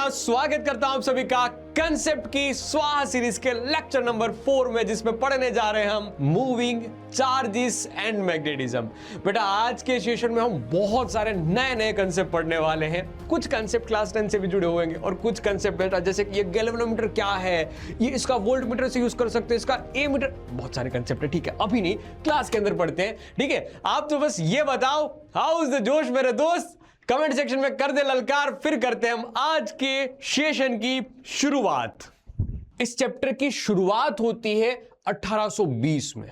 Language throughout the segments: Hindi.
मैं स्वागत करता हूं आप सभी का कंसेप्ट की स्वाहा सीरीज के लेक्चर नंबर 4 में, जिसमें पढ़ने जा रहे हैं हम मूविंग चार्जेस एंड मैग्नेटिज्म। बेटा आज के सेशन में हम बहुत सारे नए नए कंसेप्ट पढ़ने वाले हैं। कुछ कंसेप्ट क्लास 10 से भी जुड़े हुए हैं और कुछ कंसेप्ट बेटा जैसे कि ये गैल्वेनोमीटर क्या है, ये इसका वोल्टमीटर से यूज कर सकते हैं, इसका एमीटर, बहुत सारे कंसेप्ट है। ठीक है, अभी नहीं, क्लास के अंदर पढ़ते हैं। ठीक है, आप तो बस ये बताओ हाउ इज द जोश मेरे दोस्त, कमेंट सेक्शन में कर दे ललकार। फिर करते हैं हम आज के सेशन की शुरुआत। इस चैप्टर की शुरुआत होती है 1820 में।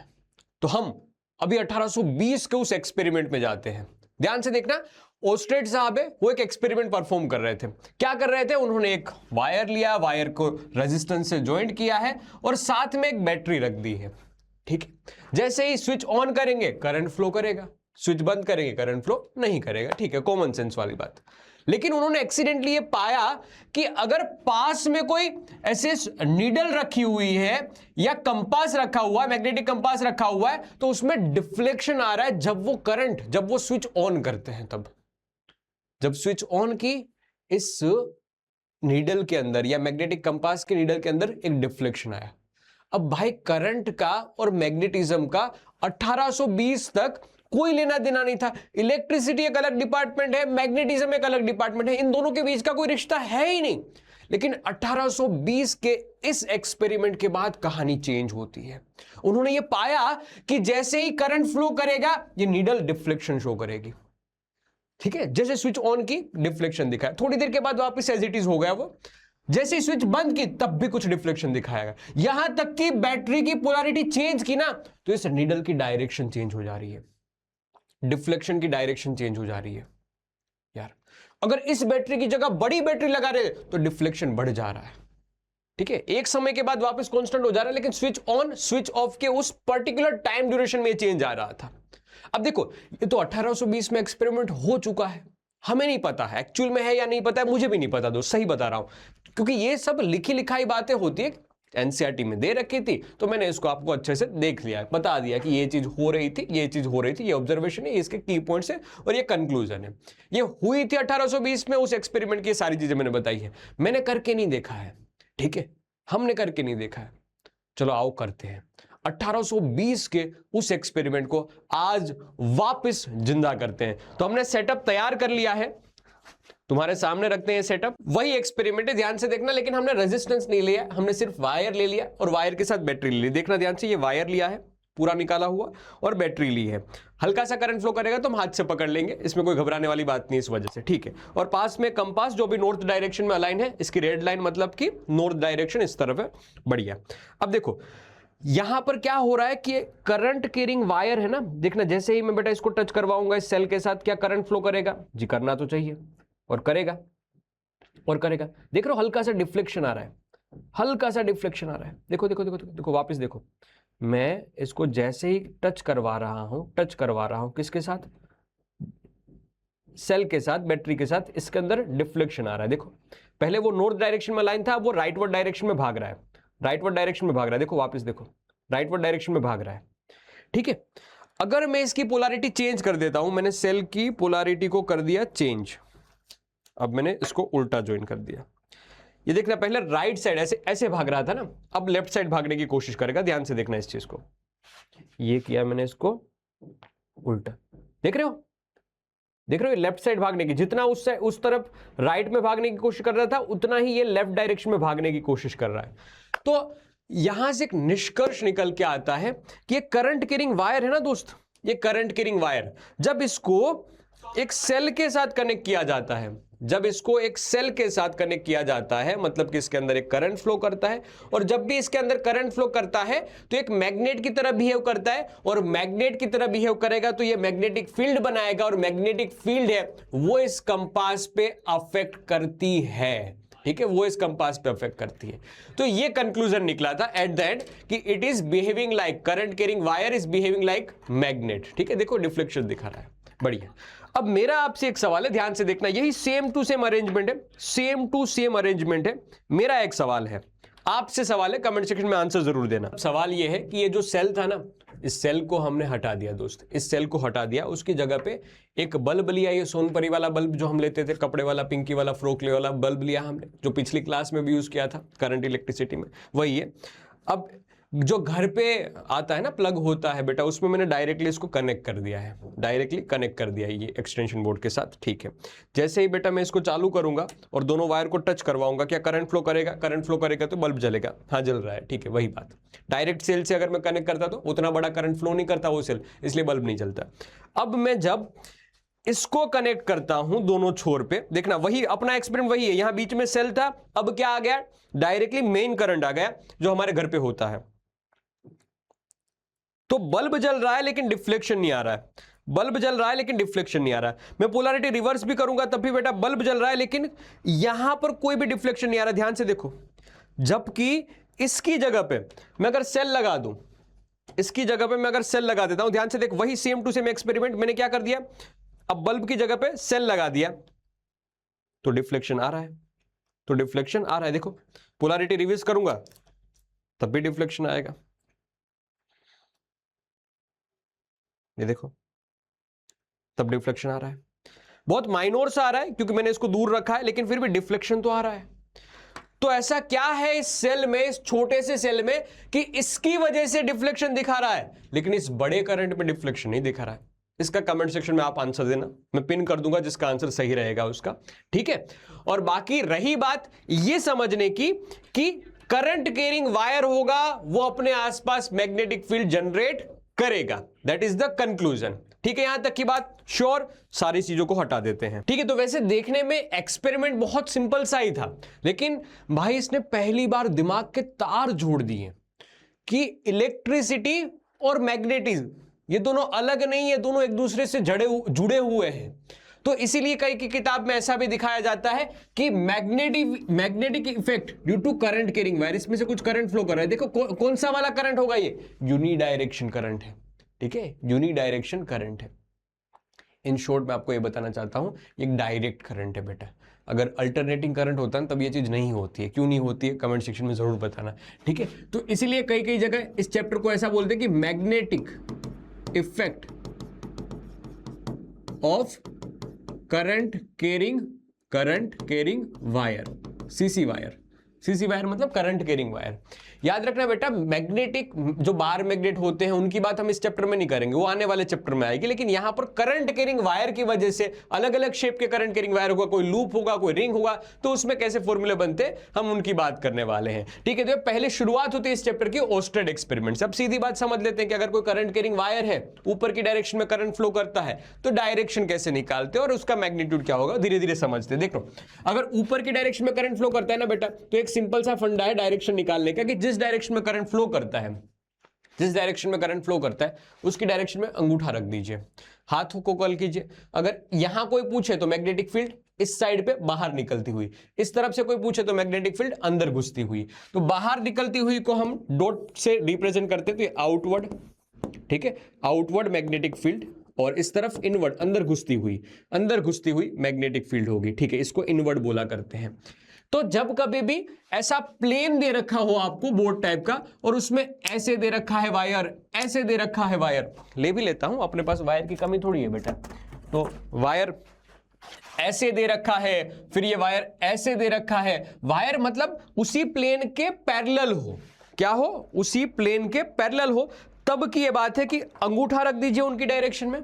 तो हम अभी 1820 के उस एक्सपेरिमेंट में जाते हैं। ध्यान से देखना, ओस्टेड साहब है, वो एक एक्सपेरिमेंट परफॉर्म कर रहे थे। क्या कर रहे थे, उन्होंने एक वायर लिया, वायर को रेजिस्टेंस से ज्वाइंट किया है और साथ में एक बैटरी रख दी है। ठीक है, जैसे ही स्विच ऑन करेंगे करंट फ्लो करेगा, स्विच बंद करेंगे करंट फ्लो नहीं करेगा। ठीक है, कॉमन सेंस वाली बात। लेकिन उन्होंने एक्सीडेंटली ये पाया कि अगर पास में कोई ऐसे नीडल रखी हुई है या कंपास रखा हुआ है, मैग्नेटिक कंपास रखा हुआ है, तो उसमें डिफ्लेक्शन आ रहा है जब वो स्विच ऑन करते हैं। तब जब स्विच ऑन की, इस नीडल के अंदर या मैग्नेटिक कंपास के नीडल के अंदर एक डिफ्लेक्शन आया। अब भाई करंट का और मैग्नेटिज्म का 1820 तक कोई लेना देना नहीं था। इलेक्ट्रिसिटी एक अलग डिपार्टमेंट है, मैग्नेटिज्म एक अलग डिपार्टमेंट है, इन दोनों के बीच का कोई रिश्ता है ही नहीं। लेकिन 1820 के इस एक्सपेरिमेंट के बाद कहानी चेंज होती है। उन्होंने ये पाया कि जैसे ही करंट फ्लो करेगा ये नीडल डिफ्लेक्शन शो करेगी। ठीक है, जैसे स्विच ऑन की डिफ्लेक्शन दिखाया, थोड़ी देर के बाद वापस एज इट इज हो गया वो। जैसे स्विच बंद की तब भी कुछ डिफ्लेक्शन दिखाएगा। यहां तक कि बैटरी की पोलैरिटी चेंज की ना, तो इस नीडल की डायरेक्शन चेंज हो जा रही है, डिफ्लेक्शन की डायरेक्शन चेंज हो जा रही है। यार अगर इस बैटरी की जगह बड़ी बैटरी लगा रहे तो डिफ्लेक्शन बढ़ जा रहा है। ठीक है, एक समय के बाद वापस कांस्टेंट हो जा रहा है, लेकिन स्विच ऑन स्विच ऑफ के उस पर्टिकुलर टाइम ड्यूरेशन में चेंज आ रहा था। अब देखो, ये तो 1820 में एक्सपेरिमेंट हो चुका है, हमें नहीं पता है एक्चुअल में है या नहीं पता है, मुझे भी नहीं पता दोस्त, सही बता रहा हूं, क्योंकि ये सब लिखी लिखाई बातें होती है, एनसीईआरटी में दे रखी थी, तो मैंने इसको आपको अच्छे से देख लिया, बता दिया कि ये चीज हो रही थी, ये चीज हो रही थी, ये ऑब्जर्वेशन है, इसके की पॉइंट्स है और ये कंक्लूजन है। ये हुई थी 1820 में, उस एक्सपेरिमेंट की सारी चीजें मैंने बताई है। मैंने करके नहीं देखा है, ठीक है, हमने करके नहीं देखा है। चलो आओ करते हैं। 1820 के उस एक्सपेरिमेंट को आज वापस जिंदा करते हैं। तो हमने सेटअप तैयार कर लिया है, तुम्हारे सामने रखते हैं सेटअप। वही एक्सपेरिमेंट है, ध्यान से देखना, लेकिन हमने रेजिस्टेंस नहीं लिया, हमने सिर्फ वायर ले लिया और वायर के साथ बैटरी ले ली। देखना ध्यान से, ये वायर लिया है पूरा निकाला हुआ और बैटरी ली है। हल्का सा करंट फ्लो करेगा तो हम हाथ से पकड़ लेंगे, इसमें कोई घबराने वाली बात नहीं इस वजह से। ठीक है, और पास में कंपास जो भी नॉर्थ डायरेक्शन में अलाइन है, इसकी रेड लाइन मतलब कि नॉर्थ डायरेक्शन इस तरफ है। बढ़िया। अब देखो यहां पर क्या हो रहा है कि करंट कैरिंग वायर है ना, देखना जैसे ही मैं बेटा इसको टच करवाऊंगा इस सेल के साथ, क्या करंट फ्लो करेगा जी, करना तो चाहिए, और करेगा और करेगा। देख रहे हो हल्का सा डिफ्लेक्शन आ रहा है, हल्का सा डिफ्लेक्शन आ रहा है। देखो देखो देखो देखो वापस देखो, मैं इसको जैसे ही टच करवा रहा हूं किसके साथ, सेल के साथ, बैटरी के साथ, इसके अंदर डिफ्लेक्शन आ रहा है। देखो पहले वो नॉर्थ डायरेक्शन में लाइन था, वो राइटवर्ड डायरेक्शन में भाग रहा है, राइटवर्ड डायरेक्शन में भाग रहा है। देखो वापस देखो, राइटवर्ड डायरेक्शन में भाग रहा है। ठीक है, अगर मैं इसकी पोलैरिटी चेंज कर देता हूं, मैंने सेल की पोलैरिटी को कर दिया चेंज, अब मैंने इसको उल्टा ज्वाइन कर दिया। ये देखना, पहले राइट साइड ऐसे ऐसे भाग रहा था ना, अब लेफ्ट साइड भागने की कोशिश करेगा। ध्यान से देखना इस चीज को, ये किया मैंने इसको उल्टा, देख रहे हो, देख रहे हो लेफ्ट साइड भागने की, जितना उस तरफ राइट में भागने की कोशिश कर रहा था, उतना ही ये लेफ्ट डायरेक्शन में भागने की कोशिश कर रहा है। तो यहां से एक निष्कर्ष निकल के आता है कि ये करंट कैरिंग वायर है ना दोस्त, ये करंट कैरिंग वायर जब इसको एक सेल के साथ कनेक्ट किया जाता है, जब इसको एक सेल के साथ कनेक्ट किया जाता है, मतलब कि इसके अंदर एक करंट फ्लो करता है, और जब भी इसके अंदर करंट फ्लो करता है तो एक मैग्नेट की तरह बिहेव करता है, और मैग्नेट की तरह बिहेव करेगा तो ये मैग्नेटिक फील्ड बनाएगा, और मैग्नेटिक फील्ड है वो इस कंपास पे अफेक्ट करती है। ठीक है, वो इस कंपास पे अफेक्ट करती है। तो ये कंक्लूजन निकला था एट द एंड कि it is behaving like, current carrying wire is behaving like magnet. ठीक है, देखो डिफ्लेक्शन दिखा रहा है। बढ़िया। अब मेरा आपसे एक सवाल है, ध्यान से देखना, यही सेम टू सेम अरेंजमेंट है, सेम टू सेम अरेंजमेंट है। मेरा एक सवाल है, आपसे सवाल है, कमेंट सेक्शन में आंसर जरूर देना। सवाल यह है कि ये जो सेल था ना, इस सेल को हमने हटा दिया दोस्त, इस सेल को हटा दिया, उसकी जगह पे एक बल्ब लिया, ये सोनपरी वाला बल्ब जो हम लेते थे, कपड़े वाला पिंकी वाला फ्रोकले वाला बल्ब लिया हमने, जो पिछली क्लास में भी यूज किया था करंट इलेक्ट्रिसिटी में, वही है। अब जो घर पे आता है ना, प्लग होता है बेटा, उसमें मैंने डायरेक्टली इसको कनेक्ट कर दिया है, डायरेक्टली कनेक्ट कर दिया है ये एक्सटेंशन बोर्ड के साथ, ठीक है। जैसे ही बेटा मैं इसको चालू करूंगा और दोनों वायर को टच करवाऊंगा, क्या करंट फ्लो करेगा? करंट फ्लो करेगा तो बल्ब जलेगा, हाँ जल रहा है, ठीक है, वही बात। डायरेक्ट सेल से अगर मैं कनेक्ट करता तो उतना बड़ा करंट फ्लो नहीं करता वो सेल, इसलिए बल्ब नहीं जलता। अब मैं जब इसको कनेक्ट करता हूं दोनों छोर पे, देखना वही अपना एक्सपेरिमेंट वही है, यहां बीच में सेल था, अब क्या आ गया? डायरेक्टली मेन करंट आ गया जो हमारे घर पे होता है। तो बल्ब जल रहा है लेकिन डिफ्लेक्शन नहीं आ रहा है, बल्ब जल रहा है लेकिन डिफ्लेक्शन नहीं आ रहा है। मैं पोलैरिटी रिवर्स भी करूंगा तब भी बेटा बल्ब जल रहा है लेकिन यहां पर कोई भी डिफ्लेक्शन नहीं आ रहा, ध्यान से देखो। जबकि इसकी जगह पे मैं अगर सेल लगा दूं, इसकी जगह पे मैं अगर सेल लगा देता हूं, ध्यान से देख, वही सेम टू सेम एक्सपेरिमेंट मैंने क्या कर दिया, अब बल्ब की जगह पे सेल लगा दिया तो डिफ्लेक्शन आ रहा है, तो डिफ्लेक्शन आ रहा है। देखो पोलैरिटी रिवर्स करूंगा तब भी डिफ्लेक्शन आएगा, ये देखो तब डिफ्लेक्शन आ रहा है। बहुत माइनर सा आ रहा है क्योंकि मैंने इसको दूर रखा है, लेकिन फिर भी डिफ्लेक्शन तो आ रहा है। तो ऐसा क्या है इस सेल में, इस छोटे से सेल में, कि इसकी वजह से डिफ्लेक्शन दिखा रहा है लेकिन इस बड़े करंट में डिफ्लेक्शन नहीं दिखा रहा है? इसका कमेंट सेक्शन में आप आंसर देना, मैं पिन कर दूंगा जिसका आंसर सही रहेगा उसका, ठीक है। और बाकी रही बात ये समझने की कि करंट कैरिंग वायर होगा वो अपने आसपास मैग्नेटिक फील्ड जनरेट करेगा, दैट इज द कंक्लूजन, ठीक है। यहां तक की बात श्योर, सारी चीजों को हटा देते हैं, ठीक है। तो वैसे देखने में एक्सपेरिमेंट बहुत सिंपल सा ही था, लेकिन भाई इसने पहली बार दिमाग के तार जोड़ दिए कि इलेक्ट्रिसिटी और मैग्नेटिज्म ये दोनों अलग नहीं है, दोनों एक दूसरे से जुड़े हुए हैं। तो इसीलिए कई की किताब में ऐसा भी दिखाया जाता है कि magnetic effect due to current carrying wire, इसमें से कुछ करंट फ्लो कर रहा है। देखो कौन सा वाला करंट होगा? ये यूनिडायरेक्शन करंट है, ठीक है, यूनिडायरेक्शन करंट है। इन शॉर्ट मैं आपको ये बताना चाहता हूं, एक डायरेक्ट करंट है बेटा। अगर अल्टरनेटिंग करंट होता है तब ये चीज नहीं होती है, क्यों नहीं होती है कमेंट सेक्शन में जरूर बताना, ठीक है। तो इसीलिए कई जगह इस चैप्टर को ऐसा बोलते हैं कि magnetic effect of current carrying wire, CC wire. CC wire मतलब करंट कैरिंग वायर। याद रखना बेटा, मैग्नेटिक जो बार मैग्नेट होते हैं उनकी बात हम इस चैप्टर में नहीं करेंगे, वो आने वाले चैप्टर में आएगी। लेकिन यहां पर करंट कैरिंग वायर की वजह से अलग अलग शेप के करंट कैरिंग वायर होगा, कोई लूप होगा, कोई रिंग होगा, तो उसमें कैसे फॉर्मूले बनते हम उनकी बात करने वाले हैं, ठीक है। तो पहले शुरुआत होती है इस चैप्टर की ओस्टेड एक्सपेरिमेंट से। अब सीधी बात समझ लेते हैं कि अगर कोई करंट कैरिंग वायर है, ऊपर की डायरेक्शन में करंट फ्लो करता है, तो डायरेक्शन कैसे निकालते और उसका मैग्नीट्यूड क्या होगा, धीरे धीरे समझते। देखो अगर ऊपर की डायरेक्शन में करंट फ्लो करता है ना बेटा, तो एक सिंपल सा फंडा है डायरेक्शन निकालने का, कि जिस डायरेक्शन में करंट फ्लो करता है, जिस डायरेक्शन में करंट फ्लो करता है उसकी डायरेक्शन में अंगूठा रख दीजिए, हाथों को कर्ल कीजिए। अगर यहां कोई पूछे तो मैग्नेटिक फील्ड इस साइड पे बाहर निकलती हुई, इस तरफ से कोई पूछे तो मैग्नेटिक फील्ड अंदर घुसती हुई। तो बाहर निकलती हुई को हम डॉट से रिप्रेजेंट करते हैं, तो ये आउटवर्ड, ठीक है, आउटवर्ड मैग्नेटिक फील्ड, और इस तरफ इनवर्ड, अंदर घुसती हुई मैग्नेटिक फील्ड होगी, ठीक है, इसको इनवर्ड बोला करते हैं। तो जब कभी भी ऐसा प्लेन दे रखा हो आपको बोर्ड टाइप का, और उसमें ऐसे दे रखा है वायर, ऐसे दे रखा है वायर, ले भी लेता हूं, अपने पास वायर की कमी थोड़ी है बेटा, तो वायर ऐसे दे रखा है, फिर ये वायर ऐसे दे रखा है। वायर मतलब उसी प्लेन के पैरेलल हो, क्या हो, उसी प्लेन के पैरेलल हो। तब की ये बात है कि अंगूठा रख दीजिए उनकी डायरेक्शन में,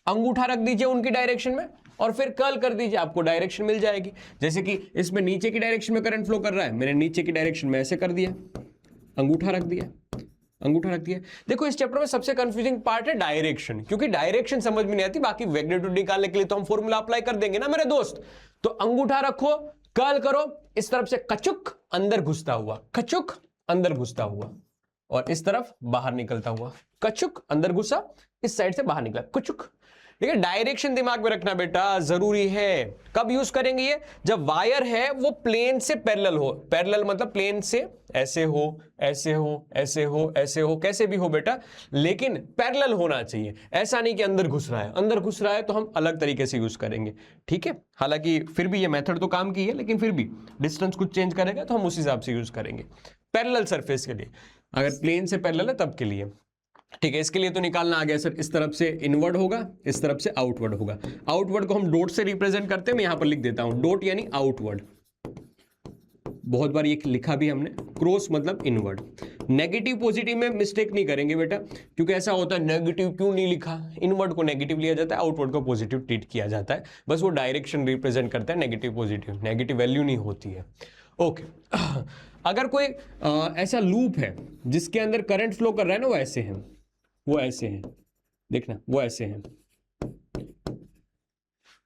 अंगूठा रख दीजिए उनकी डायरेक्शन में, और फिर कर्ल कर दीजिए, आपको डायरेक्शन मिल जाएगी। जैसे कि इसमें नीचे की डायरेक्शन में करंट फ्लो कर रहा है, मैंने नीचे की डायरेक्शन में ऐसे कर दिया, अंगूठा रख दिया, अंगूठा रख दिया। देखो इस चैप्टर में सबसे कंफ्यूजिंग पार्ट है डायरेक्शन, क्योंकि डायरेक्शन समझ में नहीं आती, बाकी मैग्नीट्यूड निकालने के लिए तो हम फॉर्मूला अप्लाई कर देंगे ना मेरे दोस्त। तो अंगूठा रखो, कर्ल करो, इस तरफ से कचुक अंदर घुसता हुआ, कचुक अंदर घुसता हुआ, और इस तरफ बाहर निकलता हुआ, कचुक अंदर घुसा, इस साइड से बाहर निकला, कुचुक। ठीक है, डायरेक्शन दिमाग में रखना बेटा जरूरी है। कब यूज करेंगे ये? जब वायर है वो प्लेन से पैरेलल हो, पैरेलल मतलब प्लेन से ऐसे हो, ऐसे हो, ऐसे हो, ऐसे हो, कैसे भी हो बेटा, लेकिन पैरेलल होना चाहिए। ऐसा नहीं कि अंदर घुस रहा है, अंदर घुस रहा है तो हम अलग तरीके से यूज करेंगे, ठीक है। हालांकि फिर भी ये मेथड तो काम की है, लेकिन फिर भी डिस्टेंस कुछ चेंज करेगा तो हम उस हिसाब से यूज करेंगे पैरेलल सरफेस के लिए। अगर प्लेन से पैरेलल है तब के लिए, ठीक है, इसके लिए तो निकालना आ गया सर, इस तरफ से इनवर्ड होगा, इस तरफ से आउटवर्ड होगा। आउटवर्ड को हम डॉट से रिप्रेजेंट करते हैं, मैं यहां पर लिख देता हूं डॉट यानी आउटवर्ड, बहुत बार ये लिखा भी हमने, क्रॉस मतलब इनवर्ड। नेगेटिव पॉजिटिव में मिस्टेक नहीं करेंगे बेटा, क्योंकि ऐसा होता है नेगेटिव क्यों नहीं लिखा, इनवर्ड को नेगेटिव लिया जाता है, आउटवर्ड को पॉजिटिव ट्रीट किया जाता है, बस वो डायरेक्शन रिप्रेजेंट करता है, नेगेटिव पॉजिटिव, नेगेटिव वैल्यू नहीं होती है। ओके अगर कोई ऐसा लूप है जिसके अंदर करंट फ्लो कर रहा है ना, वो ऐसे है, वो ऐसे हैं, देखना वो ऐसे हैं,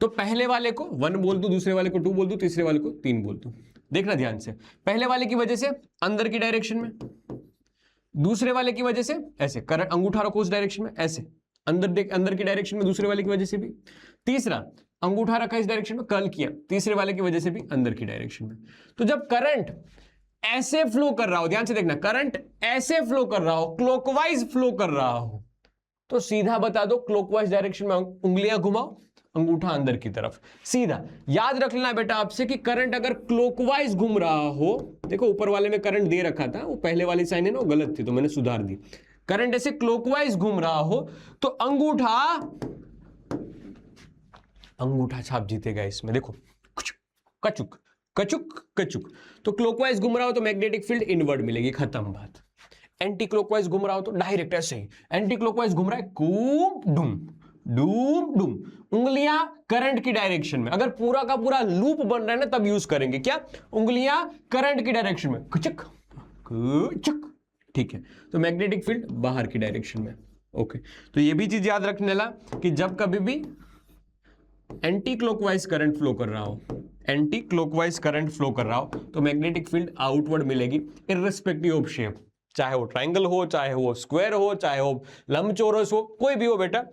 तो पहले वाले को 1 बोल दूं, दूसरे वाले को 2 बोल दूं, तीसरे वाले को 3 बोल दूं। देखना ध्यान से, पहले वाले की वजह से अंदर की डायरेक्शन में, दूसरे वाले की वजह से ऐसे, करंट अंगूठा रखो उस डायरेक्शन में ऐसे, अंदर की डायरेक्शन में दूसरे वाले की वजह से भी, तीसरा अंगूठा रखा इस डायरेक्शन में, कर्ल किया तीसरे वाले की वजह से भी अंदर की डायरेक्शन में। तो जब करंट ऐसे फ्लो कर रहा हो, ध्यान से देखना, करंट ऐसे फ्लो कर रहा हो, क्लॉकवाइज फ्लो कर रहा हो, तो सीधा बता दो क्लॉकवाइज डायरेक्शन में उंगलियां घुमाओ, अंगूठा अंदर की तरफ, सीधा। याद रख लेना बेटा आपसे कि करंट अगर क्लॉकवाइज घूम रहा हो, देखो ऊपर वाले में करंट दे रखा था, वो पहले वाली साइन है ना, वो गलत थी तो मैंने सुधार दी। करंट ऐसे क्लॉकवाइज घूम रहा हो तो अंगूठा छाप जीतेगा इसमें, देखो कचुक कचुक कचुक। तो क्लॉकवाइज घूम रहा हो तो मैग्नेटिक फील्ड इनवर्ड मिलेगी, खत्म बात। एंटी क्लॉकवाइज घूम रहा हो तो डायरेक्ट ऐसे ही, एंटी क्लॉकवाइज घूम रहा है, कूम डूम डूम डूम, उंगलियां करंट की डायरेक्शन में। अगर पूरा का पूरा लूप बन रहा है ना, तब यूज करेंगे क्या, उंगलियां करंट की डायरेक्शन में, कुचक कुचक, ठीक है। तो मैग्नेटिक फील्ड बाहर की डायरेक्शन में। ओके, तो ये भी चीज याद रखने ला कि जब कभी भी एंटी क्लॉकवाइज करंट फ्लो कर रहा हो, एंटी क्लॉकवाइज करंट फ्लो कर रहा हो, तो मैग्नेटिक फील्ड आउटवर्ड मिलेगी, इररिस्पेक्टिव ऑफ शेप, चाहे वो ट्राइंगल हो, चाहे वो स्क्वायर हो, चाहे वो लंबचौरस हो, कोई भी हो बेटा,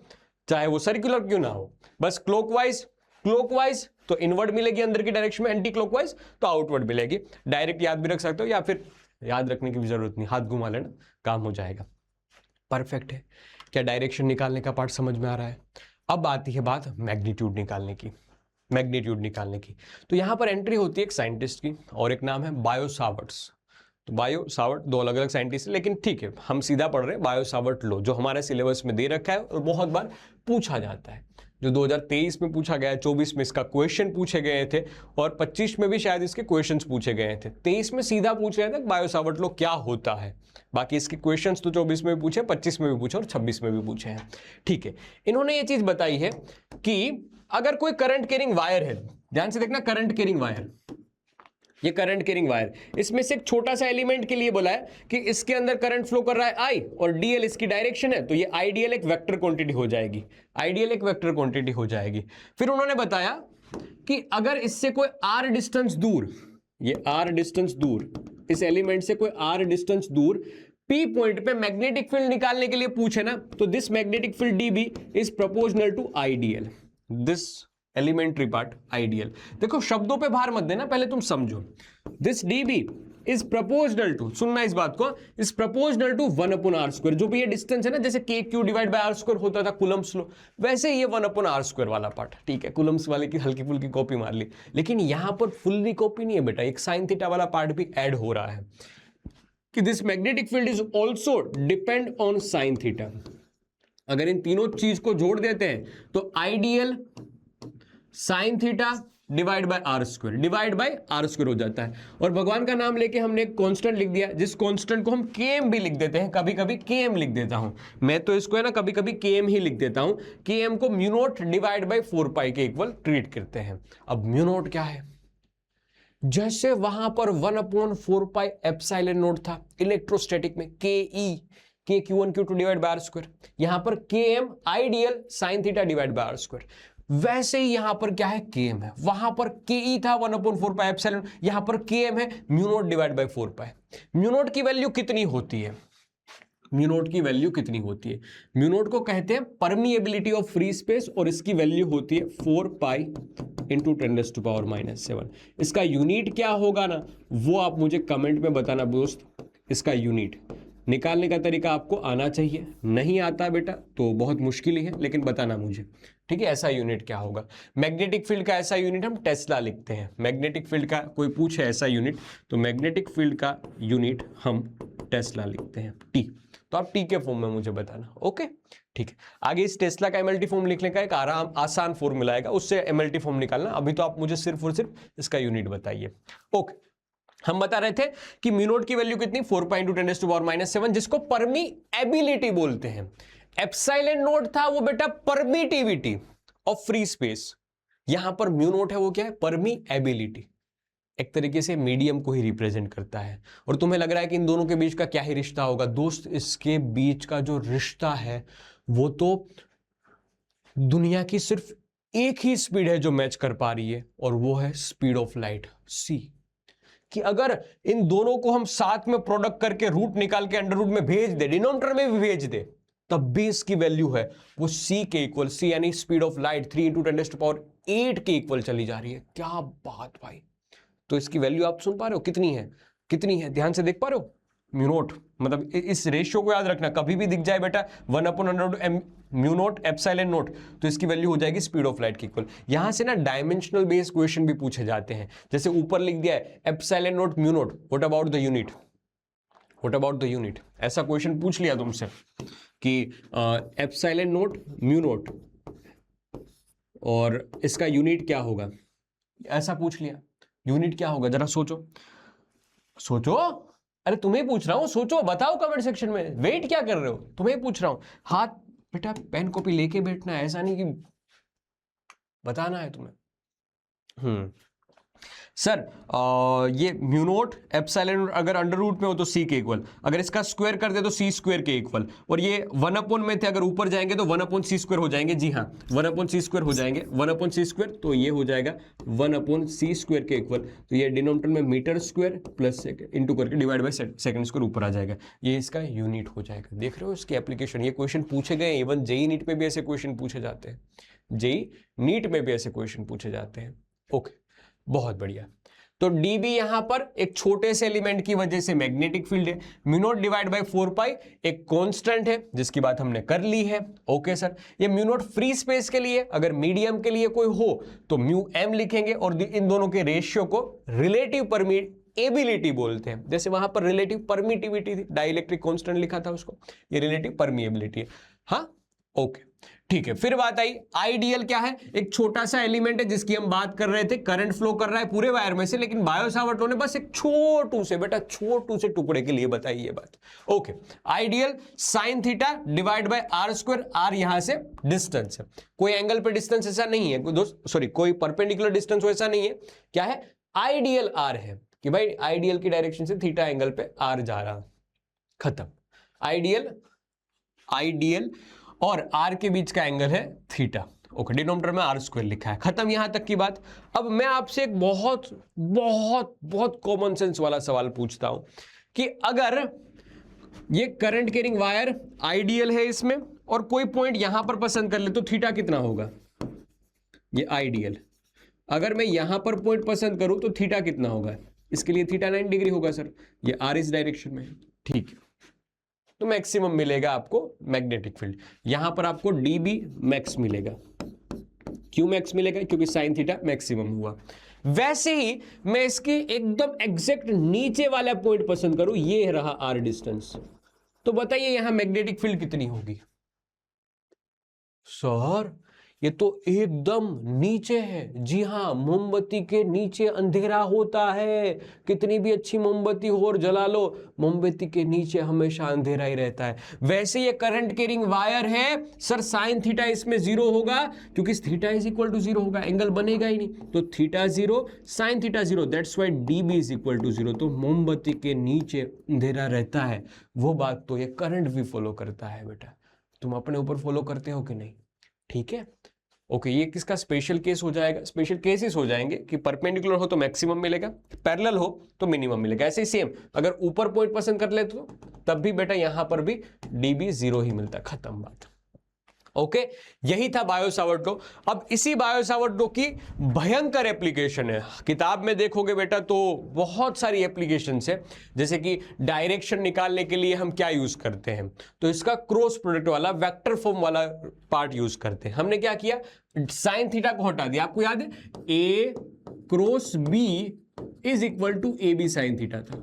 चाहे वो सर्कुलर क्यों ना हो, बस क्लॉकवाइज तो इनवर्ड मिलेगी अंदर की डायरेक्शन में, एंटी क्लॉकवाइज तो आउटवर्ड मिलेगी। डायरेक्ट याद भी रख सकते हो, या फिर याद रखने की भी जरूरत नहीं, हाथ घुमा लेना काम हो जाएगा। परफेक्ट है। क्या डायरेक्शन निकालने का पार्ट समझ में आ रहा है? अब आती है बात मैग्नीट्यूड निकालने की, मैग्नीट्यूड निकालने की। तो यहां पर एंट्री होती है एक साइंटिस्ट की, और एक नाम है बायो सावर्ट्स। तो बायो सावर्ट दो अलग अलग साइंटिस्ट है, लेकिन ठीक है हम सीधा पढ़ रहे हैं बायो सावर्ट लॉ, जो हमारे सिलेबस में दे रखा है और बहुत बार पूछा जाता है, जो 2023 में पूछा गया, 24 में इसका क्वेश्चन पूछे गए थे, और 25 में भी शायद इसके क्वेश्चंस पूछे गए थे। 23 में सीधा पूछ रहे थे बायो सावर्ट लॉ क्या होता है, बाकी इसके क्वेश्चंस तो 24 में भी पूछे, 25 में भी पूछे और 26 में भी पूछे हैं। ठीक है, इन्होंने ये चीज बताई है कि अगर कोई करंट कैरिंग वायर है, ध्यान से देखना, करंट कैरिंग वायर, ये करंट कैरिंग वायर, इसमें से एक छोटा सा एलिमेंट के लिए बोला है कि इसके अंदर करंट फ्लो कर रहा है आई, और डीएल इसकी डायरेक्शन है, तो ये आईडीएल एक वेक्टर क्वांटिटी हो जाएगी, आईडीएल एक वेक्टर क्वांटिटी हो जाएगी। फिर उन्होंने बताया कि अगर इससे कोई आर डिस्टेंस दूर, ये आर डिस्टेंस दूर, इस एलिमेंट से कोई आर डिस्टेंस दूर P पॉइंट पे मैग्नेटिक फील्ड निकालने के लिए पूछे ना, तो this magnetic field dB is proportional to I D L, this elementary part ideal. देखो शब्दों पे भार मत देना, पहले तुम समझो। This dB is proportional to, सुनना इस बात को, इज प्रोपोर्शनल टू 1/r²। जो भी ये डिस्टेंस है ना, जैसे kq डिवाइड बाय r² होता था कूलम्ब्स लॉ, वैसे ये 1/r² वाला पार्ट, ठीक है, कूलम्ब्स वाले की हल्की फुल्की कॉपी मार ली, लेकिन यहां पर फुल्ली कॉपी नहीं है बेटा, एक साइन थीटा वाला पार्ट भी ऐड हो रहा है कि this magnetic field is also depend on sine theta. अगर इन तीनों चीज को जोड़ देते हैं तो ideal sine theta divide by r² हो जाता है। और भगवान का नाम लेके हमने एक कांस्टेंट लिख दिया, जिस कांस्टेंट को हम km भी लिख देते हैं, कभी कभी km लिख देता हूं मैं, तो इसको है ना कभी कभी km ही लिख देता हूं, km को म्यू नॉट डिवाइड बाय 4 के इक्वल ट्रीट करते हैं। अब म्यू नॉट क्या है, जैसे वहां पर 1/4 एप्सिलॉन नॉट था इलेक्ट्रोस्टैटिक में, k q1 q2 divide by r², यहां पर km ideal sine theta divide by r², वैसे ही यहां पर क्या है, km है, वहां पर ke था 1/4 एप्सिलॉन, यहां पर km है mu not divide by 4। Mu naught की वैल्यू कितनी होती है, म्यू नॉट की वैल्यू कितनी होती है, म्यू नॉट को कहते हैं परमिएबिलिटी ऑफ फ्री स्पेस, और इसकी वैल्यू होती है 4π × 10⁻⁻⁷। इसका यूनिट क्या होगा ना, वो आप मुझे कमेंट में बताना दोस्त। इसका यूनिट निकालने का तरीका आपको आना चाहिए, नहीं आता बेटा तो बहुत मुश्किल ही है, लेकिन बताना मुझे, ठीक है, ऐसा यूनिट क्या होगा। मैग्नेटिक फील्ड का ऐसा यूनिट हम टेस्ला लिखते हैं, मैग्नेटिक फील्ड का कोई पूछे ऐसा यूनिट, तो मैग्नेटिक फील्ड का यूनिट हम टेस्ला लिखते हैं, टी। तो आप टी के फॉर्म में मुझे बताना। ओके ठीक है, आगे इस टेस्ला का एमएलटी फॉर्म लिखने का एक आसान फॉर्मूला आएगा, उससे एमएलटी फॉर्म निकालना। अभी तो आप मुझे सिर्फ और सिर्फ इसका यूनिट बताइए। ओके, हम बता रहे थे कि म्यू नॉट की वैल्यू कितनी 4.2 × 10⁻⁷ जिसको परमीएबिलिटी बोलते हैं। एप्सिलॉन नॉट था वो बेटा परमिटिविटी ऑफ फ्री स्पेस, यहां पर म्यू नॉट है वो क्या है, परमीएबिलिटी। एक तरीके से मीडियम को ही रिप्रेजेंट करता है। और तुम्हें लग रहा है कि इन दोनों के बीच का क्या ही रिश्ता होगा? दोस्त, इसके बीच का जो रिश्ता है वो तो दुनिया की सिर्फ एक ही स्पीड है जो मैच कर पा रही है, और वो है स्पीड ऑफ लाइट सी। कि अगर इन दोनों को हम साथ में प्रोडक्ट करके रूट निकाल के अंडर रूट में भेज दे, डिनोमिनेटर में भी भेज दे, तब भी इसकी वैल्यू है वो c के इक्वल, सी यानी स्पीड ऑफ लाइट 3 × 10⁸ के इक्वल चली जा रही है। क्या बात भाई! तो इसकी वैल्यू आप सुन पा रहे हो कितनी है, कितनी है, ध्यान से देख पा रहे हो? म्यू नॉट, मतलब इस रेशियो को याद रखना, कभी भी दिख जाए बेटा 1/√m mu naught epsilon not, तो इसकी वैल्यू हो जाएगी स्पीड ऑफ लाइट के इक्वल। यहां से ना डायमेंशनल बेस्ड क्वेश्चन भी पूछे जाते हैं, जैसे ऊपर लिख दिया है epsilon not mu naught, what about the unit, what about the unit, ऐसा क्वेश्चन पूछ लिया तुमसे कि एप्सिलॉन नॉट म्यू नॉट और इसका यूनिट क्या होगा, ऐसा पूछ लिया, यूनिट क्या होगा, जरा सोचो सोचो, अरे तुम्हें पूछ रहा हूं, सोचो, बताओ कमेंट सेक्शन में, वेट क्या कर रहे हो, तुम्हें पूछ रहा हूं। हाथ बेटा पेन कॉपी लेके बैठना है, ऐसा नहीं कि बताना है तुम्हें। सर ये म्यू नॉट एप्सिलॉन अगर अंडर रूट में हो तो सी के इक्वल, अगर इसका स्क्वायर कर दे तो सी स्क्वायर के इक्वल, और ये 1/, में थे, अगर ऊपर जाएंगे तो 1/c² हो जाएंगे। जी हाँ, 1/c² हो जाएंगे, 1/c², तो ये हो जाएगा 1/c² के इक्वल। तो ये डिनोमिनेटर में मीटर स्क्वायर प्लस इंटू करके डिवाइड बाय सेकंड स्क्वायर ऊपर आ जाएगा, ये इसका यूनिट हो जाएगा। देख रहे हो इसकी एप्लीकेशन, ये क्वेश्चन पूछे गए, इवन जेई नीट में भी ऐसे क्वेश्चन पूछे जाते हैं, जेई नीट में भी ऐसे क्वेश्चन पूछे जाते हैं। ओके, बहुत बढ़िया। तो dB यहां पर एक छोटे से एलिमेंट की वजह से मैग्नेटिक फील्ड है, म्यू नॉट डिवाइड बाय 4 एक कांस्टेंट है जिसकी बात हमने कर ली है। ओके सर, ये म्यू नॉट फ्री स्पेस के लिए, अगर मीडियम के लिए कोई हो तो म्यू m लिखेंगे, और इन दोनों के रेशियो को रिलेटिव परमीएबिलिटी बोलते हैं। जैसे वहां पर रिलेटिव परमिटिविटी थी, डाइलेक्ट्रिक कांस्टेंट लिखा था उसको, ये रिलेटिव परमीएबिलिटी है। हाँ ओके ठीक है, फिर बात आई आइडियल क्या है, एक छोटा सा एलिमेंट है जिसकी हम बात कर रहे थे, करंट फ्लो कर रहा है पूरे वायर में से, लेकिन बायो-सावर्ट ने बस एक छोटू से बेटा छोटू से टुकड़े के लिए बताई ये बात। Okay, ideal sine theta divide by r², r यहां से डिस्टेंस है, कोई एंगल पे डिस्टेंस ऐसा नहीं है दोस्त, सॉरी कोई परपेंडिकुलर डिस्टेंस ऐसा नहीं है, क्या है आइडियल r है कि भाई आइडियल की डायरेक्शन से थीटा एंगल पे r जा रहा, खत्म। आइडियल और r के बीच का एंगल है थीटा। ओके, डिनोमिनेटर में r² लिखा है, खत्म यहां तक की बात। अब मैं आपसे एक बहुत बहुत बहुत कॉमन सेंस वाला सवाल पूछता हूं कि अगर ये करंट कैरिंग वायर आइडियल है इसमें, और कोई पॉइंट यहां पर पसंद कर ले तो थीटा कितना होगा, ये आइडियल, अगर मैं यहां पर पॉइंट पसंद करूं तो थीटा कितना होगा, इसके लिए थीटा 9 डिग्री होगा सर, ये r इस डायरेक्शन में है, ठीक है। तो मैक्सिमम मिलेगा आपको मैग्नेटिक फील्ड, यहां पर आपको dB मैक्स मिलेगा। क्यों मैक्स मिलेगा, क्योंकि साइन थीटा मैक्सिमम हुआ। वैसे ही मैं इसके एकदम एग्जैक्ट नीचे वाला पॉइंट पसंद करूं, ये रहा r डिस्टेंस, तो बताइए यहां मैग्नेटिक फील्ड कितनी होगी। सर ये तो एकदम नीचे है। जी हाँ, मोमबत्ती के नीचे अंधेरा होता है, कितनी भी अच्छी मोमबत्ती हो और जला लो, मोमबत्ती के नीचे हमेशा अंधेरा ही रहता है। वैसे ये करंट कैरिंग वायर है सर, साइन थीटा इसमें 0 होगा, क्योंकि थीटा इज इक्वल टू 0 होगा, एंगल बनेगा ही नहीं, तो theta 0 sine theta 0, that's why dB is equal to 0। तो मोमबत्ती के नीचे अंधेरा रहता है, वो बात तो ये करंट भी फॉलो करता है बेटा, तुम अपने ऊपर फॉलो करते हो कि नहीं, ठीक है। ओके, ये किसका स्पेशल केस हो जाएगा, स्पेशल केसेस हो जाएंगे कि परपेंडिकुलर हो तो मैक्सिमम मिलेगा, पैरेलल हो तो मिनिमम मिलेगा। ऐसे ही सेम अगर ऊपर पॉइंट पसंद कर ले तो तब भी बेटा यहां पर भी dB 0 ही मिलता, खत्म बात। ओके, यही था बायो-सावर्ट लॉ। अब इसी बायो-सावर्ट लॉ की भयंकर एप्लीकेशन है, किताब में देखोगे बेटा तो बहुत सारी एप्लीकेशंस है, जैसे कि डायरेक्शन निकालने के लिए हम क्या यूज करते हैं, तो इसका क्रॉस प्रोडक्ट वाला वेक्टर फॉर्म वाला पार्ट यूज करते हैं। हमने क्या किया, साइन थीटा को हटा दिया, आपको याद है a cross b is equal to ab sine theta था।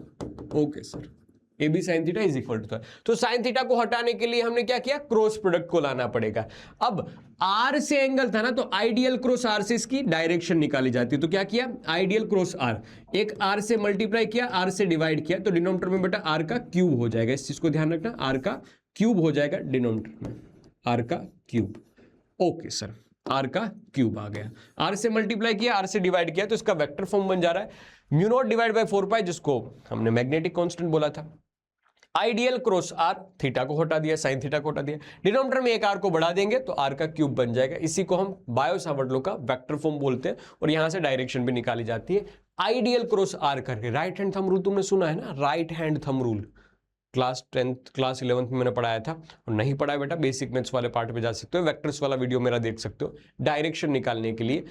Okay sir, a b sine theta is equal to, तो साइन थीटा को हटाने के लिए हमने क्या किया, क्रॉस प्रोडक्ट को लाना पड़ेगा। अब आर से एंगल था ना, तो आइडियल क्रॉस आर से इसकी डायरेक्शन निकाली जाती है। तो क्या किया, आइडियल क्रॉस आर, एक आर से मल्टीप्लाई किया, आर से डिवाइड किया, तो डिनोमिनेटर में बेटा आर का क्यूब हो जाएगा। इस चीज को ध्यान रखना, आर का क्यूब हो जाएगा डिनोमिनेटर में, आर का क्यूब। ओके सर, आर का क्यूब आ गया, आर से मल्टीप्लाई किया, आर से डिवाइड किया, तो इसका वेक्टर फॉर्म बन जा रहा है म्यू नॉट डिवाइड बाय 4 पाई, जिसको हमने मैग्नेटिक कांस्टेंट बोला था। आइडियल क्रॉस आर, थीटा को हटा दिया, साइन थीटा को हटा दिया, डिनोमिनेटर में एक आर को बढ़ा देंगे तो आर का क्यूब बन जाएगा। इसी को हम बायो-सावर्ट लॉ का वेक्टर फॉर्म बोलते हैं, और यहां से डायरेक्शन भी निकाली जाती है आइडियल क्रॉस आर करके। राइट हैंड थंब रूल तुमने सुना है ना, right hand thumb rule, class 10th class 11th में मैंने पढ़ाया था, और नहीं पढ़ा बेटा बेसिक मैथ्स वाले पार्ट पे जा सकते हो, वेक्टर्स वाला वीडियो मेरा देख सकते हो। डायरेक्शन निकालने के लिए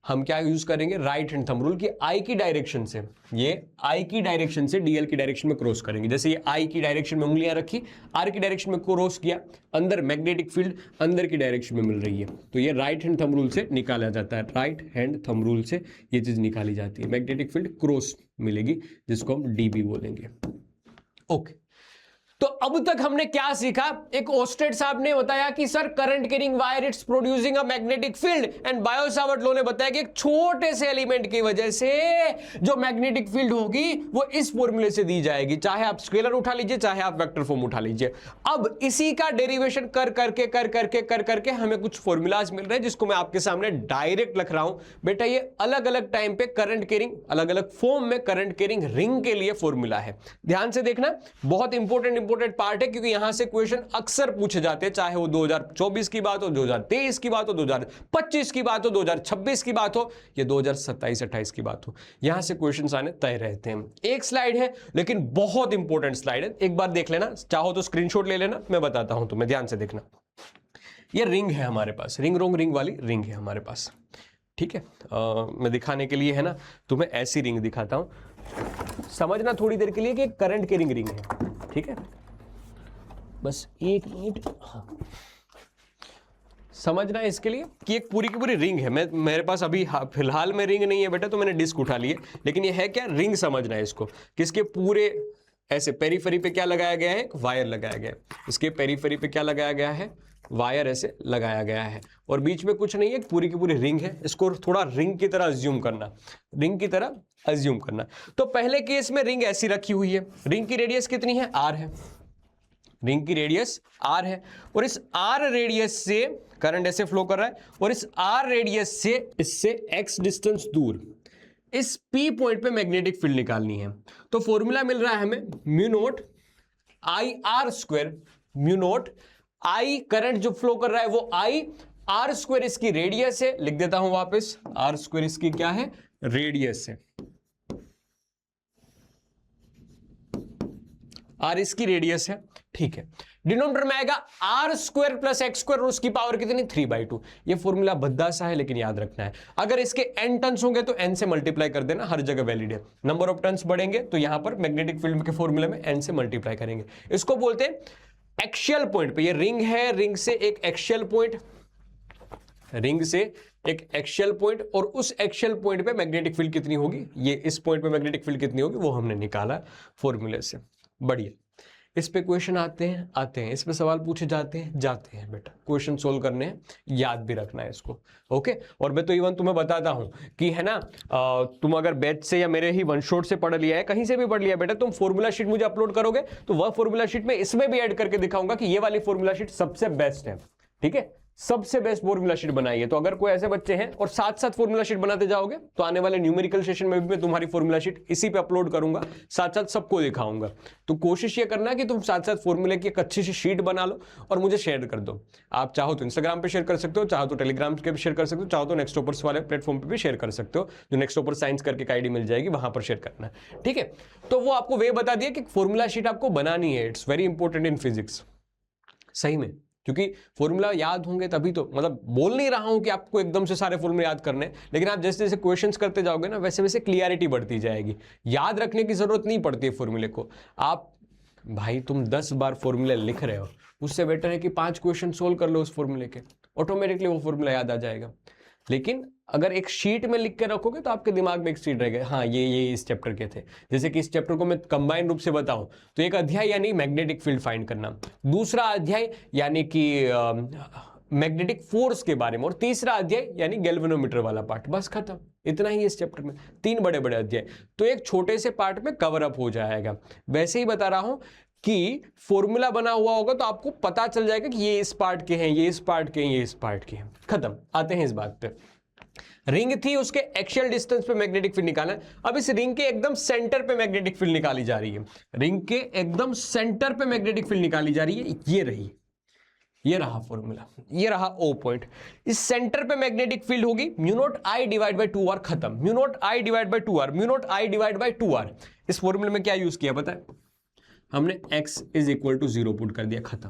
हम क्या यूज करेंगे, राइट हैंड थंब रूल की आई की डायरेक्शन से, ये आई की डायरेक्शन से डीएल की डायरेक्शन में क्रॉस करेंगे। जैसे ये आई की डायरेक्शन में उंगलियां रखी, आर की डायरेक्शन में क्रॉस किया, अंदर मैग्नेटिक फील्ड अंदर की डायरेक्शन में मिल रही है, तो ये राइट हैंड थंब रूल से निकाला जाता है। राइट हैंड थंब रूल से ये चीज निकाली जाती है, मैग्नेटिक फील्ड क्रॉस मिलेगी, जिसको हम डीबी बोलेंगे। ओके, तो अब तक हमने क्या सीखा, एक ओस्टेड साहब ने बताया कि sir current carrying wire it's producing a magnetic field, and Biot-Savart law ने बताया कि एक छोटे से एलिमेंट की वजह से जो मैग्नेटिक फील्ड होगी वो इस फॉर्मूले से दी जाएगी, चाहे आप स्केलर उठा लीजिए चाहे आप वेक्टर फॉर्म उठा लीजिए। अब इसी का डेरिवेशन कर करके हमें कुछ फॉर्मूलाज मिल रहे हैं, जिसको मैं आपके सामने डायरेक्ट लिख रहा हूं। बेटा ये अलग अलग टाइम पे करंट कैरिंग, अलग अलग फॉर्म में करंट कैरिंग रिंग के लिए फॉर्मूला है। ध्यान से देखना, बहुत इंपॉर्टेंट पार्ट है, क्योंकि यहां से क्वेश्चन अक्सर पूछे जाते हैं, चाहे वो 2024 की बात हो, 2023 की बात हो, 2025 की बात हो, 2026 की बात हो, या 2027-28 की बात हो, यहां से क्वेश्चंस आने तय रहते हैं। एक स्लाइड है लेकिन बहुत इंपॉर्टेंट स्लाइड है, एक बार देख लेना, चाहो तो स्क्रीनशॉट ले लेना, मैं बताता हूं तुम्हें, ध्यान से देखना। ये रिंग है हमारे पास, रिंग वाली रिंग है हमारे पास, ठीक है। मैं दिखाने के लिए है ना तुम्हें ऐसी रिंग दिखाता हूं, समझना थोड़ी देर के लिए कि करंट कैरिंग रिंग है, ठीक है। बस एक मिनट, हाँ, समझना है इसके लिए कि एक पूरी की पूरी रिंग है। मेरे पास अभी फिलहाल में रिंग नहीं है बेटा, तो मैंने डिस्क उठा ली है, लेकिन ये है क्या, रिंग समझना है इसको। किसके पूरे ऐसे पेरीफेरी पे क्या लगाया गया है, एक वायर लगाया गया है, इसके पेरीफेरी पे क्या लगाया गया है, वायर ऐसे लगाया गया है, और बीच में कुछ नहीं है, पूरी की पूरी रिंग है। इसको थोड़ा रिंग की तरह अज्यूम करना, रिंग की तरह अज्यूम करना। तो पहले केस में रिंग ऐसी रखी हुई है, रिंग की रेडियस कितनी है, आर है, रिंग की रेडियस आर है, और इस आर रेडियस से करंट ऐसे फ्लो कर रहा है, और इस आर रेडियस से इससे एक्स डिस्टेंस दूर इस पी पॉइंट पे मैग्नेटिक फील्ड निकालनी है। तो फॉर्मूला मिल रहा है हमें mu naught I R square, mu naught I current जो फ्लो कर रहा है वो आई, आर स्क्वायर इसकी रेडियस है, लिख देता हूं वापस, आर स्क्वायर इसकी क्या है, रेडियस है, आर इसकी रेडियस है, ठीक है। डिनोमिनेटर में आएगा r square plus x square, और उसकी पावर कितनी, 3/2। ये फॉर्मूला भद्दा सा है लेकिन याद रखना है। अगर इसके n टर्न्स होंगे तो n से मल्टीप्लाई कर देना, हर जगह वैलिड है। नंबर ऑफ टर्न्स बढ़ेंगे तो यहां पर मैग्नेटिक फील्ड के फॉर्मूले में n से मल्टीप्लाई करेंगे। इसको बोलते हैं एक्सियल पॉइंट पे, ये रिंग है, रिंग से एक एक्सियल पॉइंट, रिंग से एक एक्सियल पॉइंट, और उस एक्सियल पॉइंट पे मैग्नेटिक फील्ड कितनी होगी, ये इस पॉइंट पे मैग्नेटिक फील्ड कितनी होगी वो हमने निकाला फॉर्मूले से। बढ़िया, इस पे क्वेश्चन आते हैं, इस पे सवाल पूछे जाते हैं बेटा, क्वेश्चन सोल्व करने हैं, याद भी रखना है इसको, ओके। और मैं तो इवन तुम्हें बताता हूं कि है ना, तुम अगर बैच से या मेरे ही वन शॉट से पढ़ लिया है, कहीं से भी पढ़ लिया बेटा, तुम फॉर्मूला शीट मुझे अपलोड करोगे तो वह फॉर्मूला शीट में इसमें भी ऐड करके दिखाऊंगा कि ये वाली फॉर्मूला शीट सबसे बेस्ट है, ठीक है, सबसे बेस्ट फॉर्मूला शीट बनाई है। तो अगर कोई ऐसे बच्चे हैं और साथ साथ फॉर्मूला शीट बनाते जाओगे तो आने वाले न्यूमेरिकल सेशन में भी मैं तुम्हारी फॉर्मूला शीट इसी पे अपलोड करूंगा, साथ साथ सबको दिखाऊंगा। तो कोशिश ये करना कि तुम साथ साथ फॉर्मूले की एक अच्छी सी शीट बना लो और मुझे शेयर कर दो। आप चाहो तो इंस्टाग्राम पे शेयर कर सकते हो, चाहो तो टेलीग्राम पे शेयर कर सकते हो, चाहो तो नेक्स्ट टॉपर्स वाले प्लेटफॉर्म पे भी शेयर कर सकते हो, जो नेक्स्ट टॉपर साइंस करके एक आईडी मिल जाएगी, वहां पर शेयर करना, ठीक है। तो वो आपको वे बता दिया कि फॉर्मूला शीट आपको बनानी है, it's very important in physics, सही में, क्योंकि फॉर्मूला याद होंगे तभी तो, मतलब बोल नहीं रहा हूं कि आपको एकदम से सारे फॉर्मूले याद करने, लेकिन आप जैसे जैसे क्वेश्चंस करते जाओगे ना वैसे वैसे क्लियरिटी बढ़ती जाएगी। याद रखने की जरूरत नहीं पड़ती है फॉर्मूले को। आप भाई तुम 10 बार फॉर्मूले लिख रहे हो, उससे बेटर है कि 5 क्वेश्चन सोल्व कर लो उस फॉर्मूले के, ऑटोमेटिकली वो फॉर्मूला याद आ जाएगा। लेकिन अगर एक शीट में लिख के रखोगे तो आपके दिमाग में एक शीट रहेगा, हाँ ये इस चैप्टर के थे। जैसे कि इस चैप्टर को मैं कंबाइन रूप से बताऊं तो एक अध्याय यानी मैग्नेटिक फील्ड फाइंड करना, दूसरा अध्याय यानी कि मैग्नेटिक फोर्स के बारे में, और तीसरा अध्याय यानी गैल्वेनोमीटर वाला पार्ट। बस खत्म, इतना ही इस चैप्टर में, 3 बड़े बड़े अध्याय, तो एक छोटे से पार्ट में कवर अप हो जाएगा। वैसे ही बता रहा हूं कि फॉर्मूला बना हुआ होगा तो आपको पता चल जाएगा कि ये इस पार्ट के हैं, ये इस पार्ट के हैं, ये इस पार्ट के हैं। खत्म। आते हैं इस बात पे, रिंग थी, उसके एक्सियल डिस्टेंस पे मैग्नेटिक फील्ड निकालना है। अब इस रिंग के एकदम सेंटर पे मैग्नेटिक फील्ड निकाली जा रही है, रिंग के एकदम सेंटर पे मैग्नेटिक फील्ड निकाली जा रही है, ये रही, ये रहा फॉर्मूला, ये रहा ओ पॉइंट। इस सेंटर पे मैग्नेटिक फील्ड होगी mu naught I divide by 2r, खत्म। Mu naught I divide by 2r, mu naught I divide by 2r। इस फॉर्मूले में क्या यूज किया पता है, हमने x is equal to 0 put कर दिया, खत्म।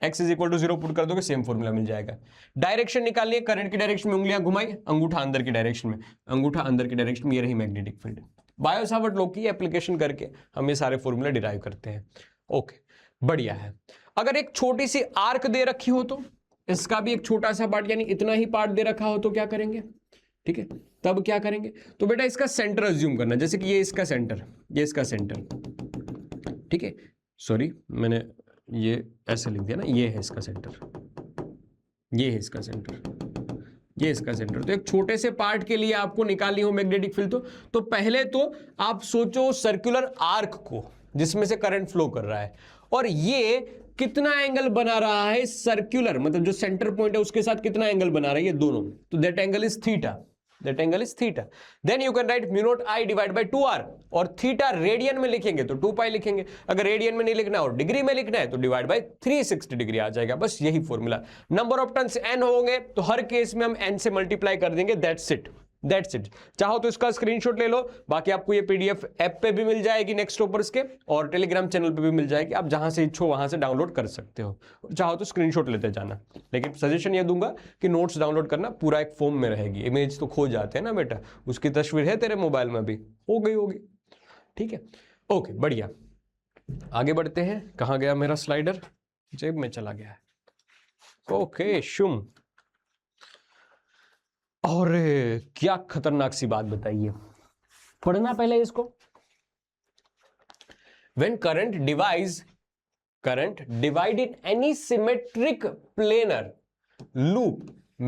x is equal to 0 put कर दोगे सेम फॉर्मूला मिल जाएगा। डायरेक्शन निकालनी है, करंट की डायरेक्शन में उंगलियां घुमाई, अंगूठा अंदर की डायरेक्शन में, अंगूठा अंदर की डायरेक्शन में, ये रही मैग्नेटिक फील्ड। बायो-सावर्ट लॉ की एप्लीकेशन करके हम ये सारे फॉर्मूला डिराइव करते हैं। ओके, बढ़िया है। अगर एक छोटी सी आर्क दे रखी हो तो इसका भी एक छोटा सा पार्ट यानी इतना ही पार्ट दे रखा हो तो क्या करेंगे, ठीक है, तब क्या करेंगे, तो बेटा इसका सेंटर अज्यूम करना, जैसे कि ये इसका सेंटर, ये इसका सेंटर, ठीक है, सॉरी मैंने ये ऐसे लिख दिया ना, ये है इसका सेंटर, ये है इसका सेंटर, ये इसका सेंटर। तो एक छोटे से पार्ट के लिए आपको निकालनी हो मैग्नेटिक फील्ड तो पहले तो आप सोचो सर्कुलर आर्क को जिसमें से करंट फ्लो कर रहा है, और ये कितना एंगल बना रहा है सर्कुलर, मतलब जो सेंटर पॉइंट है उसके साथ कितना एंगल बना रहा है, ये दोनों, तो that angle is theta, that angle is theta. Then you can write mu naught I divide by 2r, और थीटा रेडियन में लिखेंगे तो 2 पाई लिखेंगे, अगर रेडियन में नहीं लिखना और डिग्री में लिखना है तो डिवाइड बाय 360 डिग्री आ जाएगा। बस यही formula. Number of turns n होंगे तो हर केस में हम n से मल्टीप्लाई कर देंगे, दैट्स इट, दैट्स इट। चाहो तो इसका स्क्रीनशॉट ले लो, बाकी आपको ये पीडीएफ ऐप पे भी मिल जाएगी नेक्स्ट टॉपर्स के, और टेलीग्राम चैनल पे भी मिल जाएगी, आप जहां से इच्छो वहां से डाउनलोड कर सकते हो। चाहो तो स्क्रीनशॉट लेते जाना, लेकिन सजेशन ये दूंगा कि नोट्स डाउनलोड करना पूरा एक फॉर्म में रहेगी, इमेज तो खो जाते हैं ना बेटा, उसकी तस्वीर है तेरे मोबाइल में भी, हो गई होगी, ठीक है। ओके, बढ़िया, आगे बढ़ते हैं। कहाँ गया मेरा स्लाइडर, जेब में चला गया है। ओके शुम, और क्या खतरनाक सी बात बताइए, पढ़ना पहले इसको। When current divide in any symmetric planar loop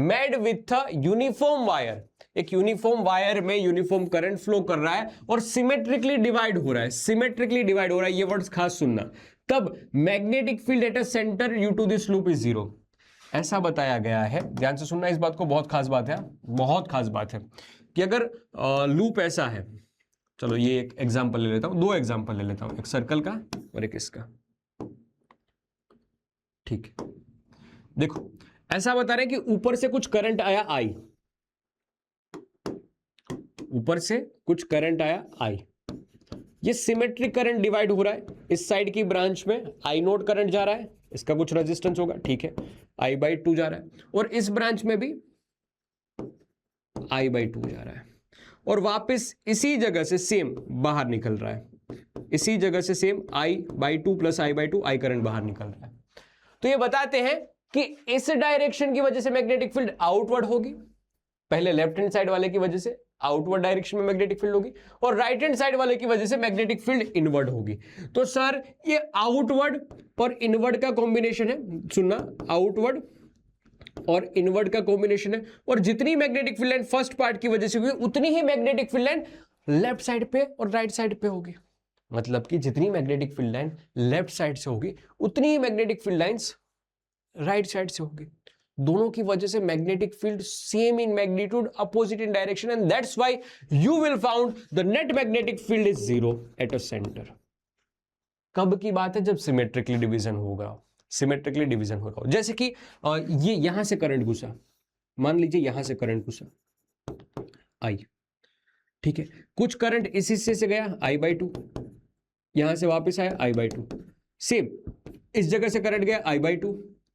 made with a uniform wire, एक यूनिफॉर्म वायर में यूनिफॉर्म करंट फ्लो कर रहा है और सिमेट्रिकली डिवाइड हो रहा है, सिमेट्रिकली डिवाइड हो रहा है, ये वर्ड्स खास सुनना, तब magnetic field at a centre due to this loop is 0, ऐसा बताया गया है। ध्यान से सुनना इस बात को, बहुत खास बात है, बहुत खास बात है कि अगर लूप ऐसा है, चलो ये एक एग्जांपल ले लेता हूं, 2 एग्जांपल ले लेता हूं, एक सर्कल का और एक इसका, ठीक है। देखो ऐसा बता रहे हैं कि ऊपर से कुछ करंट आया आई, ऊपर से कुछ करंट आया आई, ये सिमेट्रिक करंट डिवाइड हो रहा है, इस साइड की ब्रांच में आई नोट करंट जा रहा है, इसका कुछ रेजिस्टेंस होगा, ठीक है, I/2 जा रहा है, और इस ब्रांच में भी I/2 जा रहा है, और वापस इसी जगह से सेम बाहर निकल रहा है, इसी जगह से same I/2 plus I/2 I current बाहर निकल रहा है। तो ये बताते हैं कि इस डायरेक्शन की वजह से मैग्नेटिक फील्ड आउटवर्ड होगी, पहले लेफ्ट हैंड साइड वाले की वजह से आउटवर्ड डायरेक्शन में मैग्नेटिक फील्ड होगी, और राइट हैंड साइड वाले की वजह से मैग्नेटिक फील्ड इनवर्ड होगी। तो सर ये आउटवर्ड और इनवर्ड का कॉम्बिनेशन है, सुनना, आउटवर्ड और इनवर्ड का कॉम्बिनेशन है, और जितनी magnetic field line first part की वजह से हुई उतनी ही magnetic field line left side पे और राइट साइड पे होगी। मतलब कि जितनी magnetic field line left side से होगी उतनी ही magnetic field lines right side से होगी। दोनों की वजह से magnetic field same in magnitude, opposite in direction, and that's why you will found the net magnetic field is 0 eight a centre. कब की बात है, जब सिमेट्रिकली डिवीजन होगा, सिमेट्रिकली डिवीजन हो रहा हो। जैसे कि ये यहां से करंट घुसा, मान लीजिए यहां से करंट घुसा आई, ठीक है, कुछ करंट इस हिस्से से गया I/2, यहां से वापस आया I/2, सेम इस जगह से करंट गया I/2,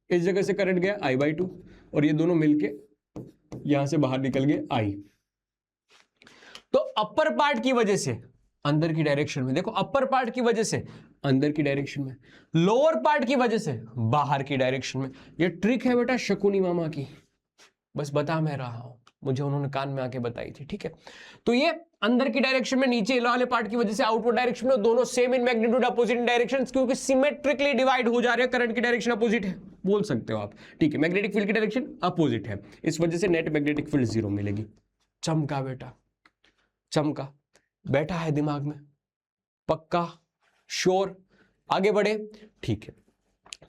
इस जगह से करंट गया I/2, और ये दोनों मिलके यहां से बाहर निकल गए I। तो अपर पार्ट की वजह से अंदर की डायरेक्शन में, देखो अपर पार्ट की वजह से अंदर की डायरेक्शन में, लोअर पार्ट की वजह से बाहर की डायरेक्शन में। ये ट्रिक है बेटा शकुनी मामा की, बस बता मैं रहा हूं, मुझे उन्होंने कान में आके बताई थी, ठीक है। तो ये अंदर की डायरेक्शन में, नीचे वाले पार्ट की वजह से आउटवर्ड डायरेक्शन में, दोनों same in magnitude opposite in directions, क्योंकि सिमेट्रिकली डिवाइड हो जा रहे हैं, करंट की डायरेक्शन अपोजिट है, बोल सकते हो आप, ठीक है। मैग्नेटिक फील्ड की डायरेक्शन अपोजिट है, इस वजह से नेट मैग्नेटिक फील्ड 0 मिलेगी। चमका बेटा, चमका, बैठा है दिमाग में, पक्का, श्योर। आगे बढ़े, ठीक है।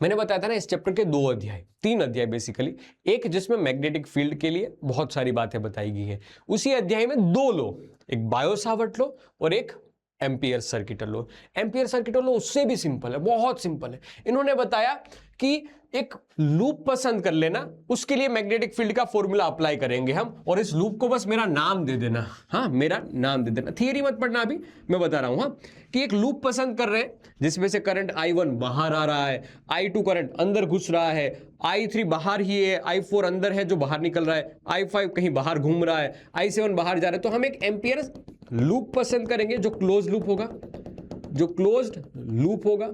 मैंने बताया था ना इस चैप्टर के 2 अध्याय, 3 अध्याय बेसिकली, एक जिसमें मैग्नेटिक फील्ड के लिए बहुत सारी बातें बताई गई है, उसी अध्याय में 2 लॉ, एक बायो-सावर्ट लॉ और एक ampere circuital law. Ampere circuital law उससे भी सिंपल है, बहुत सिंपल है। इन्होंने बताया कि एक लूप पसंद कर लेना, उसके लिए मैग्नेटिक फील्ड का फॉर्मूला अप्लाई करेंगे हम, और इस लूप को बस मेरा नाम दे देना, हाँ मेरा नाम दे देना, थियरी मत पढ़ना अभी, मैं बता रहा हूं। हाँ, कि एक लूप पसंद कर रहे हैं जिसमें से करंट I1 बाहर आ रहा है, I2 करंट अंदर घुस रहा है, I3 बाहर ही है, I4 अंदर है जो बाहर निकल रहा है, I5 कहीं बाहर घूम रहा है, I7 बाहर जा रहा है। तो हम एक एम्पियर लूप पसंद करेंगे जो क्लोज लूप होगा, जो क्लोज्ड लूप होगा।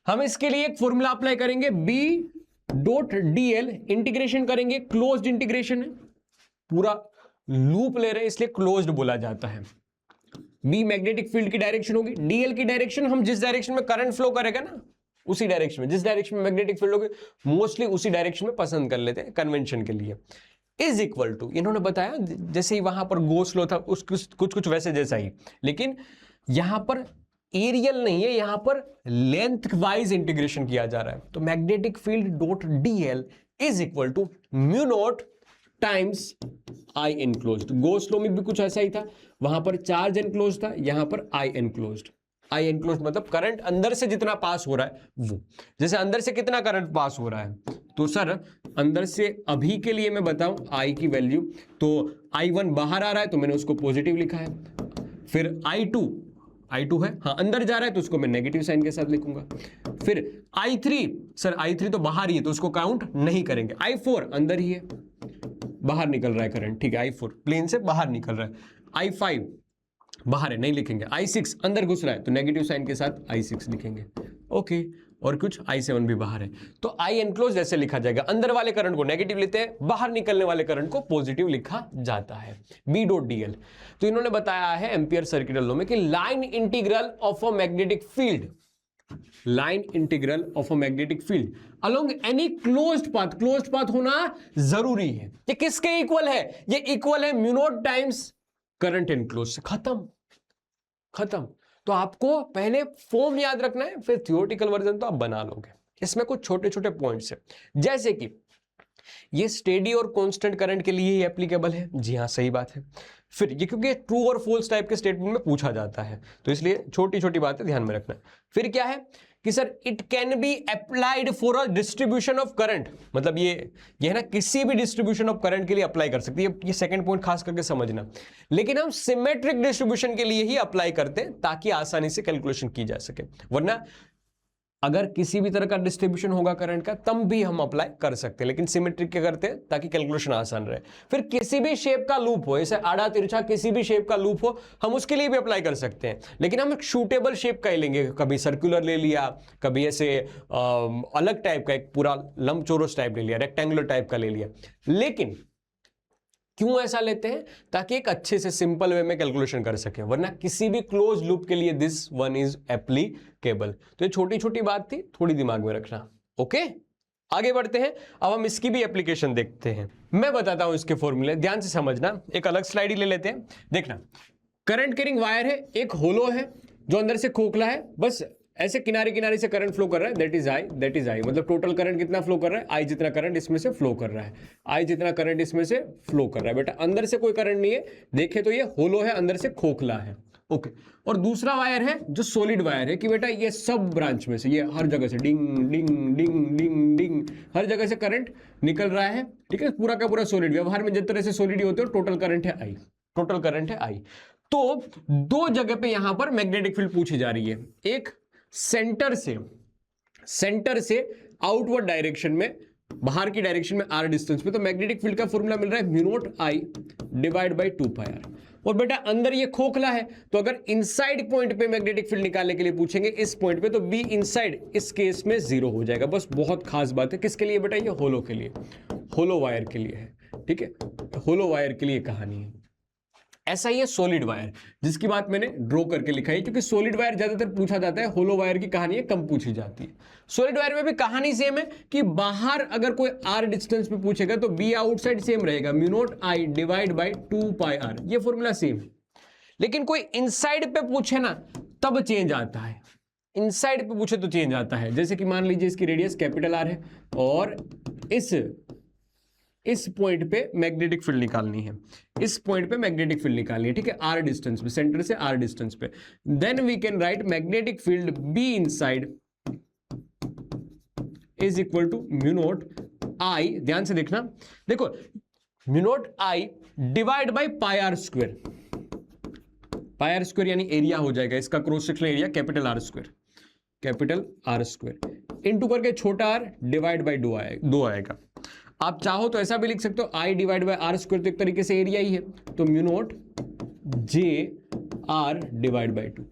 हम इसके लिए एक फॉर्मूला अप्लाई करेंगे, B.dl, इंटीग्रेशन करेंगे, क्लोज्ड इंटीग्रेशन है, पूरा लूप ले रहे हैं इसलिए क्लोज्ड बोला जाता है। B मैग्नेटिक फील्ड की डायरेक्शन होगी, dl की डायरेक्शन हम जिस डायरेक्शन में करंट फ्लो करेगा ना, उसी डायरेक्शन में, जिस डायरेक्शन में मैग्नेटिक फील्ड होगी मोस्टली उसी डायरेक्शन में पसंद कर लेते हैं कन्वेंशन के लिए। इज इक्वल टू, इन्होंने बताया जैसे ही वहां पर गोस लो था उस कुछ वैसे जैसा ही, लेकिन यहां पर एरियल नहीं है, यहां पर लेंथ वाइज इंटीग्रेशन किया जा रहा है। तो magnetic field dot dl is equal to mu naught times I enclosed. Gauss law में भी कुछ ऐसा ही था, वहां पर चार्ज एनक्लोज्ड था, यहां पर I एनक्लोज्ड। I एनक्लोज्ड मतलब करंट अंदर से जितना पास हो रहा है वो, जैसे अंदर से कितना करंट पास हो रहा है, तो सर अंदर से अभी के लिए मैं बताऊं I की वैल्यू, तो I1 बाहर आ रहा है तो मैंने उसको पॉजिटिव लिखा है, फिर I2 है, हाँ अंदर जा रहा है तो उसको मैं नेगेटिव साइन के साथ लिखूंगा, फिर I3, सर I3 तो बाहर ही है तो उसको काउंट नहीं करेंगे, I4 अंदर ही है, बाहर निकल रहा है करंट, ठीक है, I4 प्लेन से बाहर निकल रहा है, I5 बाहर है नहीं लिखेंगे, I6 अंदर घुस रहा है तो नेगेटिव साइन के साथ I6 लिखेंगे, ओके। और कुछ I7 भी बाहर है तो I एनक्लोज ऐसे लिखा जाएगा, अंदर वाले करंट को नेगेटिव लेते हैं, बाहर निकलने वाले करंट को पॉजिटिव लिखा जाता है, B.dl। तो इन्होंने बताया है एम्पियर सर्किटल लॉ में कि line integral of a magnetic field, line integral of a magnetic field along any closed path होना जरूरी है। ये किसके इक्वल है, ये इक्वल है mu naught times current enclose से। खत्म। तो आपको पहले फॉर्म याद रखना है, फिर थियोरेटिकल वर्जन तो आप बना लोगे। इसमें कुछ छोटे छोटे पॉइंट्स है, जैसे कि ये स्टेडी और कांस्टेंट करंट के लिए ही एप्लीकेबल है, जी हाँ सही बात है। फिर ये क्योंकि ट्रू और फॉल्स टाइप के स्टेटमेंट में पूछा जाता है तो इसलिए छोटी छोटी बातें ध्यान में रखना है। फिर क्या है कि sir it can be applied for a distribution of current, मतलब ये है ना किसी भी डिस्ट्रीब्यूशन ऑफ करंट के लिए अप्लाई कर सकती है, ये सेकंड पॉइंट खास करके समझना। लेकिन हम सिमेट्रिक डिस्ट्रीब्यूशन के लिए ही अप्लाई करते हैं ताकि आसानी से कैलकुलेशन की जा सके, वरना अगर किसी भी तरह का डिस्ट्रीब्यूशन होगा करंट का तब भी हम अप्लाई कर सकते हैं, लेकिन सिमेट्रिक क्या करते हैं ताकि कैलकुलेशन आसान रहे। फिर किसी भी शेप का लूप हो, जैसे आड़ा तिरछा किसी भी शेप का लूप हो, हम उसके लिए भी अप्लाई कर सकते हैं, लेकिन हम एक शूटेबल शेप का ही लेंगे, कभी सर्कुलर ले लिया, कभी ऐसे अलग टाइप का एक पूरा लंबचौरस टाइप ले लिया, रेक्टेंगुलर टाइप का ले लिया। लेकिन क्यों ऐसा लेते हैं, ताकि एक अच्छे से सिंपल वे में कैलकुलेशन कर सके, वरना किसी भी क्लोज लूप के लिए दिस वन इज एप्लीकेबल। तो ये छोटी छोटी बात थी, थोड़ी दिमाग में रखना, ओके। आगे बढ़ते हैं, अब हम इसकी भी एप्लीकेशन देखते हैं। मैं बताता हूं इसके फॉर्मूले, ध्यान से समझना। एक अलग स्लाइड ही ले लेते हैं, देखना करंट कैरिंग वायर है, एक होलो है जो अंदर से खोखला है, बस ऐसे किनारे किनारे से करंट फ्लो कर रहा है, दैट इज आई, मतलब टोटल करंट कितना फ्लो कर रहा है, आई जितना करंट इसमें से फ्लो कर रहा है, आई जितना करंट इसमें से फ्लो कर रहा है। बेटा अंदर से कोई करंट नहीं है, देखे तो ये होलो है, अंदर से खोखला है, ओके। और दूसरा वायर है जो सॉलिड वायर है कि बेटा ये सब ब्रांच में से, ये हर जगह से डिंग डिंग डिंग डिंग डिंग हर जगह से करंट निकल रहा है, ठीक है, पूरा का पूरा सॉलिड। व्यवहार में जिस तरह से सॉलिड होते हो, टोटल करंट है आई, टोटल करंट है आई। तो दो जगह पे यहां पर मैग्नेटिक फील्ड पूछी जा रही है, एक सेंटर से आउटवर्ड डायरेक्शन में, बाहर की डायरेक्शन में आर डिस्टेंस पे, तो मैग्नेटिक फील्ड का फॉर्मूला मिल रहा है mu naught I divide by 2 pi r. और बेटा अंदर ये खोखला है, तो अगर इनसाइड पॉइंट पे मैग्नेटिक फील्ड निकालने के लिए पूछेंगे इस पॉइंट पे, तो बी इनसाइड इस केस में 0 हो जाएगा। बस बहुत खास बात है, किसके लिए बेटा, ये होलो के लिए, होलो वायर के लिए है, ठीक है, होलो वायर के लिए कहानी है। ऐसा ही है सॉलिड वायर, जिसकी बात मैंने ड्रॉ करके लिखा है, क्योंकि सॉलिड वायर ज्यादातर पूछा जाता है, होलो वायर की कहानी है कम पूछी जाती है। सॉलिड वायर में भी कहानी सेम है कि बाहर अगर कोई आर डिस्टेंस पे पूछेगा तो बी आउटसाइड सेम रहेगा, mu naught I divide by 2 pi r, ये फॉर्मूला सेम है। लेकिन कोई इनसाइड पे पूछे ना तब चेंज आता है, इनसाइड पे पूछे तो चेंज आता है। जैसे कि मान लीजिए इसकी रेडियस कैपिटल आर है और इस पॉइंट पे मैग्नेटिक फील्ड निकालनी है, इस पॉइंट पे मैग्नेटिक फील्ड निकालनी है, ठीक है, आर डिस्टेंस पे, सेंटर से आर डिस्टेंस पे। Then we can write magnetic field b inside is equal to mu naught i, ध्यान से देखना, देखो mu naught I divide by pi r square, pi r square यानी एरिया हो जाएगा इसका, cross sectional area capital r square, capital r square into करके छोटा आर डिवाइड बाई 2 आएगा। आप चाहो तो ऐसा भी लिख सकते हो, I divide by r square, तो एक तरीके से एरिया ही है, तो mu naught J r divide by 2।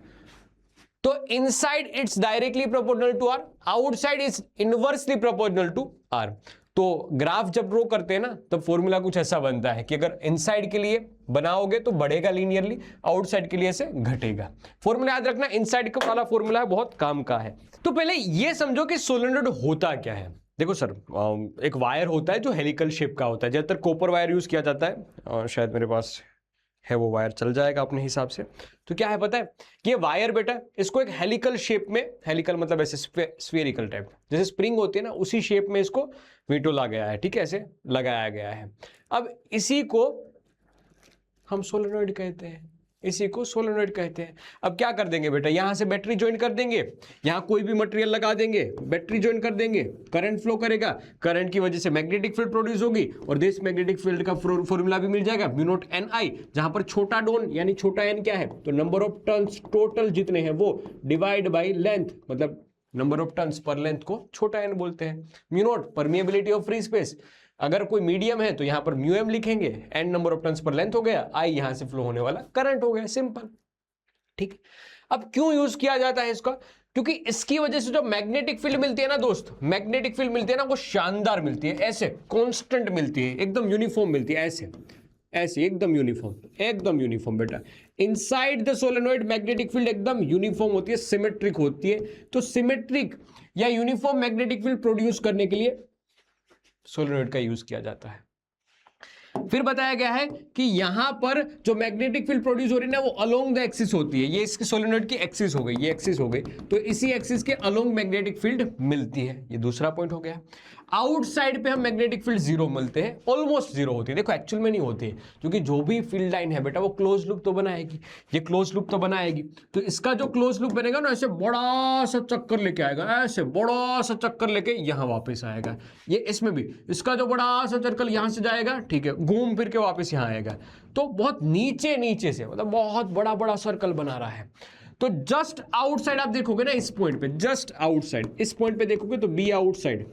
तो inside it's directly proportional to r, outside is inversely proportional to r. तो ग्राफ जब ड्रॉ करते हैं ना तब फॉर्मूला कुछ ऐसा बनता है कि अगर इनसाइड के लिए बनाओगे तो बढ़ेगा लीनियरली, आउटसाइड के लिए से घटेगा। फॉर्मूला याद रखना, इनसाइड का वाला फॉर्मूला है, बहुत काम का है। तो पहले ये समझो कि सोलेनोइड होता क्या है। देखो सर, एक वायर होता है जो हेलिकल शेप का होता है, ज्यादातर कॉपर वायर यूज किया जाता है, और शायद मेरे पास है वो वायर, चल जाएगा अपने हिसाब से। तो क्या है पता है कि ये वायर बेटा, इसको एक हेलिकल शेप में, हेलिकल मतलब ऐसे स्फेरिकल टाइप, जैसे स्प्रिंग होती है ना उसी शेप में इसको विटोला गया है, ठीक है, ऐसे लगाया गया है। अब इसी को हम सोलेनोइड कहते हैं, इसी को सोलेनोइड कहते हैं। अब क्या कर देंगे बेटा, यहां से बैटरी ज्वाइन कर देंगे, यहां कोई भी मटेरियल लगा देंगे, बैटरी ज्वाइन कर देंगे, करंट फ्लो करेगा, करंट की वजह से मैग्नेटिक फील्ड प्रोड्यूस होगी, और दिस मैग्नेटिक फील्ड का फॉर्मूला भी मिल जाएगा, म्यू नॉट एन आई, जहां पर छोटा डोन यानी छोटा एन क्या है, तो नंबर ऑफ टर्न्स टोटल जितने हैं वो डिवाइड बाई लेंथ, मतलब नंबर ऑफ टर्न्स पर लेंथ को छोटा एन बोलते हैं। Mu naught permeability of free space, अगर कोई मीडियम है तो यहां पर म्यू एम लिखेंगे, एन नंबर ऑफ टर्न्स पर लेंथ हो गया, आई यहां से फ्लो होने वाला करंट हो गया, सिंपल, ठीक। अब क्यों यूज किया जाता है इसका, क्योंकि इसकी वजह से जो मैग्नेटिक फील्ड मिलती है ना दोस्त, मैग्नेटिक फील्ड मिलती है ना वो शानदार मिलती है, ऐसे कांस्टेंट मिलती है, एकदम यूनिफॉर्म मिलती है, ऐसे ऐसे एकदम यूनिफॉर्म, एकदम यूनिफॉर्म बेटा। Inside the solenoid magnetic field एकदम यूनिफॉर्म होती है, सिमेट्रिक होती है। तो सिमेट्रिक या यूनिफॉर्म मैग्नेटिक फील्ड प्रोड्यूस करने के लिए सोलेनोइड का यूज किया जाता है। फिर बताया गया है कि यहां पर जो मैग्नेटिक फील्ड प्रोड्यूस हो रही है ना वो अलोंग द एक्सिस होती है, ये इसके सोलेनोइड की एक्सिस हो गई, ये एक्सिस हो गई, तो इसी एक्सिस के अलोंग मैग्नेटिक फील्ड मिलती है, ये दूसरा पॉइंट हो गया। आउटसाइड पे हम मैग्नेटिक फील्ड जीरो मिलते हैं, ऑलमोस्ट जीरो होती है, देखो एक्चुअल में नहीं होती है, क्योंकि जो भी फील्ड लाइन है बेटा वो क्लोज लूप तो बनाएगी, ये क्लोज लूप तो बनाएगी, तो इसका जो क्लोज लूप बनेगा ना ऐसे बड़ा सा चक्कर लेके आएगा, ऐसे बड़ा सा चक्कर लेके यहां वापस आएगा। ये इसमें भी इसका जो बड़ा सा सर्कल यहां से जाएगा, ठीक है, घूम फिर के वापस यहां आएगा, तो बहुत नीचे नीचे से, मतलब बहुत बड़ा बड़ा सर्कल बना रहा है। तो जस्ट आउटसाइड आप देखोगे ना इस पॉइंट पे, जस्ट आउटसाइड इस पॉइंट पे देखोगे तो बी आउटसाइड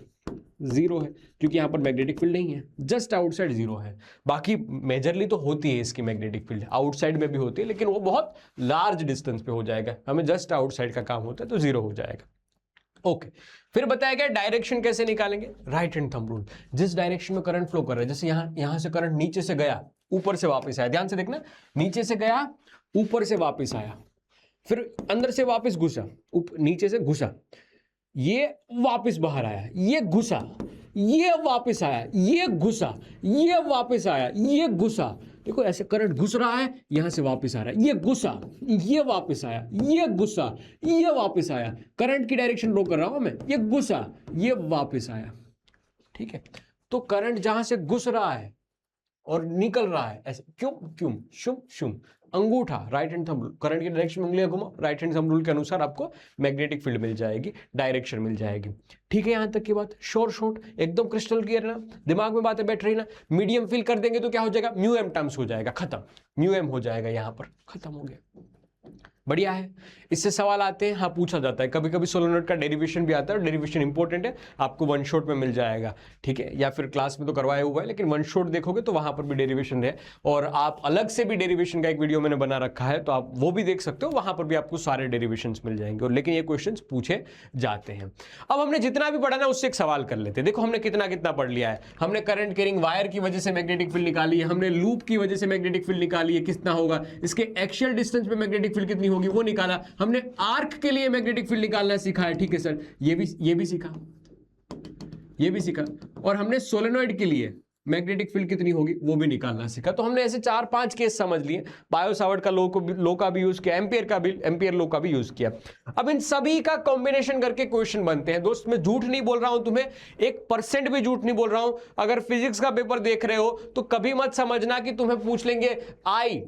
जीरो है, क्योंकि यहां पर मैग्नेटिक फील्ड नहीं है, जस्ट आउटसाइड जीरो है। बाकी मेजरली तो होती है इसकी मैग्नेटिक फील्ड, आउटसाइड में भी होती है, लेकिन वो बहुत लार्ज डिस्टेंस पे हो जाएगा, हमें जस्ट आउटसाइड का काम होता है, तो जीरो हो जाएगा। ओके, फिर बताया गया डायरेक्शन कैसे निकालेंगे, राइट हैंड थंब रूल। जिस डायरेक्शन में करंट फ्लो कर रहा है, जैसे यहां से करंट नीचे से गया, ऊपर से वापस आया, ध्यान से देखना, नीचे से गया, ऊपर से वापस आया, फिर अंदर से वापस घुसा, नीचे से घुसा, ये वापस बाहर आया, ये घुसा, ये वापस आया, ये घुसा, ये वापस आया, ये घुसा, देखो ऐसे करंट घुस रहा है, यहां से वापस आ रहा है, ये घुसा, ये वापस आया, ये घुसा, ये वापस आया, करंट की डायरेक्शन ड्रॉ कर रहा हूं मैं, ये घुसा, ये वापस आया, ठीक है। तो करंट जहां से घुस रहा है और निकल रहा है ऐसे, क्यों क्यों, शुम शुम, अंगूठा, right hand thumb rule, current की डायरेक्शन में उंगलियां घुमाओ, राइट हैंड थंब रूल के अनुसार आपको मैग्नेटिक फील्ड मिल जाएगी, डायरेक्शन मिल जाएगी, ठीक है। यहां तक की बात शॉर्ट एकदम क्रिस्टल क्लियर है ना, दिमाग में बातें बैठ रही ना। मीडियम फील कर देंगे तो क्या हो जाएगा, म्यू एम टर्म्स हो जाएगा, खत्म, म्यू एम हो जाएगा, यहां पर खत्म हो गया। बढ़िया है। इससे सवाल आते हैं, हाँ पूछा जाता है, कभी कभी सोलेनॉइड का डेरिवेशन भी आता है, डेरिवेशन इंपॉर्टेंट है, आपको वन शॉट में मिल जाएगा, ठीक है, या फिर क्लास में तो करवाया हुआ है, लेकिन वन शॉट देखोगे तो वहां पर भी डेरिवेशन है, और आप अलग से भी डेरिवेशन का एक वीडियो मैंने बना रखा है, तो आप वो भी देख सकते हो, वहां पर भी आपको सारे डेरिवेशन मिल जाएंगे। और लेकिन ये क्वेश्चन पूछे जाते हैं। अब हमने जितना भी पढ़ा ना उससे एक सवाल कर लेते हैं। देखो हमने कितना कितना पढ़ लिया है। हमने करंट कैरिंग वायर की वजह से मैग्नेटिक फील्ड निकाली है, हमने लूप की वजह से मैग्नेटिक फील्ड निकाली है, कितना होगा, इसके एक्सियल डिस्टेंस पे मैग्नेटिक फील्ड कितनी होगी वो निकाला, हमने आर्क के लिए मैग्नेटिक फील्ड निकालना सीखा है, ठीक है सर, ये भी सीखा, ये भी सीखा, और हमने सोलेनॉइड के लिए मैग्नेटिक फील्ड कितनी होगी वो भी निकालना सीखा। तो हमने ऐसे 4-5 केस समझ लिए, बायो-सावर्ट का लो का भी यूज किया, एम्पियर लो का भी यूज किया। अब इन सभी का कॉम्बिनेशन करके क्वेश्चन बनते हैं। दोस्त मैं झूठ नहीं बोल रहा हूं, तुम्हें 1% भी झूठ नहीं बोल रहा हूं। अगर फिजिक्स का पेपर देख रहे हो तो कभी मत समझना कि तुम्हें पूछ लेंगे आई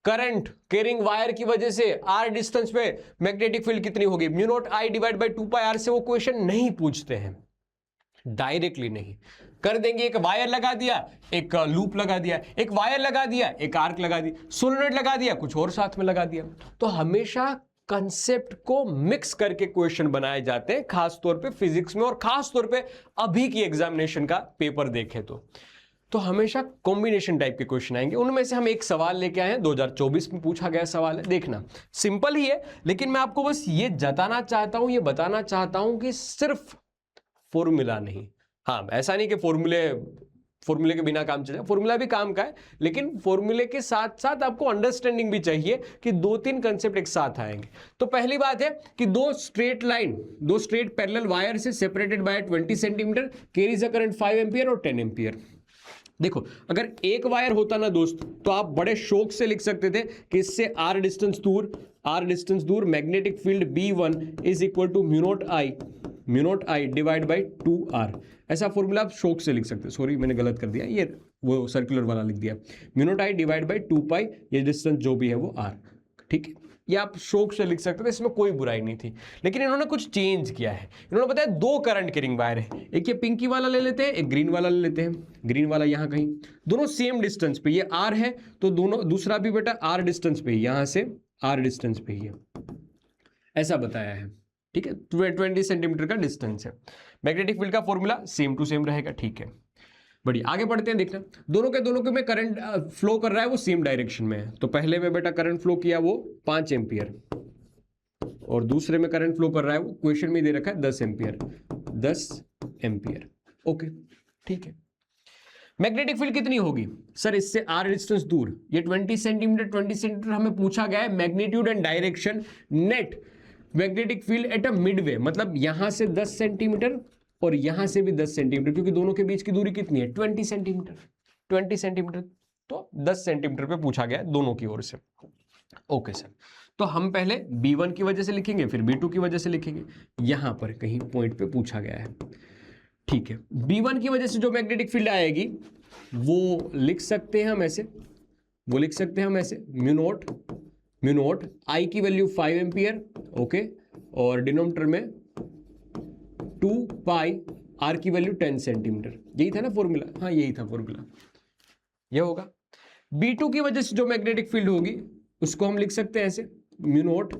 करंट कैरिंग वायर की वजह से आर डिस्टेंस पे मैग्नेटिक फील्ड कितनी होगी, mu naught I divide by 2 pi r से वो क्वेश्चन नहीं पूछते हैं, डायरेक्टली नहीं कर देंगे। एक वायर लगा दिया, एक लूप लगा दिया, एक वायर लगा दिया, एक आर्क लगा दी, सोलेनॉइड लगा दिया, कुछ और साथ में लगा दिया। तो हमेशा कंसेप्ट को मिक्स करके क्वेश्चन बनाए जाते हैं, खास तौर पे फिजिक्स में, और खास तौर पे अभी की एग्जामिनेशन का पेपर देखें तो हमेशा कॉम्बिनेशन टाइप के क्वेश्चन आएंगे। उनमें से हम एक सवाल लेके आए हैं, 2024 में पूछा गया सवाल है, देखना सिंपल ही है, लेकिन मैं आपको बस ये जताना चाहता हूं, ये बताना चाहता हूं कि सिर्फ फॉर्मूला नहीं, हाँ ऐसा नहीं कि फॉर्मूले के बिना काम चलेगा, फॉर्मूला भी काम का है, लेकिन फॉर्मूले के साथ साथ आपको अंडरस्टैंडिंग भी चाहिए कि 2-3 कंसेप्ट एक साथ आएंगे। तो पहली बात है कि दो स्ट्रेट पैरेलल वायर से separated by 20 centimetre carries a current 5 ampere और 10 एम्पियर। देखो अगर एक वायर होता ना दोस्त तो आप बड़े शौक से लिख सकते थे कि इससे आर डिस्टेंस दूर magnetic field B1 is equal to mu naught I divide by 2R। ऐसा फॉर्मूला आप शौक से लिख सकते हैं। सॉरी मैंने गलत कर दिया, ये वो सर्कुलर वाला लिख दिया, mu naught I divide by 2 पाई, ये डिस्टेंस जो भी है वो R, ठीक है, ये आप शौक से लिख सकते थे, इसमें कोई बुराई नहीं थी। लेकिन इन्होंने कुछ चेंज किया है, इन्होंने बताया 2 करंट कैरिंग वायर है, एक ये पिंकी वाला ले लेते हैं, एक ग्रीन वाला ले लेते हैं, ग्रीन वाला यहाँ कहीं, दोनों सेम डिस्टेंस पे, ये R है तो दोनों, दूसरा भी बेटा R डिस्टेंस पे, यहां से R डिस्टेंस पे ही है, ऐसा बताया है, ठीक है, 20 सेंटीमीटर का डिस्टेंस है। मैग्नेटिक फील्ड का फॉर्मूला सेम टू सेम रहेगा, ठीक है, बढ़िया। आगे बढ़ते हैं, देखना दोनों के में करंट फ्लो कर रहा है वो सेम डायरेक्शन में है। तो पहले में बेटा करंट फ्लो किया वो 5 एम्पियर, और दूसरे में करंट फ्लो कर रहा है वो क्वेश्चन में दे रखा है 10 एम्पियर। ओके ठीक है। मैग्नेटिक फील्ड कितनी होगी सर, इससे आर डिस्टेंस दूर, ये 20 सेंटीमीटर हमें पूछा गया है। Magnitude and direction net magnetic field at a Midway, मतलब यहां से 10 सेंटीमीटर और यहां से भी 10 सेंटीमीटर, क्योंकि दोनों के बीच की दूरी कितनी है 20 सेंटीमीटर, तो 10 सेंटीमीटर पे पूछा गया दोनों की ओर से। ओके सर, तो हम पहले B1 की वजह से लिखेंगे, फिर B2 की वजह से लिखेंगे, यहां पर कहीं पॉइंट पे पूछा गया है, ठीक है। B1 की वजह से जो मैग्नेटिक फील्ड आएगी वो लिख सकते हैं हम ऐसे, म्यू नॉट आई की वैल्यू 5 एम्पियर, ओके, और डिनोमिनेटर में 2 पाई आर की वैल्यू 10 सेंटीमीटर, यही था ना फॉर्मूला, हाँ यही था फॉर्मूला, ये होगा। B2 की वजह से जो मैग्नेटिक फील्ड होगी उसको हम लिख सकते हैं ऐसे, म्यू नॉट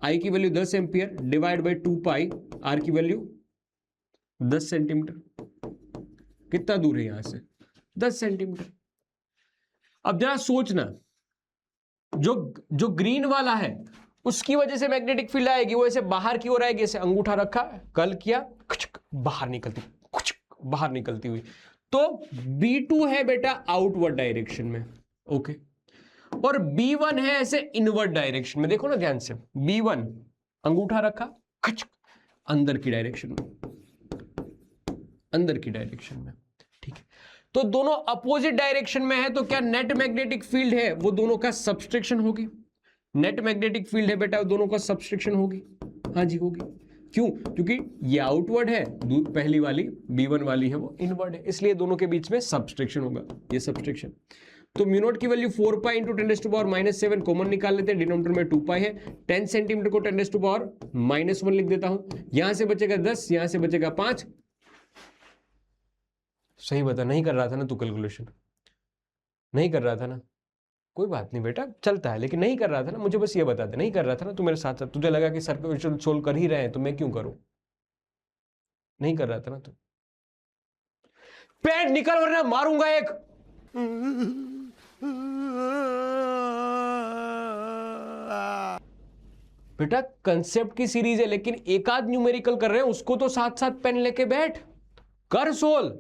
आई की value 10 ampere divide by 2 pi r की वैल्यू 10 सेंटीमीटर। कितना दूर है यहां से 10 सेंटीमीटर। अब जरा सोचना, जो ग्रीन वाला है उसकी वजह से मैग्नेटिक फील्ड आएगी वो ऐसे बाहर की ओर आएगी, ऐसे अंगूठा रखा कल किया बाहर निकलती हुई, तो B2 है बेटा आउटवर्ड डायरेक्शन में, ओके, और B1 है ऐसे इनवर्ड डायरेक्शन में। देखो ना ध्यान से, B1 अंगूठा रखा अंदर की डायरेक्शन में, ठीक है। तो दोनों अपोजिट डायरेक्शन में है, तो क्या नेट मैग्नेटिक फील्ड है वो दोनों का सब्सट्रैक्शन होगी, नेट मैग्नेटिक फील्ड है बेटा दोनों का सब्सट्रैक्शन होगी, हाँ जी होगी। क्यों? क्योंकि ये आउटवर्ड है, पहली वाली B1 वाली है वो इनवर्ड है, इसलिए दोनों के बीच में सब्सट्रैक्शन होगा, ये सब्सट्रैक्शन। तो म्यू नॉट की वैल्यू 4 पाई इंटू 10⁻⁻7 कॉमन निकाल लेते हैं, डिनोमिनेटर में 2 पाई है, 10 सेंटीमीटर को 10⁻⁻1 लिख देता हूं, यहां से बचेगा 10, यहां से बचेगा 5। सही बता, नहीं कर रहा था ना तू कैलकुलेशन, नहीं कर रहा था ना, कोई बात नहीं बेटा, चलता है, लेकिन नहीं कर रहा था ना, मुझे बस ये बता दे, नहीं कर रहा था ना तू मेरे साथ, तुझे लगा कि सर क्वेश्चन सोल्व कर ही रहे हैं तो मैं क्यों करूं? नहीं कर रहा था ना तू। पेट निकल वरना मारूंगा एक। बेटा कंसेप्ट की सीरीज है, लेकिन एक आध न्यूमेरिकल कर रहे हैं, उसको तो साथ साथ पेन लेके बैठ कर सोल।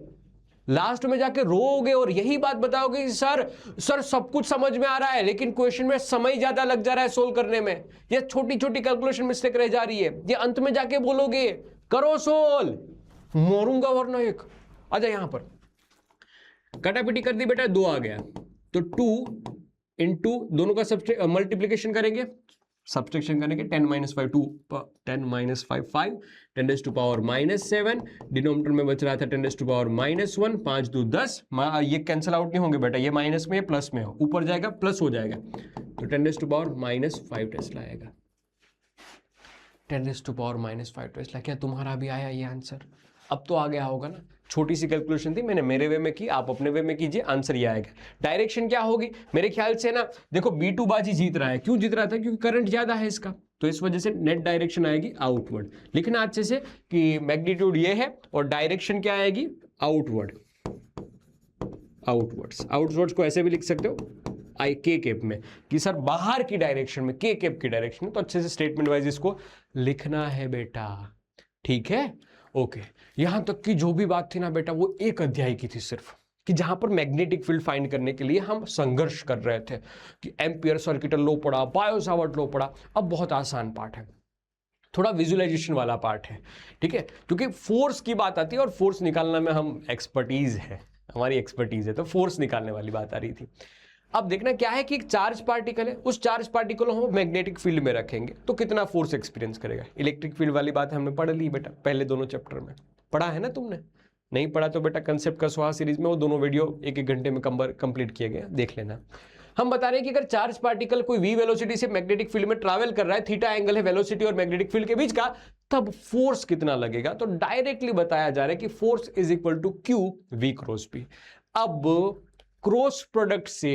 लास्ट में जाके रोओगे और यही बात बताओगे कि सर सब कुछ समझ में आ रहा है, लेकिन क्वेश्चन में समय ज्यादा लग जा रहा है सोल्व करने में, ये छोटी छोटी कैलकुलेशन मिस्टेक रह जा रही है, ये अंत में जाके बोलोगे करो सोल, मारूंगा वरना एक। आजा यहां पर, कटापिटी कर दी बेटा, 2 आ गया, तो 2 इंटू दोनों का मल्टीप्लीकेशन करेंगे, सब्सट्रैक्शन करेंगे, 10 - 5 2 10 - 5 5 10 टू पावर -7, डिनोमिनेटर में बच रहा था 10 टू पावर -1, 5 2 10, ये कैंसिल आउट नहीं होंगे बेटा, ये माइनस में प्लस में हो, ऊपर जाएगा प्लस हो जाएगा, तो 10 टू पावर -5 टेस्ला आएगा। 10 टू पावर -5 टेस्ला। क्या तुम्हारा भी आया ये आंसर? अब तो आ गया होगा ना। छोटी सी कैलकुलेशन थी, मैंने मेरे वे में की, आप अपने वे में कीजिए, आंसर ये आएगा। डायरेक्शन क्या होगी मेरे ख्याल से ना, देखो B2 बाजी जीत रहा है, क्यों जीत रहा था? क्योंकि करंट ज्यादा है इसका, तो इस वजह से नेट डायरेक्शन आएगी आउटवर्ड। लिखना अच्छे से कि मैग्नीट्यूड ये है और डायरेक्शन क्या आएगी? आउटवर्ड। आउटवर्ड्स को ऐसे भी लिख सकते हो आई के केप में कि सर बाहर की डायरेक्शन में, के केप की डायरेक्शन में, तो अच्छे से स्टेटमेंट वाइज इसको लिखना है बेटा, ठीक है? ओके, यहां तक की जो भी बात थी ना बेटा, वो एक अध्याय की थी सिर्फ, कि जहां पर मैग्नेटिक फील्ड फाइंड करने के लिए हम संघर्ष कर रहे थे कि एम्पियर सर्किटल लॉ पढ़ा, बायो-सावर्ट लॉ पढ़ा। अब बहुत आसान पार्ट है, थोड़ा विजुअलाइजेशन वाला पार्ट है, ठीक है? क्योंकि फोर्स की बात आती है और फोर्स निकालना में हम एक्सपर्टीज है, हमारी एक्सपर्टीज है, तो फोर्स निकालने वाली बात आ रही थी। अब देखना क्या है कि एक चार्ज पार्टिकल है, उस चार्ज पार्टिकल को हम मैग्नेटिक फील्ड में रखेंगे तो कितना फोर्स एक्सपीरियंस करेगा। इलेक्ट्रिक फील्ड वाली बात हमने पढ़ ली बेटा, पहले दोनों चैप्टर में पढ़ा है ना तुमने? नहीं पढ़ा तो बेटा कंसेप्ट का स्वाहा सीरीज में वो दोनों वीडियो 1-1 घंटे में कंप्लीट किए गए, देख लेना। हम बता रहे हैं कि अगर चार्ज पार्टिकल कोई v वेलोसिटी से मैग्नेटिक फील्ड में ट्रैवल कर रहा है, थीटा एंगल है वेलोसिटी और मैग्नेटिक फील्ड के बीच का, तब फोर्स कितना लगेगा? तो डायरेक्टली बताया जा रहा है कि force is equal to Q V cross P। अब क्रॉस प्रोडक्ट से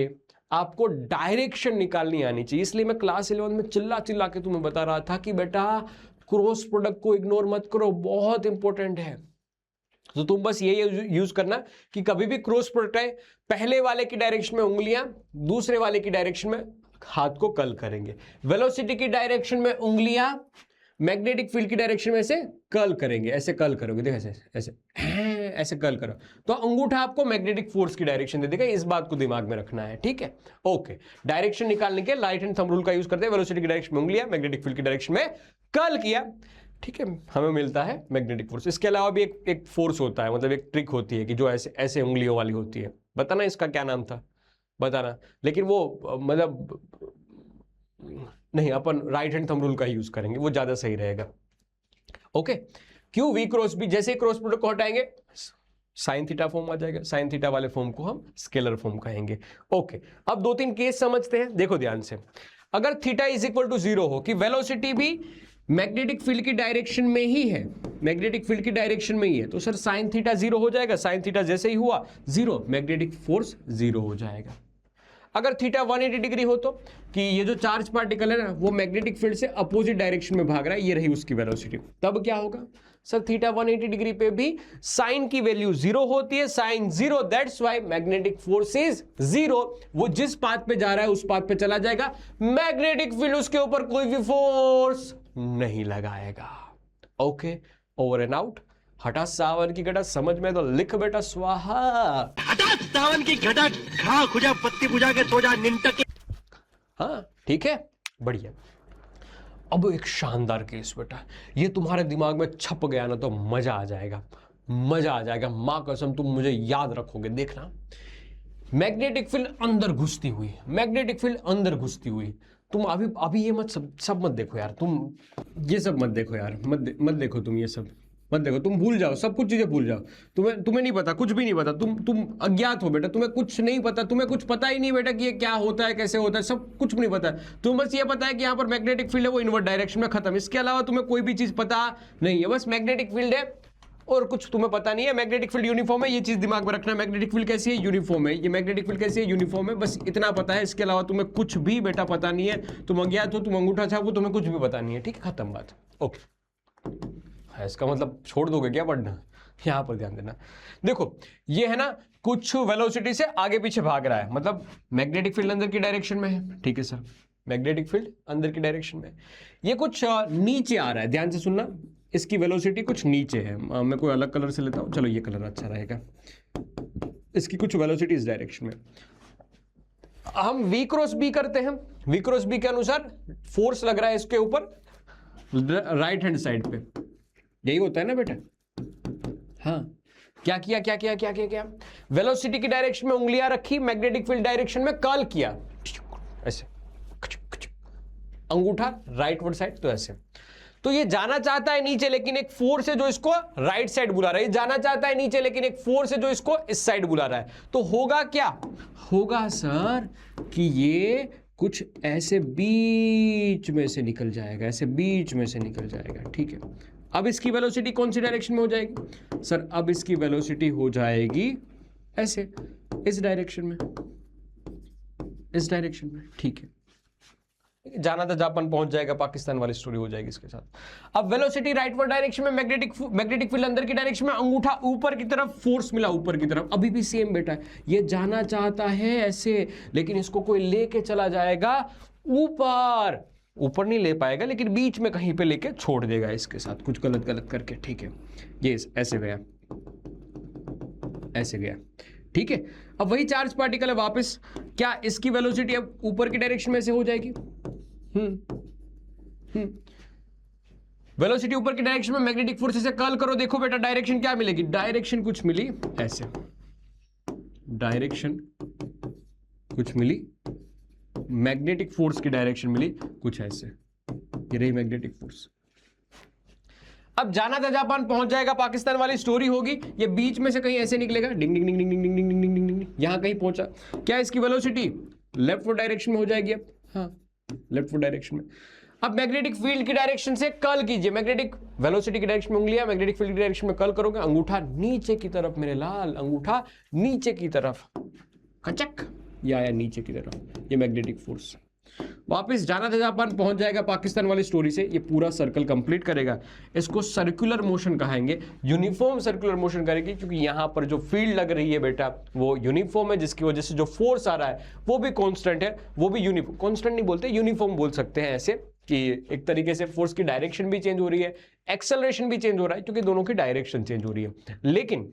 आपको डायरेक्शन निकालनी आनी चाहिए, इसलिए मैं क्लास 11 में चिल्ला चिल्ला के तुम्हें बता रहा था कि बेटा क्रॉस प्रोडक्ट को इग्नोर मत करो, बहुत इंपॉर्टेंट है। तो तुम बस ये यूज करना कि कभी भी क्रॉस प्रोडक्ट है, पहले वाले की डायरेक्शन में उंगलियां, दूसरे वाले की डायरेक्शन में हाथ को कर्ल करेंगे, वेलोसिटी की डायरेक्शन में उंगलियां, मैग्नेटिक फील्ड की डायरेक्शन में ऐसे कर्ल करेंगे, ऐसे कर्ल करोगे, देखो ऐसे ऐसे ऐसे कर्ल करो तो अंगूठा आपको मैग्नेटिक फोर्स की डायरेक्शन दे देगा। इस बात को दिमाग में रखना है, ठीक है? ओके, डायरेक्शन निकालने के राइट हैंड थंब रूल का यूज करते हैं, वेलोसिटी की डायरेक्शन में उंगलियां, मैग्नेटिक फील्ड की डायरेक्शन में कर्ल किया, ठीक है? हमें मिलता है मैग्नेटिक फोर्स। इसके अलावा भी एक फोर्स होता है, मतलब एक ट्रिक होती है कि जो ऐसे ऐसे उंगलियों वाली होती है, बताना इसका क्या नाम था, बताना। लेकिन वो मतलब नहीं, अपन राइट हैंड थंब रूल का यूज करेंगे, वो ज्यादा सही रहेगा। Okay, Q V cross B, जैसे ही क्रॉस प्रोडक्ट को हटाएंगे साइन थीटा फॉर्म आ जाएगा, साइन थीटा वाले फॉर्म को हम स्केलर फॉर्म कहेंगे। ओके, अब 2-3 केस समझते हैं, देखो ध्यान से। अगर थीटा इज इक्वल टू 0 हो, कि वेलोसिटी भी मैग्नेटिक फील्ड की डायरेक्शन में ही है, मैग्नेटिक फील्ड की डायरेक्शन में ही है, तो सर साइन थीटा 0 हो जाएगा, साइन थीटा जैसे ही हुआ 0, मैग्नेटिक फोर्स 0 हो जाएगा। अगर थीटा 180 डिग्री हो तो, कि ये जो चार्ज पार्टिकल है ना वो मैग्नेटिक फील्ड से अपोजिट डायरेक्शन में भाग रहा है, ये रही उसकी वेलोसिटी, तब क्या होगा? सर थीटा 180 डिग्री पे भी साइन की वैल्यू 0 होती है, sine 0, that's why magnetic force is 0। वो जिस पाथ पे जा रहा है उस पाथ पे चला जाएगा, मैग्नेटिक फील्ड उसके ऊपर कोई भी फोर्स नहीं लगाएगा। Okay, over and out. हटा सावन की घटा, समझ में तो लिख बेटा स्वाहा। हटा सावन की घटा, खा खुजा पत्ती बुझा के सो जा निंटक। हाँ ठीक है, बढ़िया। अब एक शानदार केस बेटा, ये तुम्हारे दिमाग में छप गया ना तो मजा आ जाएगा, मजा आ जाएगा, मां कसम तुम मुझे याद रखोगे। देखना, मैग्नेटिक फील्ड अंदर घुसती हुई, मैग्नेटिक फील्ड अंदर घुसती हुई। तुम अभी ये मत सब मत देखो यार, तुम ये सब मत देखो यार, मत देखो, तुम ये सब मत देखो, तुम भूल जाओ, सब कुछ चीजें भूल जाओ। तुम्हें नहीं पता, कुछ भी नहीं पता, तुम अज्ञात हो बेटा, तुम्हें कुछ नहीं पता, तुम्हें कुछ पता ही नहीं बेटा कि ये क्या होता है, कैसे होता है, सब कुछ नहीं पता। तुम्हें बस ये पता है कि यहाँ पर मैग्नेटिक फील्ड है, वो इनवर्ट डायरेक्शन में खत्म, इसके अलावा तुम्हें कोई भी चीज पता नहीं है। बस मैग्नेटिक फील्ड है, और कुछ तुम्हें पता नहीं है। मैग्नेटिक फील्ड यूनिफॉर्म है, ये चीज दिमाग में रखना। मैग्नेटिक फील्ड कैसी है? यूनिफॉर्म है। ये मैग्नेटिक फील्ड कैसी है? यूनिफॉर्म है। बस इतना पता है, इसके अलावा तुम्हें कुछ भी बेटा पता नहीं है। तुम अज्ञात हो, तुम अंगूठा छापो, तुम्हें कुछ भी पता नहीं है। ठीक है, खत्म बात। ओके, इसका मतलब छोड़ दोगे क्या पढ़ना? यहां पर ध्यान देना। देखो ये है ना, कुछ वेलोसिटी से आगे पीछे भाग रहा है, मतलब मैग्नेटिक फील्ड अंदर की डायरेक्शन में है। ठीक है सर, मैग्नेटिक फील्ड अंदर की डायरेक्शन में। ये कुछ नीचे आ रहा है, ध्यान से सुनना। इसकी वेलोसिटी कुछ नीचे है। मैं कोई अलग कलर से लेता हूं, चलो ये कलर अच्छा रहेगा। इसकी कुछ वेलोसिटी इस डायरेक्शन में। हम v क्रॉस b करते हैं। v क्रॉस b के अनुसार फोर्स लग रहा है इसके ऊपर राइट हैंड साइड पे। यही होता है ना बेटा? हाँ, क्या किया क्या किया क्या किया क्या? वेलोसिटी की डायरेक्शन में उंगलियां रखी, मैग्नेटिक फील्ड डायरेक्शन में कर्ल किया ऐसे, अंगूठा राइट वर्ड साइड, तो ऐसे। तो ये जाना चाहता है नीचे, लेकिन एक फोर्स है जो इसको राइट साइड बुला रहा है। ये जाना चाहता है नीचे, लेकिन एक फोर्स है जो इसको इस साइड बुला रहा है। तो होगा क्या? होगा सर कि ये कुछ ऐसे बीच में से निकल जाएगा, ऐसे बीच में से निकल जाएगा। ठीक है, अब इसकी वेलोसिटी कौन सी डायरेक्शन में हो जाएगी सर? अब इसकी वेलोसिटी हो जाएगी ऐसे, इस डायरेक्शन में, इस डायरेक्शन में। ठीक है, जाना था जापान पहुंच जाएगा, पाकिस्तान वाली स्टोरी हो जाएगी इसके साथ। अब वेलोसिटी राइटवर्ड डायरेक्शन में, मैग्नेटिक फील्ड अंदर की डायरेक्शन में, अंगूठा ऊपर की तरफ, फोर्स मिला ऊपर की तरफ। अभी भी सेम बेटा है, ये जाना चाहता है ऐसे, लेकिन इसको कोई लेके चला जाएगा ऊपर। ऊपर नहीं ले पाएगा, लेकिन बीच में कहीं पे लेके छोड़ देगा इसके साथ, कुछ गलत गलत करके। ठीक है, ये ऐसे गया, ऐसे गया। ठीक है, अब वही चार्ज पार्टिकल है वापस। क्या इसकी वेलोसिटी अब ऊपर की डायरेक्शन में से हो जाएगी? वेलोसिटी ऊपर की डायरेक्शन में, मैग्नेटिक फोर्स से कर्ल करो, देखो बेटा डायरेक्शन क्या मिलेगी? डायरेक्शन कुछ मिली ऐसे, डायरेक्शन कुछ मिली, मैग्नेटिक फोर्स की डायरेक्शन मिली कुछ ऐसे। ये रही मैग्नेटिक फोर्स। अब जाना था जापान पहुंच जाएगा, पाकिस्तान वाली स्टोरी होगी। ये बीच में से कहीं ऐसे निकलेगा, डिंग डिंग डिंग डिंग डिंग डिंग डिंग डिंग डिंग, यहां कहीं पहुंचा। क्या इसकी वेलोसिटी लेफ्ट डायरेक्शन में हो जाएगी? अब हाँ, लेफ्ट डायरेक्शन में। अब मैग्नेटिक फील्ड की डायरेक्शन से कर्ल कीजिए, मैग्नेटिक वेलोसिटी की डायरेक्शन में उंगलियां, मैग्नेटिक फील्ड की डायरेक्शन में कर्ल करोगे, अंगूठा नीचे की तरफ मेरे लाल, अंगूठा नीचे की तरफ, कचक, या नीचे की तरफ। ये मैग्नेटिक फोर्स। वापस जाना था जापान पहुंच जाएगा, पाकिस्तान वाली स्टोरी से ये पूरा सर्कल कंप्लीट करेगा। इसको सर्कुलर मोशन कहेंगे, यूनिफॉर्म सर्कुलर मोशन करेगी, क्योंकि यहां पर जो फील्ड लग रही है बेटा वो यूनिफॉर्म है, जिसकी वजह से जो फोर्स आ रहा है वो भी कांस्टेंट है, वो भी यूनिफॉर्म, कांस्टेंट नहीं बोलते, यूनिफॉर्म बोल सकते हैं ऐसे, कि एक तरीके से फोर्स की डायरेक्शन भी चेंज हो रही है, एक्सेलरेशन भी चेंज हो रहा है, क्योंकि दोनों की डायरेक्शन चेंज हो रही है। लेकिन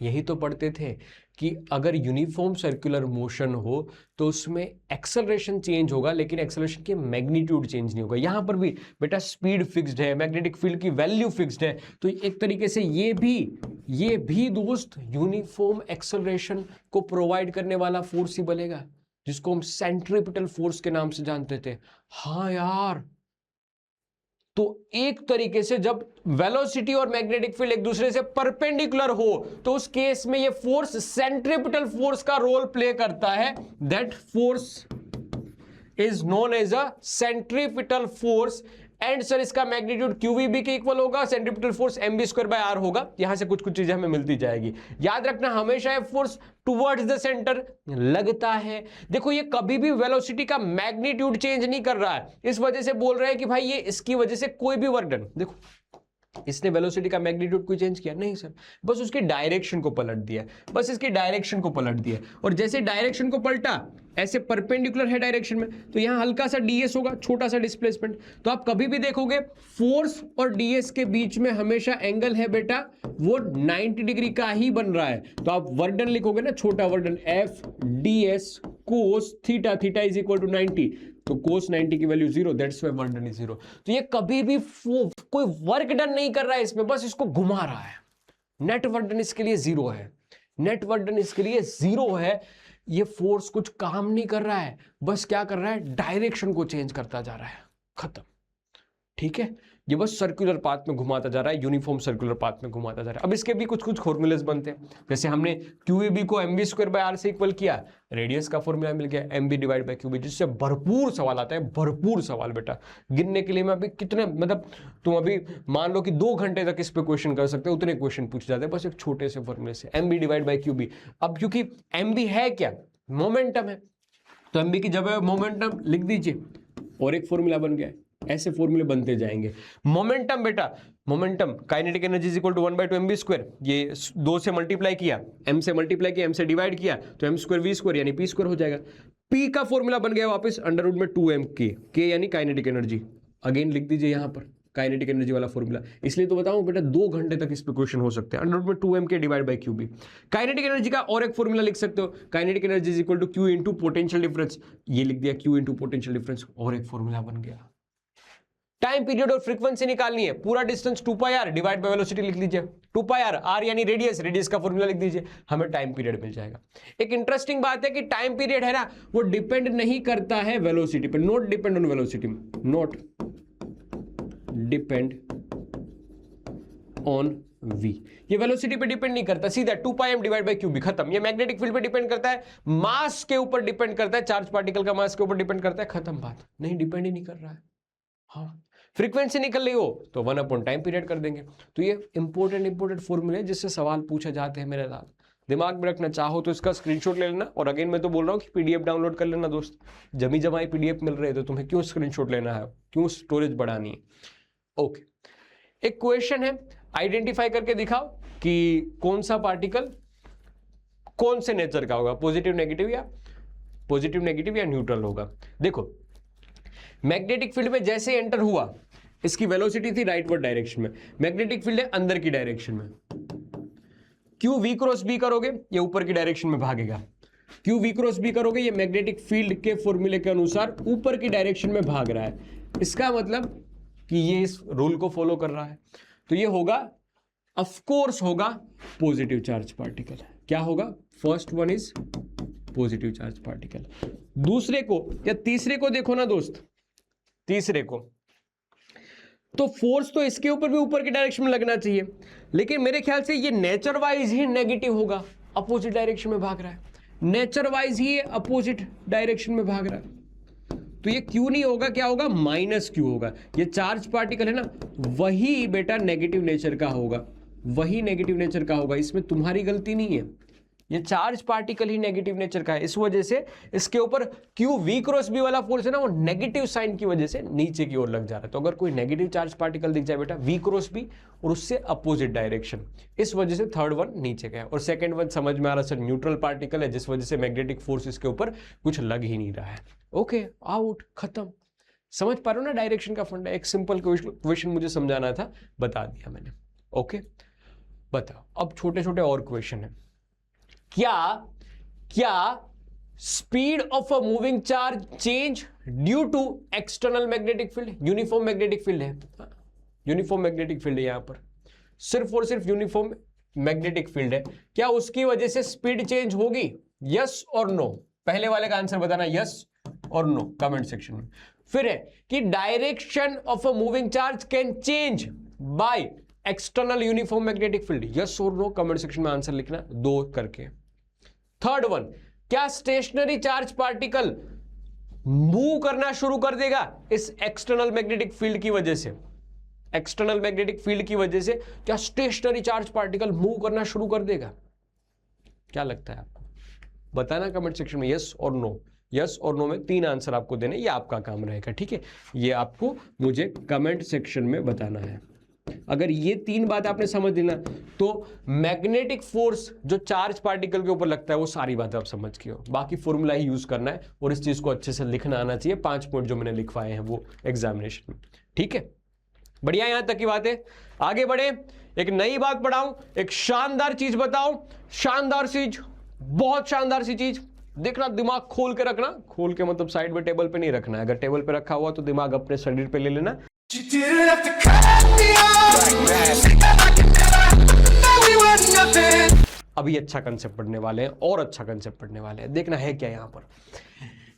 यही तो पढ़ते थे कि अगर यूनिफॉर्म सर्कुलर मोशन हो तो उसमें एक्सेलरेशन चेंज होगा, लेकिन एक्सेलरेशन की मैग्नीट्यूड चेंज नहीं होगा। यहां पर भी बेटा स्पीड फिक्स्ड है, मैग्नेटिक फील्ड की वैल्यू फिक्स्ड है, तो एक तरीके से ये भी दोस्त यूनिफॉर्म एक्सेलरेशन को प्रोवाइड करने वाला फोर्स ही बनेगा, जिसको हम सेंट्रीपिटल फोर्स के नाम से जानते थे। हाँ यार, तो एक तरीके से जब वेलोसिटी और मैग्नेटिक फील्ड एक दूसरे से परपेंडिकुलर हो तो उस केस में ये फोर्स सेंट्रीपिटल फोर्स का रोल प्ले करता है। That force is known as a centripetal force. And sir इसका मैग्नीट्यूड QVB के इक्वल होगा, सेंट्रीपिटल फोर्स mv²r होगा। यहां से कुछ कुछ चीजें हमें मिलती जाएगी। याद रखना हमेशा ये फोर्स टुवर्ड्स द सेंटर लगता है। देखो ये कभी भी वेलोसिटी का मैग्नीट्यूड चेंज नहीं कर रहा है, इस वजह से बोल रहे हैं कि भाई ये इसकी वजह से कोई भी वर्क डन, देखो इसने वेलोसिटी का मैग्नीट्यूड कोई चेंज किया नहीं सर, बस उसकी डायरेक्शन को पलट दिया, बस इसकी डायरेक्शन को पलट दिया। और जैसे डायरेक्शन को पलटा, ऐसे परपेंडिकुलर है डायरेक्शन में, तो यहां हल्का सा ds होगा, छोटा सा डिस्प्लेसमेंट। तो आप कभी भी देखोगे फोर्स और ds के बीच में हमेशा एंगल है बेटा, वो 90 डिग्री का ही बन रहा है। तो आप वर्क डन लिखोगे ना, छोटा work done f ds cos theta, theta is equal to 90, तो cos 90 की value 0, that's why work done is 0। तो ये कभी भी कोई वर्क डन नहीं कर रहा है इसमें, बस इसको घुमा रहा है। नेट वर्क डन इसके लिए 0 है, नेट वर्क डन इसके लिए 0 है। ये फोर्स कुछ काम नहीं कर रहा है, बस क्या कर रहा है, डायरेक्शन को चेंज करता जा रहा है। खत्म। ठीक है, ये बस सर्कुलर पाथ में घुमाता जा रहा है, यूनिफॉर्म सर्कुलर पाथ में घुमाता जा रहा है। अब इसके भी कुछ कुछ फॉर्मूलेस बनते हैं, जैसे हमने QAB को mv² से इक्वल किया, रेडियस का फॉर्मूला मिल गया mb/qb, जिससे भरपूर सवाल आता है, भरपूर सवाल बेटा। गिनने के लिए मैं अभी कितने, मतलब तुम अभी मान लो कि 2 घंटे तक इस पे क्वेश्चन कर सकते हो, उतने क्वेश्चन पूछे जाते हैं बस एक छोटे से फॉर्मूले से, mb/qb। अब क्योंकि mb है क्या, मोमेंटम है, तो mb की जगह मोमेंटम लिख दीजिए और एक फॉर्मूला बन गया। ऐसे फॉर्मूले बनते जाएंगे। मोमेंटम बेटा, momentum kinetic energy is equal to 1/2 mv², ये 2 से मल्टीप्लाई किया, m से मल्टीप्लाई किया, m से डिवाइड किया तो m²v² यानी p² हो जाएगा। p का फॉर्मूला बन गया वापस अंडर रूट में 2m k यानी काइनेटिक एनर्जी, अगेन लिख दीजिए यहां पर काइनेटिक एनर्जी वाला फॉर्मूला। इसलिए तो बताऊं बेटा 2 घंटे तक इस पे क्वेश्चन हो सकते हैं। अंडर रूट में 2m k/qb। काइनेटिक एनर्जी का और एक फॉर्मूला लिख सकते हो, kinetic energy is equal to q into potential difference, ये लिख दिया q इंटू पोटेंशियल डिफरेंस, और एक फॉर्मूला बन गया। टाइम पीरियड और फ्रीक्वेंसी निकालनी है, पूरा distance 2πr divide by velocity लिख लीजिए, 2πr, r यानी रेडियस, रेडियस का फॉर्मूला लिख दीजिए, हमें टाइम पीरियड मिल जाएगा। एक इंटरेस्टिंग बात है कि टाइम पीरियड है ना, वो डिपेंड नहीं करता है वेलोसिटी पे, not depend on velocity, not depend on v, ये वेलोसिटी पे डिपेंड नहीं करता, सीधा 2πm डिवाइड बाय qb, खत्म। ये मैग्नेटिक फील्ड पे डिपेंड करता है, मास के ऊपर डिपेंड करता है, चार्ज पार्टिकल का मास के ऊपर डिपेंड करता है, खत्म बात, नहीं डिपेंड ही नहीं कर रहा है। हाँ, फ्रीक्वेंसी निकल रही हो तो 1 टाइम पीरियड कर देंगे। तो ये इंपॉर्टेंट फॉर्मूले जिससे सवाल पूछे जाते हैं मेरे साथ, दिमाग में रखना, चाहो तो इसका स्क्रीनशॉट ले लेना, और अगेन मैं तो बोल रहा हूँ कि पीडीएफ डाउनलोड कर लेना दोस्त, जमी जमाई पीडीएफ मिल रहे हैं तो तुम्हें क्यों स्क्रीनशॉट लेना है, क्यों स्टोरेज बढ़ानी है। ओके, एक क्वेश्चन है, आइडेंटिफाई करके दिखाओ कि कौन सा पार्टिकल कौन से नेचर का होगा, पॉजिटिव नेगेटिव या न्यूट्रल होगा। देखो मैग्नेटिक फील्ड में जैसे एंटर हुआ, इसकी वेलोसिटी थी राइटवर्ड डायरेक्शन में, मैग्नेटिक फील्ड है अंदर की डायरेक्शन में, क्यू v क्रॉस b करोगे ये ऊपर की डायरेक्शन में भागेगा, क्यू v क्रॉस b करोगे ये मैग्नेटिक फील्ड के फॉर्मूले के अनुसार ऊपर की डायरेक्शन में भाग रहा है। इसका मतलब कि ये इस रूल को फॉलो कर रहा है, तो ये होगा, ऑफ कोर्स होगा पॉजिटिव चार्ज पार्टिकल। क्या होगा, first one is positive charge particle. दूसरे को या तीसरे को देखो ना दोस्त, तीसरे को तो फोर्स तो इसके ऊपर भी ऊपर की डायरेक्शन में लगना चाहिए, लेकिन मेरे ख्याल से ये नेचर वाइज ही नेगेटिव होगा, अपोजिट डायरेक्शन में भाग रहा है, नेचर वाइज ही अपोजिट डायरेक्शन में भाग रहा है, तो ये क्यू नहीं होगा, क्या होगा, माइनस क्यू होगा। ये चार्ज पार्टिकल है ना, वही बेटा नेगेटिव नेचर का होगा, वही नेगेटिव नेचर का होगा, इसमें तुम्हारी गलती नहीं है, ये चार्ज पार्टिकल ही नेगेटिव नेचर का है। इस वजह से इसके ऊपर क्यू v क्रॉस b वाला फोर्स है ना, वो नेगेटिव साइन की वजह से नीचे की ओर लग जा रहा है। तो अगर कोई नेगेटिव चार्ज पार्टिकल दिख जाए बेटा v क्रॉस b और उससे अपोजिट डायरेक्शन, इस वजह से थर्ड वन नीचे गया, और सेकंड वन समझ में आ रहा सर न्यूट्रल पार्टिकल है, जिस वजह से मैग्नेटिक फोर्स इसके ऊपर कुछ लग ही नहीं रहा है। ओके, आउट, खत्म। समझ पा रहे हो ना डायरेक्शन का फंडा, एक सिंपल क्वेश्चन मुझे समझाना था, बता दिया मैंने। ओके, बताओ अब छोटे छोटे और क्वेश्चन है। क्या speed of a moving charge change due to external magnetic field, uniform magnetic field है, यूनिफॉर्म मैग्नेटिक फील्ड है, यहां पर सिर्फ और सिर्फ यूनिफॉर्म मैग्नेटिक फील्ड है, क्या उसकी वजह से स्पीड चेंज होगी, यस और नो? पहले वाले का आंसर बताना, यस और नो, कमेंट सेक्शन में। फिर है कि direction of a moving charge can change by external uniform magnetic field, yes और नो, कमेंट सेक्शन में आंसर लिखना 2 करके। थर्ड वन, क्या स्टेशनरी चार्ज पार्टिकल मूव करना शुरू कर देगा इस एक्सटर्नल मैग्नेटिक फील्ड की वजह से, एक्सटर्नल मैग्नेटिक फील्ड की वजह से क्या स्टेशनरी चार्ज पार्टिकल मूव करना शुरू कर देगा? क्या लगता है आपको, बताना कमेंट सेक्शन में यस और नो। यस और नो में 3 आंसर आपको देने, ये आपका काम रहेगा, ठीक है, ये आपको मुझे कमेंट सेक्शन में बताना है। अगर ये 3 बात आपने समझ लेना तो मैग्नेटिक फोर्स जो चार्ज पार्टिकल के ऊपर लगता है वो सारी बातें आप समझ गए हो। बाकी फॉर्मूला ही यूज करना है और इस चीज को अच्छे से लिखना आना चाहिए, 5 पॉइंट जो मैंने लिखवाए हैं वो एग्जामिनेशन में, ठीक है, बढ़िया। यहां तक की बात है, आगे बढ़े, एक नई बात पढ़ाऊं, एक शानदार चीज बताऊं, शानदार चीज, बहुत शानदार सी चीज, देखना, दिमाग खोल के रखना, खोल के मतलब साइड में टेबल पे नहीं रखना है, अगर टेबल पे रखा हुआ तो दिमाग अपने शरीर पे ले लेना। अभी अच्छा कंसेप्ट पढ़ने वाले हैं और अच्छा कंसेप्ट पढ़ने वाले हैं, देखना है क्या यहां पर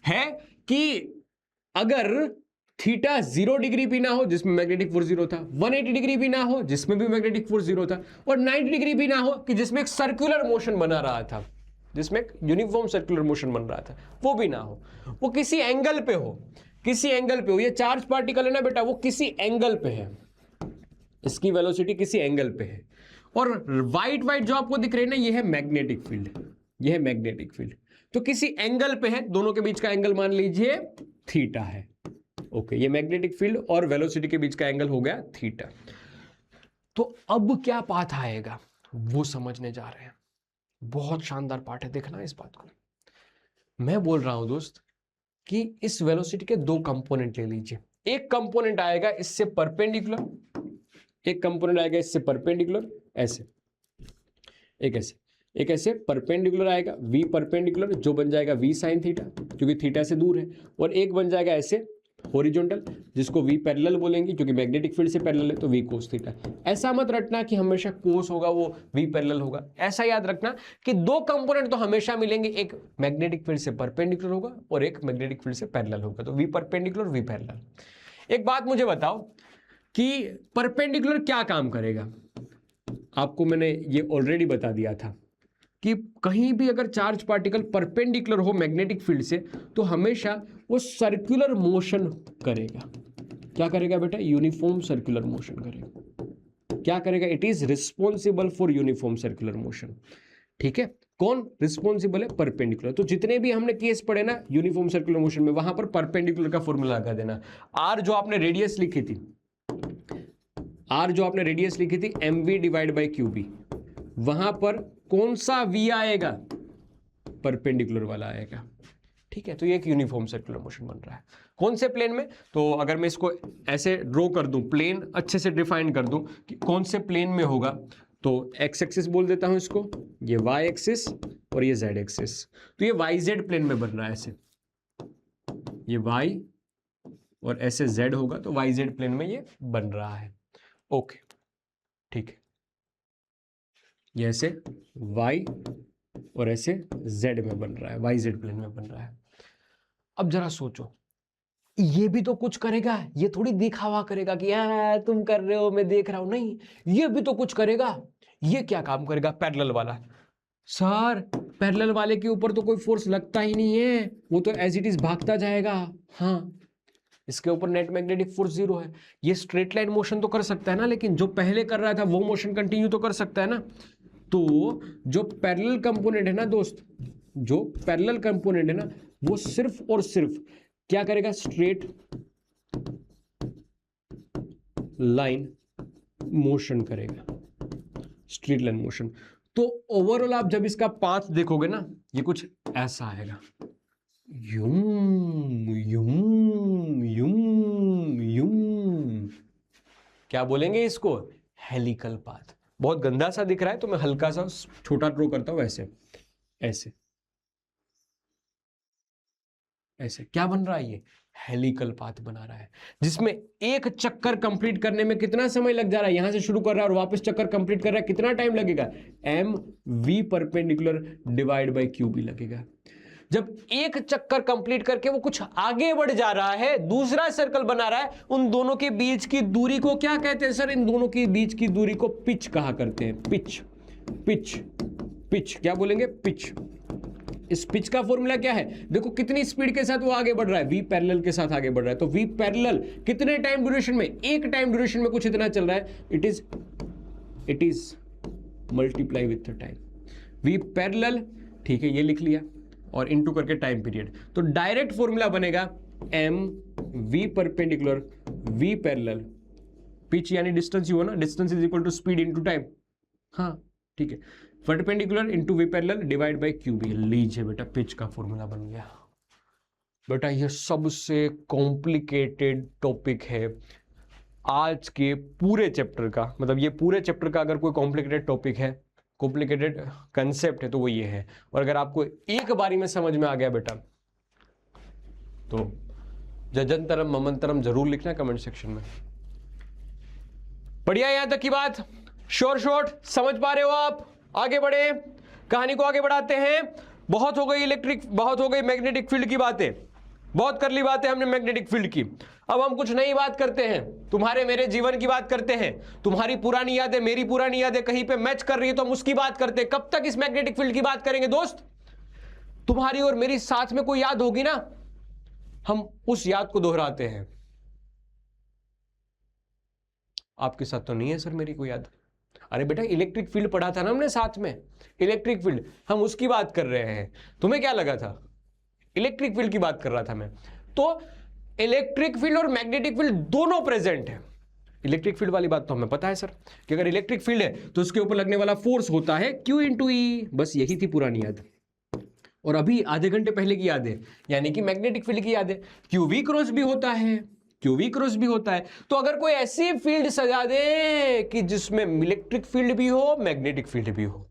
है कि अगर थीटा 0 डिग्री भी ना हो जिसमें मैग्नेटिक फोर्स 0 था, 180 डिग्री भी ना हो जिसमें भी मैग्नेटिक फोर्स 0 था, और 90 डिग्री भी ना हो कि जिसमें एक सर्कुलर मोशन बना रहा था, जिसमें एक यूनिफॉर्म सर्कुलर मोशन बन रहा था, वो भी ना हो, वो किसी एंगल पे हो, किसी एंगल पे हो। ये चार्ज पार्टिकल है ना बेटा, वो किसी एंगल पे है, इसकी वेलोसिटी किसी एंगल पे है। और व्हाइट व्हाइट जो आपको दिख रही है ना, ये है मैग्नेटिक फील्ड, ये है मैग्नेटिक फील्ड। तो किसी एंगल पे है, दोनों के बीच का एंगल मान लीजिए थीटा है। ओके, ये मैग्नेटिक फील्ड और वेलोसिटी के बीच का एंगल हो गया थीटा। तो अब क्या पाथ आएगा वो समझने जा रहे हैं। बहुत शानदार पार्ट है, देखना इस बात को। मैं बोल रहा हूं दोस्त कि इस वेलोसिटी के दो कंपोनेंट ले लीजिए। एक कंपोनेंट आएगा इससे परपेंडिकुलर, एक कंपोनेंट आएगा इससे परपेंडिकुलर, ऐसे एक ऐसे परपेंडिकुलर आएगा, v परपेंडिकुलर, जो बन जाएगा v साइन थीटा क्योंकि थीटा से दूर है, और एक बन जाएगा ऐसे हॉरिजॉन्टल जिसको v पैरेलल बोलेंगे क्योंकि मैग्नेटिक फील्ड से पैरेलल है, तो v कोस थीटा। ऐसा मत रखना कि हमेशा कोस होगा वो v पैरेलल होगा, ऐसा याद रखना कि दो कंपोनेंट तो हमेशा मिलेंगे, एक मैग्नेटिक फील्ड से परपेंडिकुलर होगा और एक मैग्नेटिक फील्ड से पैरेलल होगा, तो v परपेंडिकुलर v पैरेलल। एक बात मुझे बताओ कि परपेंडिकुलर क्या काम करेगा। आपको मैंने ये ऑलरेडी बता दिया था कि कहीं भी अगर चार्ज पार्टिकल परपेंडिकुलर हो मैग्नेटिक फील्ड से तो हमेशा वो सर्कुलर मोशन करेगा। क्या करेगा बेटा? यूनिफॉर्म सर्कुलर मोशन करेगा। क्या करेगा? It is responsible for uniform circular motion. ठीक है, कौन रिस्पॉन्सिबल है? परपेंडिकुलर। तो जितने भी हमने केस पढ़े ना यूनिफॉर्म सर्कुलर मोशन में, वहां पर परपेंडिकुलर का फॉर्मूला लगा देना। आर जो आपने रेडियस लिखी थी, आर जो आपने रेडियस लिखी थी mv डिवाइड बाई क्यूबी, वहां पर कौन सा v आएगा? परपेंडिकुलर वाला आएगा। ठीक है, तो ये एक यूनिफॉर्म सर्कुलर मोशन बन रहा है। कौन से प्लेन में? तो अगर मैं इसको ऐसे ड्रॉ कर दूं, प्लेन अच्छे से डिफाइन कर दूं कि कौन से प्लेन में होगा, तो एक्स एक्सिस बोल देता हूं इसको, ये वाई एक्सिस और ये जेड एक्सिस। तो ये वाई जेड प्लेन में बन रहा है, ऐसे ये वाई और ऐसे जेड होगा, तो वाई जेड प्लेन में ये बन रहा है। ओके, ठीक है, ये ऐसे y और ऐसे z में बन रहा है, y z प्लेन में बन रहा है। अब जरा सोचो, ये भी तो कुछ करेगा, ये थोड़ी दिखावा करेगा कि यार तुम कर रहे हो मैं देख रहा हूं, नहीं, ये भी तो कुछ करेगा। ये क्या काम करेगा? पैरेलल वाला। सर पैरेलल वाले के ऊपर तो कोई फोर्स लगता ही नहीं है, वो तो एज इट इज भागता जाएगा। हाँ, इसके ऊपर नेट मैग्नेटिक फोर्स 0 है। ये स्ट्रेट लाइन मोशन तो कर सकता है ना, लेकिन जो पहले कर रहा था वो मोशन कंटिन्यू तो कर सकता है ना। तो जो पैरेलल कंपोनेंट है ना दोस्त, जो पैरेलल कंपोनेंट है ना, वो सिर्फ और सिर्फ क्या करेगा? स्ट्रेट लाइन मोशन करेगा, स्ट्रेट लाइन मोशन। तो ओवरऑल आप जब इसका पाथ देखोगे ना, ये कुछ ऐसा आएगा, यूं यूं यूं यूं। क्या बोलेंगे इसको? Helical path. बहुत गंदा सा दिख रहा है तो मैं हल्का सा छोटा ड्रॉ करता हूं, ऐसे ऐसे ऐसे। क्या बन रहा है? ये हेलिकल पाथ बना रहा है, जिसमें एक चक्कर कंप्लीट करने में कितना समय लग जा रहा है? यहां से शुरू कर रहा है और वापस चक्कर कंप्लीट कर रहा है, कितना टाइम लगेगा? mv perpendicular divide by Q B लगेगा। जब एक चक्कर कंप्लीट करके वो कुछ आगे बढ़ जा रहा है, दूसरा सर्कल बना रहा है, उन दोनों के बीच की दूरी को क्या कहते हैं सर? इन दोनों के बीच की दूरी को पिच कहा करते हैं। पिच पिच पिच, क्या बोलेंगे? पिच। इस पिच का फॉर्मूला क्या है? देखो कितनी स्पीड के साथ वो आगे बढ़ रहा है, v पैरेलल के साथ आगे बढ़ रहा है। तो v पैरेलल कितने टाइम ड्यूरेशन में? एक टाइम ड्यूरेशन में कुछ इतना चल रहा है, it is multiply with the time. v parallel, ठीक है, ये लिख लिया, और इनटू करके टाइम पीरियड। तो डायरेक्ट फॉर्मूला बनेगा m v perpendicular v parallel, pitch यानी डिस्टेंस ही हुआ ना, distance is equal to speed into time. हाँ ठीक है, perpendicular into v parallel divide by Q B. लीजिए बेटा, पिच का फॉर्मूला बन गया। बेटा ये सबसे कॉम्प्लिकेटेड टॉपिक है आज के पूरे चैप्टर का। मतलब ये पूरे चैप्टर का अगर कोई कॉम्प्लिकेटेड टॉपिक है, कॉम्प्लिकेटेड कंसेप्ट है, तो वो ये है। और अगर आपको एक बारी में समझ में आ गया बेटा, तो जजंतरम ममंतरम जरूर लिखना कमेंट सेक्शन में। बढ़िया, यहां तक की बात शॉर्ट समझ पा रहे हो आप? आगे बढ़े, कहानी को आगे बढ़ाते हैं। बहुत हो गई इलेक्ट्रिक, बहुत हो गई मैग्नेटिक फील्ड की बातें। बहुत कर ली बातें हमने मैग्नेटिक फील्ड की। अब हम कुछ नई बात करते हैं, तुम्हारे मेरे जीवन की बात करते हैं। तुम्हारी पुरानी यादें मेरी पुरानी यादें कहीं पे मैच कर रही है तो हम उसकी बात करते हैं। कब तक इस मैग्नेटिक फील्ड की बात करेंगे दोस्त? तुम्हारी और मेरी साथ में कोई याद होगी ना, हम उस याद को दोहराते हैं। आपके साथ तो नहीं है सर मेरी कोई याद। अरे बेटा इलेक्ट्रिक फील्ड पढ़ा था ना हमने साथ में, इलेक्ट्रिक फील्ड, हम उसकी बात कर रहे हैं। तुम्हें क्या लगा था? इलेक्ट्रिक फील्ड की बात कर रहा था मैं। तो इलेक्ट्रिक फील्ड और मैग्नेटिक फील्ड दोनों प्रेजेंट है। इलेक्ट्रिक फील्ड वाली बात तो हमें पता है सर कि अगर इलेक्ट्रिक फील्ड है तो उसके ऊपर लगने वाला फोर्स होता है Q इंटू ई। बस यही थी पुरानी याद, और अभी आधे घंटे पहले की याद है, यानी कि मैग्नेटिक फील्ड की याद है। QV क्रॉस भी होता है, QV क्रॉस भी होता है। तो अगर कोई ऐसी फील्ड सजा दे कि जिसमें इलेक्ट्रिक फील्ड भी हो मैग्नेटिक फील्ड भी हो,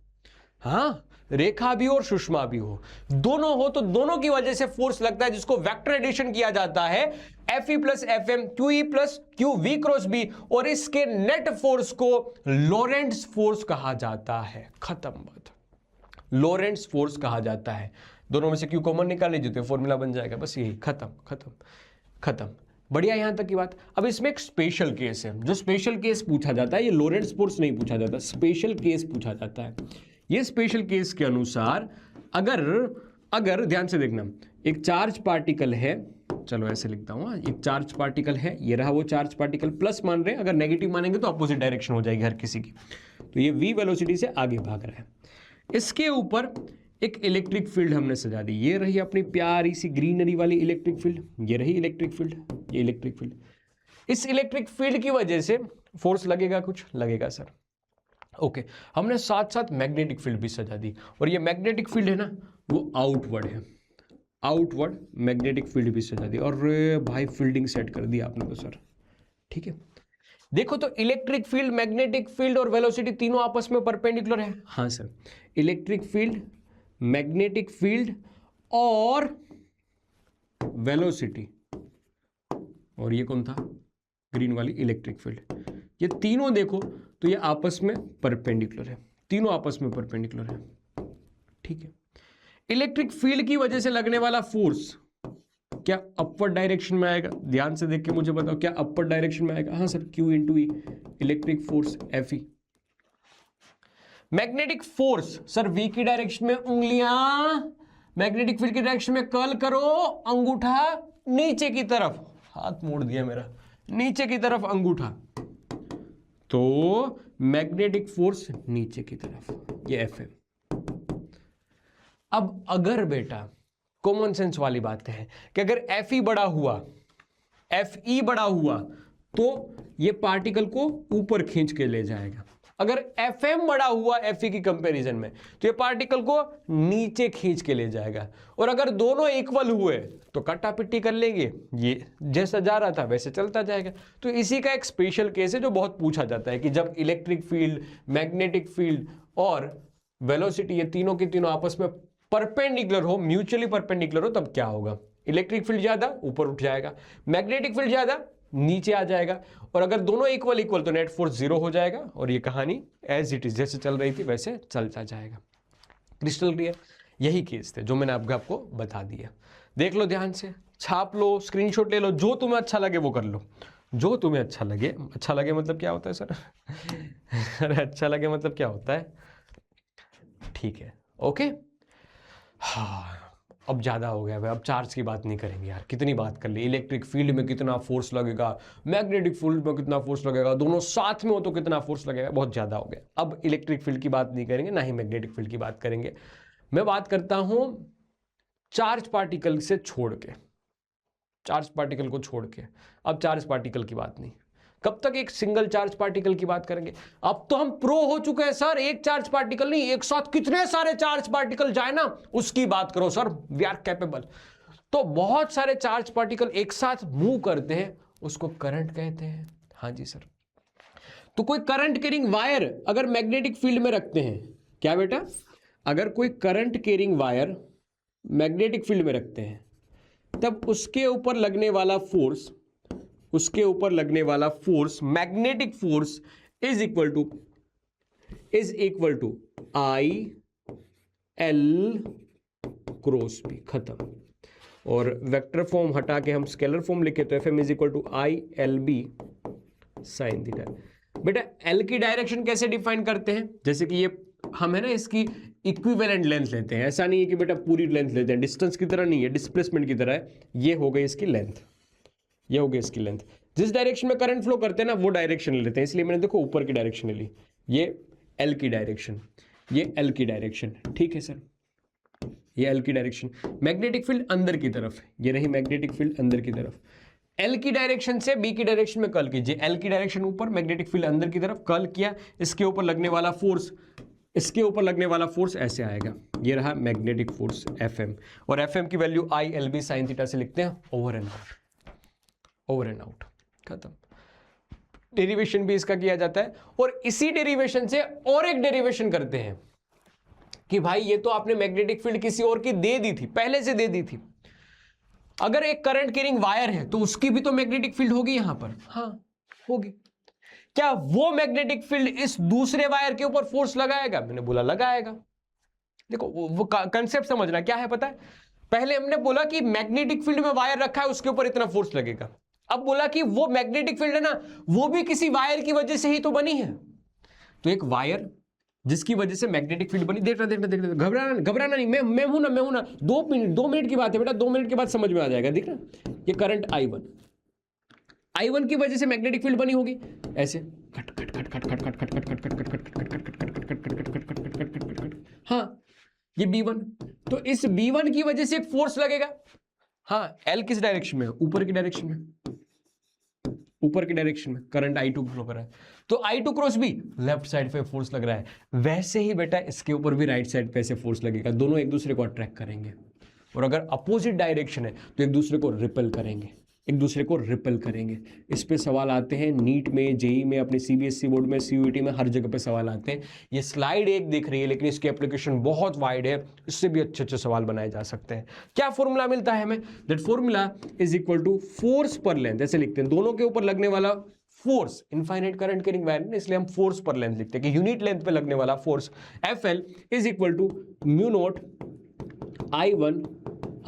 हाँ, रेखा भी और सुषमा भी हो, दोनों हो, तो दोनों की वजह से फोर्स लगता है जिसको वेक्टर एडिशन किया जाता है Fe plus FM QE plus QV cross B, और इसके नेट फोर्स को लॉरेंट्स फोर्स कहा जाता है। खत्म बात, लॉरेंट्स फोर्स कहा जाता है। दोनों में से Q कॉमन निकाल लीजिए तो फॉर्मूला बन जाएगा। बस यही, खत्म खत्म खत्म। बढ़िया, यहां तक की बात। अब इसमें एक स्पेशल केस है, जो स्पेशल केस पूछा जाता है, ये लॉरेंट्स फोर्स नहीं पूछा जाता, स्पेशल केस पूछा जाता है। ये स्पेशल केस के अनुसार अगर ध्यान से देखना, एक चार्ज पार्टिकल है, चलो ऐसे लिखता हूं, एक चार्ज पार्टिकल है, ये रहा वो चार्ज पार्टिकल, प्लस मान रहे हैं, अगर नेगेटिव मानेंगे तो अपोजिट डायरेक्शन हो जाएगी हर किसी की। तो ये v वेलोसिटी से आगे भाग रहा है, इसके ऊपर एक इलेक्ट्रिक फील्ड हमने सजा दी। ये रही अपनी प्यारी सी ग्रीनरी वाली इलेक्ट्रिक फील्ड, ये रही इलेक्ट्रिक फील्ड, ये इलेक्ट्रिक फील्ड। इस इलेक्ट्रिक फील्ड की वजह से फोर्स लगेगा, कुछ लगेगा सर। ओके, हमने साथ साथ मैग्नेटिक फील्ड भी सजा दी, और ये मैग्नेटिक फील्ड है ना, वो आउटवर्ड है, आउटवर्ड मैग्नेटिक फील्ड भी सजा दी। और भाई फील्डिंग सेट कर दी आपने तो सर, ठीक है। देखो तो इलेक्ट्रिक फील्ड, मैग्नेटिक फील्ड और वेलोसिटी तीनों आपस में परपेंडिकुलर है। हाँ sir, electric field, magnetic field और वेलोसिटी, और ये कौन था? ग्रीन वाली इलेक्ट्रिक फील्ड। ये तीनों देखो तो ये आपस में परपेंडिकुलर है, तीनों आपस में परपेंडिकुलर है, ठीक है। इलेक्ट्रिक फील्ड की वजह से लगने वाला फोर्स क्या अपवर्ड डायरेक्शन में आएगा? ध्यान से देख के मुझे बताओ, क्या अपवर्ड डायरेक्शन में आएगा? हाँ sir, Q into e, electric force Fe। Magnetic force sir V की डायरेक्शन में उंगलियां, मैग्नेटिक फील्ड की डायरेक्शन में कर्ल करो, अंगूठा नीचे की तरफ, हाथ मोड़ दिया मेरा, नीचे की तरफ अंगूठा, तो मैग्नेटिक फोर्स नीचे की तरफ, ये Fm। अब अगर बेटा कॉमन सेंस वाली बात है कि अगर Fe बड़ा हुआ, Fe बड़ा हुआ, तो ये पार्टिकल को ऊपर खींच के ले जाएगा। अगर Fm बड़ा हुआ Fe की कंपैरिजन में, तो ये पार्टिकल को नीचे खींच के ले जाएगा। और अगर दोनों इक्वल हुए तो कट्टा पिट्टी कर लेंगे, ये जैसा जा रहा था वैसे चलता जाएगा। तो इसी का एक स्पेशल केस है जो बहुत पूछा जाता है कि जब इलेक्ट्रिक फील्ड, मैग्नेटिक फील्ड और वेलोसिटी, ये तीनों के तीनों आपस में परपेंडिकुलर हो, म्यूचुअली परपेंडिकुलर हो, तब क्या होगा? इलेक्ट्रिक फील्ड ज्यादा ऊपर उठ जाएगा, मैग्नेटिक फील्ड ज्यादा नीचे आ जाएगा, और अगर दोनों इक्वल तो नेट फोर्स जीरो हो जाएगा, और ये कहानी एज इट इज जैसे चल रही थी वैसे चलता जाएगा। Crystal clear? यही केस थे जो मैंने आपको बता दिया। देख लो ध्यान से, छाप लो, स्क्रीनशॉट ले लो, जो तुम्हें अच्छा लगे वो कर लो, जो तुम्हें अच्छा लगे। अच्छा लगे मतलब क्या होता है सर? अरे अच्छा लगे मतलब क्या होता है? ठीक है, ओके। हाँ, अब ज़्यादा हो गया भाई, अब चार्ज की बात नहीं करेंगे यार, कितनी बात कर ली। इलेक्ट्रिक फील्ड में कितना फोर्स लगेगा, मैग्नेटिक फील्ड में कितना फोर्स लगेगा, दोनों साथ में हो तो कितना फोर्स लगेगा, बहुत ज़्यादा हो गया। अब इलेक्ट्रिक फील्ड की बात नहीं करेंगे, ना ही मैग्नेटिक फील्ड की बात करेंगे। मैं बात करता हूँ चार्ज पार्टिकल से छोड़ के, चार्ज पार्टिकल को छोड़ के। अब चार्ज पार्टिकल की बात नहीं, कब तक एक सिंगल चार्ज पार्टिकल की बात करेंगे? अब तो हम प्रो हो चुके हैं सर, एक चार्ज पार्टिकल नहीं, एक साथ कितने सारे चार्ज पार्टिकल जाए ना उसकी बात करो सर, वी आर कैपेबल। तो बहुत सारे चार्ज पार्टिकल एक साथ मूव करते हैं, उसको करंट कहते हैं। हाँ जी सर। तो कोई करंट कैरिंग वायर अगर मैग्नेटिक फील्ड में रखते हैं, क्या बेटा? अगर कोई current carrying wire magnetic field में रखते हैं, तब उसके ऊपर लगने वाला फोर्स, उसके ऊपर लगने वाला force, magnetic force is equal to I L cross B। खत्म। और वेक्टर फॉर्म हटा के हम स्केलर फॉर्म लिखे तो FM is equal to ILB sine theta. बेटा L की डायरेक्शन कैसे डिफाइन करते हैं, जैसे कि ये हम है ना इसकी इक्विवेलेंट लेंथ लेते हैं, ऐसा नहीं है कि बेटा पूरी लेंथ लेते हैं, डिस्टेंस की तरह नहीं है, डिस्प्लेसमेंट की तरह है। ये हो गई इसकी लेंथ, ये हो गई इसकी लेंथ। जिस डायरेक्शन में करंट फ्लो करते हैं ना वो डायरेक्शन लेते हैं, इसलिए मैंने देखो ऊपर की डायरेक्शन ले ली। ये L की डायरेक्शन, ये L की डायरेक्शन, ठीक है सर, ये L की डायरेक्शन। मैग्नेटिक फील्ड अंदर की तरफ, ये रही मैग्नेटिक फील्ड अंदर की तरफ। L की डायरेक्शन से B की डायरेक्शन में कर्ल कीजिए। L की डायरेक्शन ऊपर, मैग्नेटिक फील्ड अंदर की तरफ, कर्ल किया, इसके ऊपर लगने वाला फोर्स, इसके ऊपर लगने वाला फोर्स ऐसे आएगा। ये रहा मैग्नेटिक फोर्स FM, और FM की वैल्यू ILB साइन थीटा से लिखते हैं, over and out, over and out, खत्म। डेरिवेशन भी इसका किया जाता है, और इसी डेरिवेशन से और एक डेरिवेशन करते हैं कि भाई ये तो आपने मैग्नेटिक फील्ड किसी और की दे दी थी, पहले से दे दी थी। अगर एक करंट कैरिंग वायर है तो उसकी भी तो मैग्नेटिक फील्ड होगी यहां पर, हाँ होगी। क्या वो मैग्नेटिक फील्ड इस दूसरे वायर के ऊपर फोर्स लगाएगा? मैंने बोला लगाएगा। देखो वो कंसेप्ट समझना क्या है पता है, पहले हमने बोला कि मैग्नेटिक फील्ड में वायर रखा है उसके ऊपर इतना फोर्स लगेगा। अब बोला कि वो मैग्नेटिक फील्ड है ना, वो भी किसी वायर की वजह से ही तो बनी है। तो एक वायर जिसकी वजह से मैग्नेटिक फील्ड बनी, देखना देखना देखना, घबराना नहीं, मैं हूं ना। 2 मिनट की बात है बेटा, 2 मिनट के बाद समझ में आ जाएगा। देख ना, ये करंट I1 की वजह से मैग्नेटिक फील्ड बनी होगी, ऐसे खट खट खट खट खट खट खट खट खट खट खट खट खट खट खट खट। हाँ, ये B1, तो इस B1 की वजह से एक फोर्स लगेगा। हाँ, L किस डायरेक्शन में? ऊपर की डायरेक्शन में, ऊपर की डायरेक्शन में करंट I2 फ्लो कर रहा है, तो I2 क्रॉस भी लेफ्ट साइड पे फोर्स लग रहा है। वैसे ही बेटा इसके ऊपर भी राइट साइड पे ऐसे फोर्स लगेगा, दोनों एक दूसरे को अट्रैक्ट करेंगे, और अगर अपोजिट डायरेक्शन है तो एक दूसरे को रिपेल करेंगे, एक दूसरे को रिपेल करेंगे। इस पे सवाल आते हैं नीट में, जेई में, अपने CBSE बोर्ड में, CUET में, हर जगह पे सवाल आते हैं। ये स्लाइड एक दिख रही है लेकिन इसकी एप्लीकेशन बहुत वाइड है, इससे भी अच्छे अच्छे सवाल बनाए जा सकते हैं। क्या फॉर्मूला मिलता है हमें? That formula is equal to force पर लेंथ, ऐसे लिखते हैं, दोनों के ऊपर लगने वाला force, infinite current carrying wire, इसलिए हम फोर्स पर लेंथ लिखते हैं कि यूनिट लेंथ पे लगने वाला force FL is equal to mu naught I1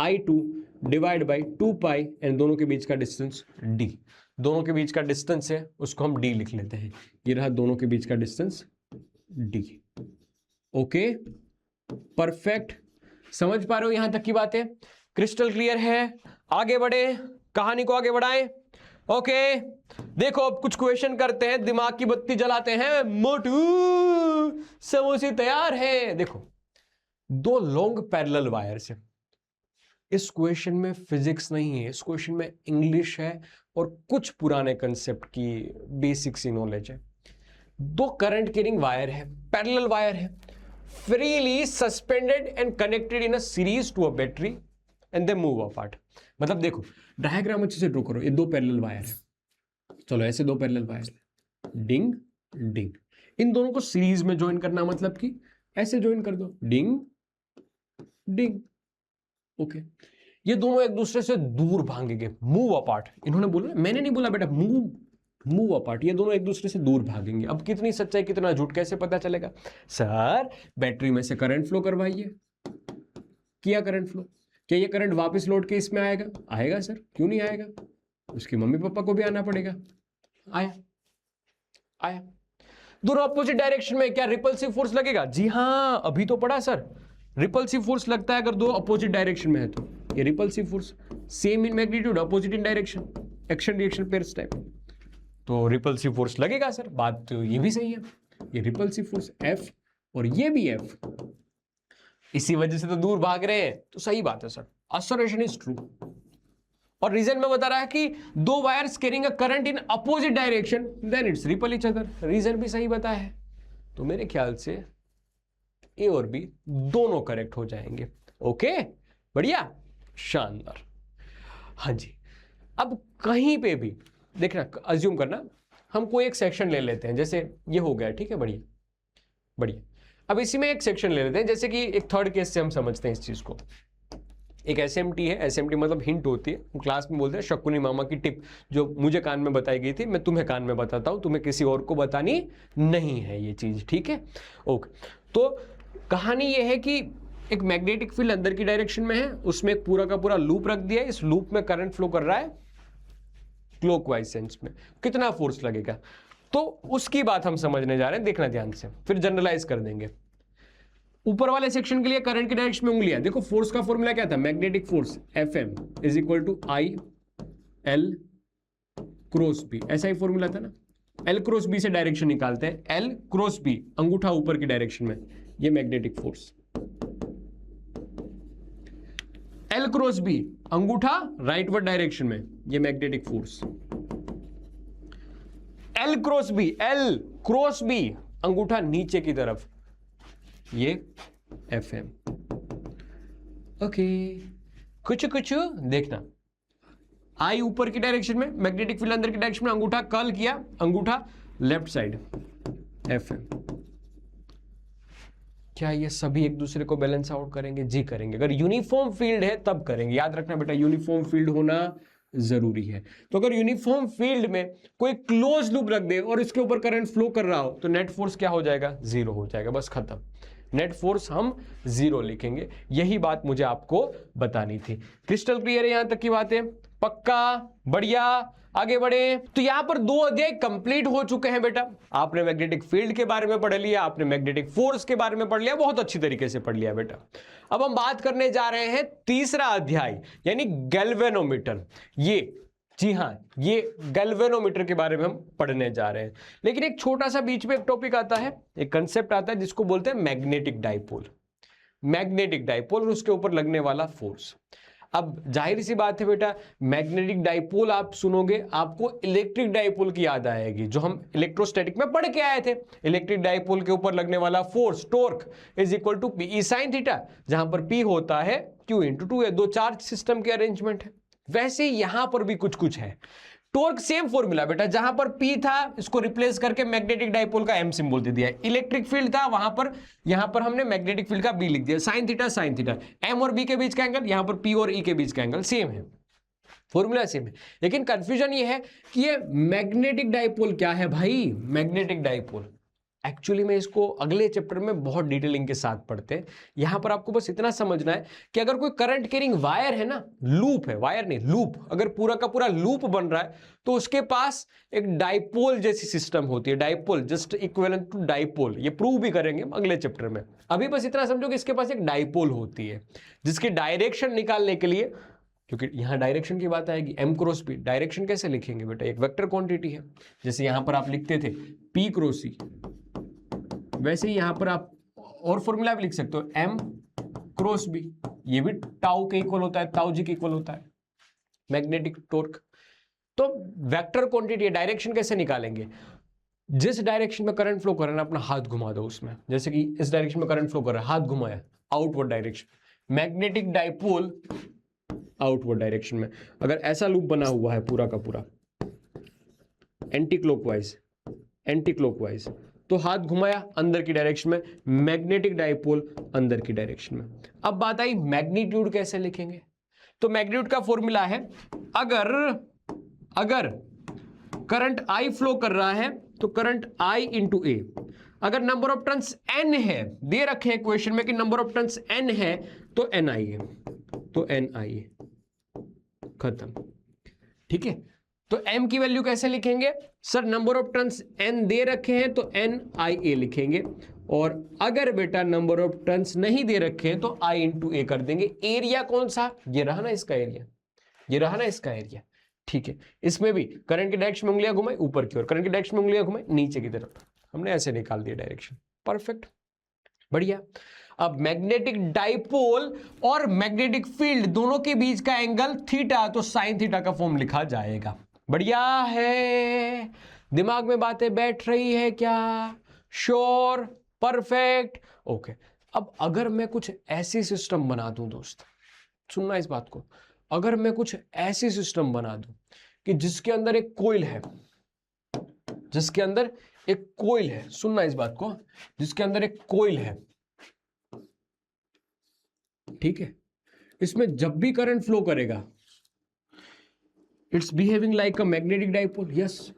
I2 divide by 2 pi, and दोनों के बीच का डिस्टेंस D, दोनों के बीच का डिस्टेंस है उसको हम D लिख लेते हैं। ये रहा दोनों के बीच का डिस्टेंस D। ओके, परफेक्ट, समझ पा रहे हो यहां तक की बात है? क्रिस्टल क्लियर है? आगे बढ़े, कहानी को आगे बढ़ाएं। ओके, देखो अब कुछ क्वेश्चन करते हैं, दिमाग की बत्ती जलाते हैं। मोटू समोसे तैयार है। देखो, 2 लॉन्ग पैरेलल वायर्स है। इस क्वेश्चन में फिजिक्स नहीं है, इस क्वेश्चन में इंग्लिश है और कुछ पुराने कंसेप्ट की बेसिक सी नॉलेज है। 2 करंट कैरिंग वायर है, पैरेलल वायर है, freely suspended and connected in a series to a battery and they move apart. मतलब देखो, डायग्राम अच्छे से ड्रॉ करो। ये 2 पैरेलल वायर है, चलो ऐसे 2 पैरेलल वायर, डिंग डिंग, इन दोनों को सीरीज में ज्वाइन करना, मतलब कि ऐसे ज्वाइन कर दो, डिंग डिंग। ओके, ये दोनों एक दूसरे से दूर भागेंगे, मूव अपार्ट। इन्होंने बोला, मैंने नहीं बोला बेटा, मूव अपार्ट। ये दोनों एक दूसरे से दूर भागेंगे। अब कितनी सच्चाई कितना झूठ कैसे पता चलेगा? सर, बैटरी में से करंट फ्लो करवाइए, किया करंट फ्लो, क्या ये करंट वापस लौट के इसमें आएगा? आएगा सर, क्यों नहीं आएगा? उसके मम्मी पापा को भी आना पड़ेगा। आया। दोनों अपोजिट डायरेक्शन में क्या रिपल्सिव फोर्स लगेगा? जी हाँ, अभी तो पढ़ा सर, रिपल्सिव फोर्स लगता है अगर 2 अपोजिट डायरेक्शन में है तो। ये repulsive force same in magnitude, opposite in direction, action reaction pairs type, तो रिपल्सिव फोर्स लगेगा सर। बात तो ये भी सही है, ये रिपल्सिव फोर्स F और ये भी F, इसी वजह से तो दूर भाग रहे हैं, तो सही बात है सर, असर्शन इज ट्रू। और रीजन में बता रहा है कि 2 wires carrying a current in opposite direction, then it's repel each other. Reason भी सही बताया है, तो मेरे ख्याल से ए और बी दोनों करेक्ट हो जाएंगे। ओके, बढ़िया, शानदार। हाँ जी, अब कहीं पे भी देखना, अज्यूम करना, हम कोई एक सेक्शन ले लेते हैं, जैसे ये हो गया, ठीक है, बढ़िया बढ़िया। अब इसी में एक सेक्शन ले लेते हैं, जैसे कि एक थर्ड केस से हम समझते हैं इस चीज को। एक SMT है, SMT मतलब हिंट होती है, क्लास में बोलते हैं शकुनी मामा की टिप, जो मुझे कान में बताई गई थी, मैं तुम्हें कान में बताता हूं, तुम्हें किसी और को बतानी नहीं है ये चीज, ठीक है? ओके, तो कहानी ये है कि एक मैग्नेटिक फील्ड अंदर की डायरेक्शन में है, उसमें एक पूरा का पूरा लूप रख दिया है, इस लूप में करंट फ्लो कर रहा है क्लॉकवाइज सेंस में, कितना फोर्स लगेगा, तो उसकी बात हम समझने जा रहे हैं, देखना ध्यान से, फिर जनरलाइज कर देंगे। ऊपर वाले सेक्शन के लिए करंट की डायरेक्शन में उंगलियां, देखो फोर्स का फॉर्मूला क्या था, magnetic force Fm is equal to I L cross B, ऐसा ही फॉर्मूला था ना। एल क्रॉस बी से डायरेक्शन निकालते हैं, एल क्रॉस बी, अंगूठा ऊपर की डायरेक्शन में, ये magnetic force, L cross B अंगूठा राइटवर्ड डायरेक्शन में, ये magnetic force, L cross B अंगूठा नीचे की तरफ, ये Fm। ओके, कुछ देखना, आई ऊपर की डायरेक्शन में, मैग्नेटिक फील्ड अंदर की डायरेक्शन में, अंगूठा कर्ल किया, अंगूठा लेफ्ट साइड, Fm। क्या ये सभी एक दूसरे को बैलेंस आउट करेंगे? जी करेंगे। अगर यूनिफॉर्म फील्ड है तब करेंगे, याद रखना बेटा, यूनिफॉर्म फील्ड होना जरूरी है। तो अगर यूनिफॉर्म फील्ड में कोई क्लोज लूप रख दे और इसके ऊपर करंट फ्लो कर रहा हो तो नेट फोर्स क्या हो जाएगा? जीरो हो जाएगा, बस खत्म। नेट फोर्स हम जीरो लिखेंगे, यही बात मुझे आपको बतानी थी। क्रिस्टल क्लियर है यहां तक की बातें? पक्का? बढ़िया, आगे बढ़े। तो यहां पर 2 अध्याय कंप्लीट हो चुके हैं बेटा। आपने मैग्नेटिक फील्ड के बारे में पढ़ लिया, आपने मैग्नेटिक फोर्स के बारे में पढ़ लिया, बहुत अच्छी तरीके से पढ़ लिया बेटा। अब हम बात करने जा रहे हैं तीसरा अध्याय, यानी गैल्वेनोमीटर। ये, जी हां, ये गैल्वेनोमीटर के बारे में हम पढ़ने जा रहे हैं। लेकिन एक छोटा सा बीच में एक टॉपिक आता है, एक कंसेप्ट आता है जिसको बोलते हैं मैग्नेटिक डाइपोल। मैग्नेटिक डाइपोल और उसके ऊपर लगने वाला फोर्स। अब जाहिर सी बात है बेटा, मैग्नेटिक डाइपोल आप सुनोगे आपको इलेक्ट्रिक डाइपोल की याद आएगी, जो हम इलेक्ट्रोस्टैटिक में पढ़ के आए थे। इलेक्ट्रिक डाइपोल के ऊपर लगने वाला force torque is equal to P sine theta, जहां पर पी होता है क्यू इंटू टू, दो चार्ज सिस्टम के अरेंजमेंट है। वैसे ही यहां पर भी कुछ है। टॉर्क सेम फॉर्मूला बेटा, जहां पर P था इसको रिप्लेस करके मैग्नेटिक डाइपोल का M सिंबल दे दिया। इलेक्ट्रिक फील्ड था वहां पर, यहां पर हमने मैग्नेटिक फील्ड का B लिख दिया। साइन थीटा, M और B के बीच का एंगल, यहां पर P और E के बीच का एंगल सेम है, फॉर्मूला सेम है। लेकिन कंफ्यूजन ये है कि ये मैग्नेटिक डाइपोल क्या है भाई? मैग्नेटिक डाइपोल एक्चुअली में इसको अगले चैप्टर में बहुत डिटेलिंग के साथ पढ़ते हैं। यहां पर आपको बस इतना समझना है कि अगर कोई करंट कैरिंग वायर है ना, लूप है, वायर नहीं लूप, अगर पूरा का पूरा लूप बन रहा है तो उसके पास एक डाइपोल जैसी सिस्टम होती है। Dipole just equivalent to dipole, ये प्रूव भी करेंगे हम अगले चैप्टर में। अभी बस इतना समझो कि इसके पास एक डाइपोल होती है जिसकी डायरेक्शन निकालने के लिए, क्योंकि यहां डायरेक्शन की बात आएगी, M क्रॉस P, डायरेक्शन कैसे लिखेंगे बेटा? एक वेक्टर क्वांटिटी है, जैसे यहां पर आप लिखते थे P क्रॉस C, वैसे ही यहां पर आप और फॉर्मूला भी लिख सकते हो, M क्रॉस B, ये भी टाउ के इक्वल होता है, टाउ जी के इक्वल होता है, मैग्नेटिक टॉर्क। तो वेक्टर क्वांटिटी, डायरेक्शन कैसे निकालेंगे? जिस डायरेक्शन में करंट फ्लो कर रहा है, अपना हाथ घुमा दो उसमें, जैसे कि इस डायरेक्शन में करंट फ्लो कर रहा है, हाथ घुमाया, outward direction. Magnetic dipole outward direction में। अगर ऐसा लूप बना हुआ है पूरा का पूरा एंटी क्लॉकवाइज, तो हाथ घुमाया अंदर की डायरेक्शन में, मैग्नेटिक डाइपोल अंदर की डायरेक्शन में। अब बात आई मैग्नीट्यूड कैसे लिखेंगे? तो मैग्नीट्यूड का फॉर्मूला है, अगर करंट I फ्लो कर रहा है तो करंट I इंटू ए, अगर नंबर ऑफ टर्न्स n है, दे रखे हैं क्वेश्चन में कि नंबर ऑफ टर्न्स n है, तो ni है, तो ni है, खत्म। ठीक है, तो m की वैल्यू कैसे लिखेंगे? Sir number of turns n दे रखे हैं तो NIA लिखेंगे, और अगर बेटा नंबर ऑफ टर्न्स नहीं दे रखे हैं तो I इंटू ए कर देंगे। एरिया कौन सा? ये रहा ना इसका एरिया, ये रहा ना इसका एरिया। ठीक है, इसमें भी करंट की डायरेक्शन में उंगलियां घुमाई ऊपर की ओर, करंट की डायरेक्शन में उंगलियां घुमाई नीचे की तरफ, हमने ऐसे निकाल दिया डायरेक्शन। परफेक्ट, बढ़िया। अब मैग्नेटिक डाइपोल और मैग्नेटिक फील्ड दोनों के बीच का एंगल थीटा, तो साइन थीटा का फॉर्म लिखा जाएगा। बढ़िया है, दिमाग में बातें बैठ रही है क्या? Sure, perfect, okay. अब अगर मैं कुछ ऐसी सिस्टम बना दूं दोस्त, सुनना इस बात को, अगर मैं कुछ ऐसी सिस्टम बना दूं कि जिसके अंदर एक कोइल है, जिसके अंदर एक कोइल है, सुनना इस बात को, जिसके अंदर एक कोइल है, ठीक है, इसमें जब भी करंट फ्लो करेगा it's behaving like a magnetic dipole, yes.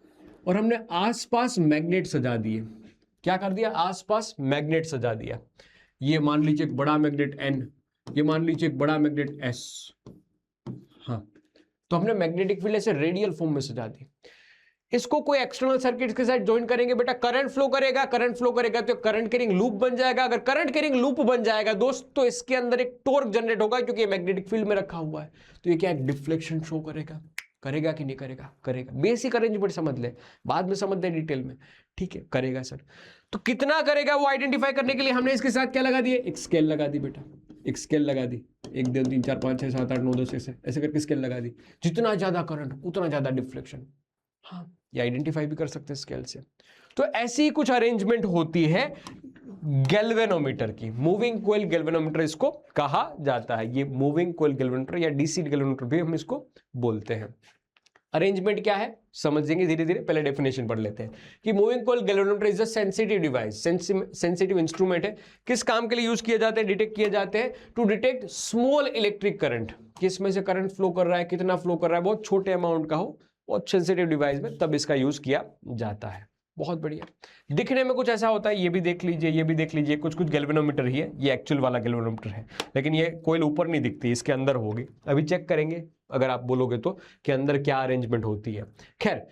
और हमने आसपास मैग्नेट सजा दिए, क्या कर दिया? आसपास मैग्नेट सजा दिया। ये मान लीजिए एक बड़ा मैग्नेट N, ये मान लीजिए एक बड़ा मैग्नेट S। हाँ, तो हमने मैग्नेटिक फील्ड ऐसे रेडियल फॉर्म में सजा दी। इसको कोई एक्सटर्नल सर्किट के साथ ज्वाइन करेंगे बेटा, करंट फ्लो करेगा, करंट फ्लो करेगा तो करंट कैरिंग लूप बन जाएगा। अगर करंट कैरिंग लूप बन जाएगा दोस्त, तो इसके अंदर एक टॉर्क जनरेट होगा क्योंकि ये मैग्नेटिक फील्ड में रखा हुआ है। तो ये क्या है, डिफ्लेक्शन शो करेगा। करेगा कि नहीं करेगा? करेगा। बेसिक अरेंजमेंट समझ ले, बाद में समझ ले डिटेल में, ठीक है, करेगा सर। तो कितना करेगा वो आइडेंटिफाई करने के लिए हमने इसके साथ क्या लगा दिए, एक स्केल लगा दी बेटा, एक स्केल लगा दी, 1 2 3 4 5 6 7 8 9 10 ऐसे करके स्केल लगा दी। जितना ज्यादा करंट उतना ज्यादा डिफ्लेक्शन। हाँ, ये आइडेंटिफाई भी कर सकते हैं स्केल से। तो ऐसी ही कुछ अरेंजमेंट होती है गैल्वेनोमीटर की, मूविंग कोयल गैल्वेनोमीटर इसको कहा जाता है। ये मूविंग कोयल गैल्वेनोमीटर या डीसी गैल्वेनोमीटर भी हम इसको बोलते हैं। अरेंजमेंट क्या है समझेंगे धीरे धीरे, पहले डेफिनेशन पढ़ लेते हैं कि moving coil galvanometer is a sensitive device, sensitive instrument है। किस काम के लिए यूज किए जाते हैं, डिटेक्ट किए जाते हैं to detect small electric current, किस में से करंट फ्लो कर रहा है, कितना फ्लो कर रहा है, बहुत छोटे अमाउंट का हो, बहुत सेंसिटिव डिवाइस में, तब इसका यूज किया जाता है। बहुत बढ़िया। दिखने में कुछ ऐसा होता है, ये भी देख लीजिए, ये भी देख लीजिए, कुछ कुछ गैल्वेनोमीटर ही है, ये एक्चुअल वाला गैल्वेनोमीटर है, लेकिन ये कोयल ऊपर नहीं दिखती, इसके अंदर होगी। अभी चेक करेंगे अगर आप बोलोगे तो कि अंदर क्या अरेंजमेंट होती है। खैर,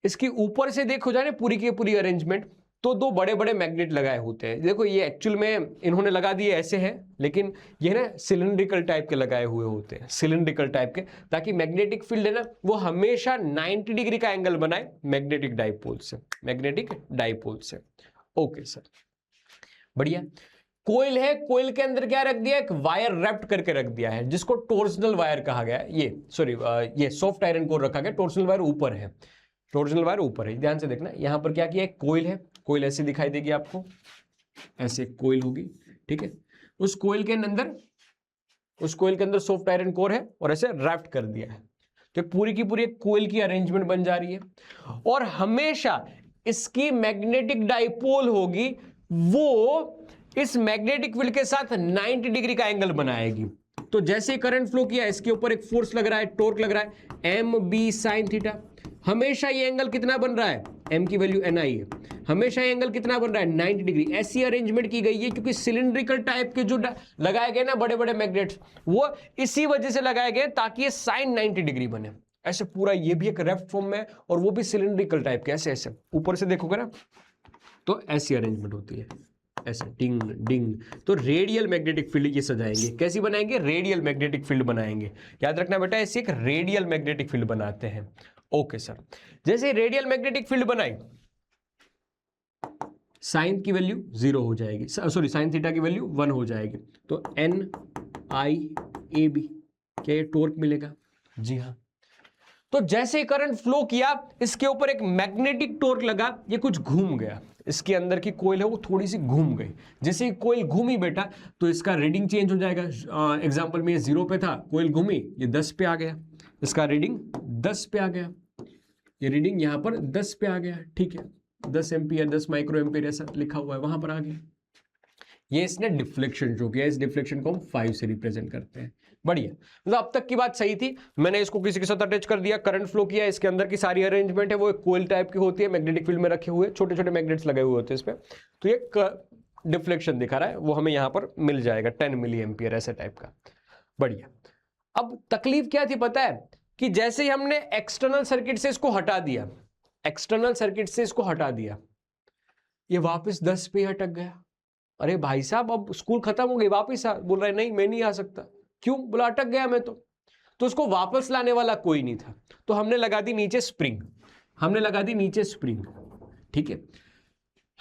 इसकी ऊपर से देखो जाए पूरी की पूरी अरेंजमेंट, तो 2 बड़े बड़े मैग्नेट लगाए होते हैं। देखो ये एक्चुअल में इन्होंने लगा दिए ऐसे हैं, लेकिन ये ना सिलिंड्रिकल टाइप के लगाए हुए होते हैं, सिलिंड्रिकल टाइप के, ताकि मैग्नेटिक फील्ड है ना वो हमेशा 90 डिग्री का एंगल बनाए मैग्नेटिक डाइपोल से, मैग्नेटिक डाइपोल से। ओके सर, बढ़िया। कोयल है, कोयल के अंदर क्या रख दिया, एक वायर रैप्ट करके रख दिया है जिसको टॉर्सनल वायर कहा गया है। ये सॉफ्ट आयरन कोर रखा गया, टॉर्सनल वायर ऊपर है, टॉर्सनल वायर ऊपर है। ध्यान से देखना, यहां पर क्या किया, एक कोयल है, कोयल ऐसे दिखाई देगी आपको, ऐसे कोयल होगी, ठीक है। उस कोयल के अंदर सॉफ्ट आयरन कोर है और ऐसे रैप्ट कर दिया है। तो पूरी की पूरी कोयल की अरेंजमेंट बन जा रही है, और हमेशा इसकी मैग्नेटिक डाइपोल होगी, वो इस मैग्नेटिक फील्ड के साथ 90 डिग्री का एंगल बनाएगी। तो जैसे करंट फ्लो किया, इसके ऊपर एक फोर्स लग रहा है, टॉर्क लग रहा है, एम बी साइन थीटा। हमेशा ये एंगल कितना बन रहा है, m की वैल्यू ni है, हमेशा ये एंगल कितना बन रहा है, 90 डिग्री। ऐसी अरेंजमेंट की गई है क्योंकि सिलिंड्रिकल टाइप के जो लगाए गए ना बड़े बड़े मैग्नेट्स, वो इसी वजह से लगाए गए ताकि ये साइन 90 डिग्री बने। ऐसे पूरा ये भी एक रेफ्ट फॉर्म में, और वो भी सिलिंड्रिकल टाइप के, ऐसे ऐसे ऊपर से देखोगे ना तो ऐसी अरेंजमेंट होती है, ऐसे डिंग डिंग। तो रेडियल मैग्नेटिक फील्ड ये सजाएंगे, कैसी बनाएंगे, रेडियल मैग्नेटिक फील्ड बनाएंगे। याद रखना बेटा, ऐसे एक रेडियल मैग्नेटिक फील्ड बनाते हैं। ओके सर, जैसे रेडियल मैग्नेटिक फील्ड बनाई, साइन की वैल्यू 0 हो जाएगी, सॉरी साइन थीटा की वैल्यू 1 हो जाएगी। तो एन आई ए बी, क्या ये टॉर्क मिलेगा, जी हाँ। तो जैसे करंट फ्लो किया, इसके ऊपर एक मैग्नेटिक टॉर्क लगा, ये कुछ घूम गया, इसके अंदर की कोयल है वो थोड़ी सी घूम गई। जैसे कोयल घूमी बेटा, तो इसका रीडिंग चेंज हो जाएगा। एग्जांपल में ये 0 पे था, कोयल घूमी, ये 10 पे आ गया, इसका रीडिंग 10 पे आ गया, ये रीडिंग यहां पर 10 पे आ गया, ठीक है। 10 एम्पियर 10 माइक्रो एम्पियर ऐसा लिखा हुआ है, वहां पर आ गया। ये इसने डिफ्लेक्शन शो किया, इस डिफ्लेक्शन को हम 5 से रिप्रेजेंट करते हैं। बढ़िया, मतलब अब तक की बात सही थी। मैंने इसको किसी के साथ अटैच कर दिया, करंट फ्लो किया, इसके अंदर की सारी अरेंजमेंट है वो एक कोयल टाइप की होती है, मैग्नेटिक फील्ड में रखे हुए छोटे छोटे मैग्नेट्स लगे हुए होते हैं इस पे। तो ये डिफ्लेक्शन दिखा रहा है, वो हमें यहाँ पर मिल जाएगा 10 मिली एम्पियर ऐसे टाइप का। बढ़िया। अब तकलीफ क्या थी पता है, कि जैसे ही हमने एक्सटर्नल सर्किट से इसको हटा दिया, एक्सटर्नल सर्किट से इसको हटा दिया, ये वापस 10 पे अटक गया। अरे भाई साहब, अब स्कूल खत्म हो गई, वापस आ, बोल रहा है नहीं मैं नहीं आ सकता। क्यों? बोला अटक गया मैं तो उसको वापस लाने वाला कोई नहीं था। तो हमने लगा दी नीचे स्प्रिंग, हमने लगा दी नीचे स्प्रिंग, ठीक है।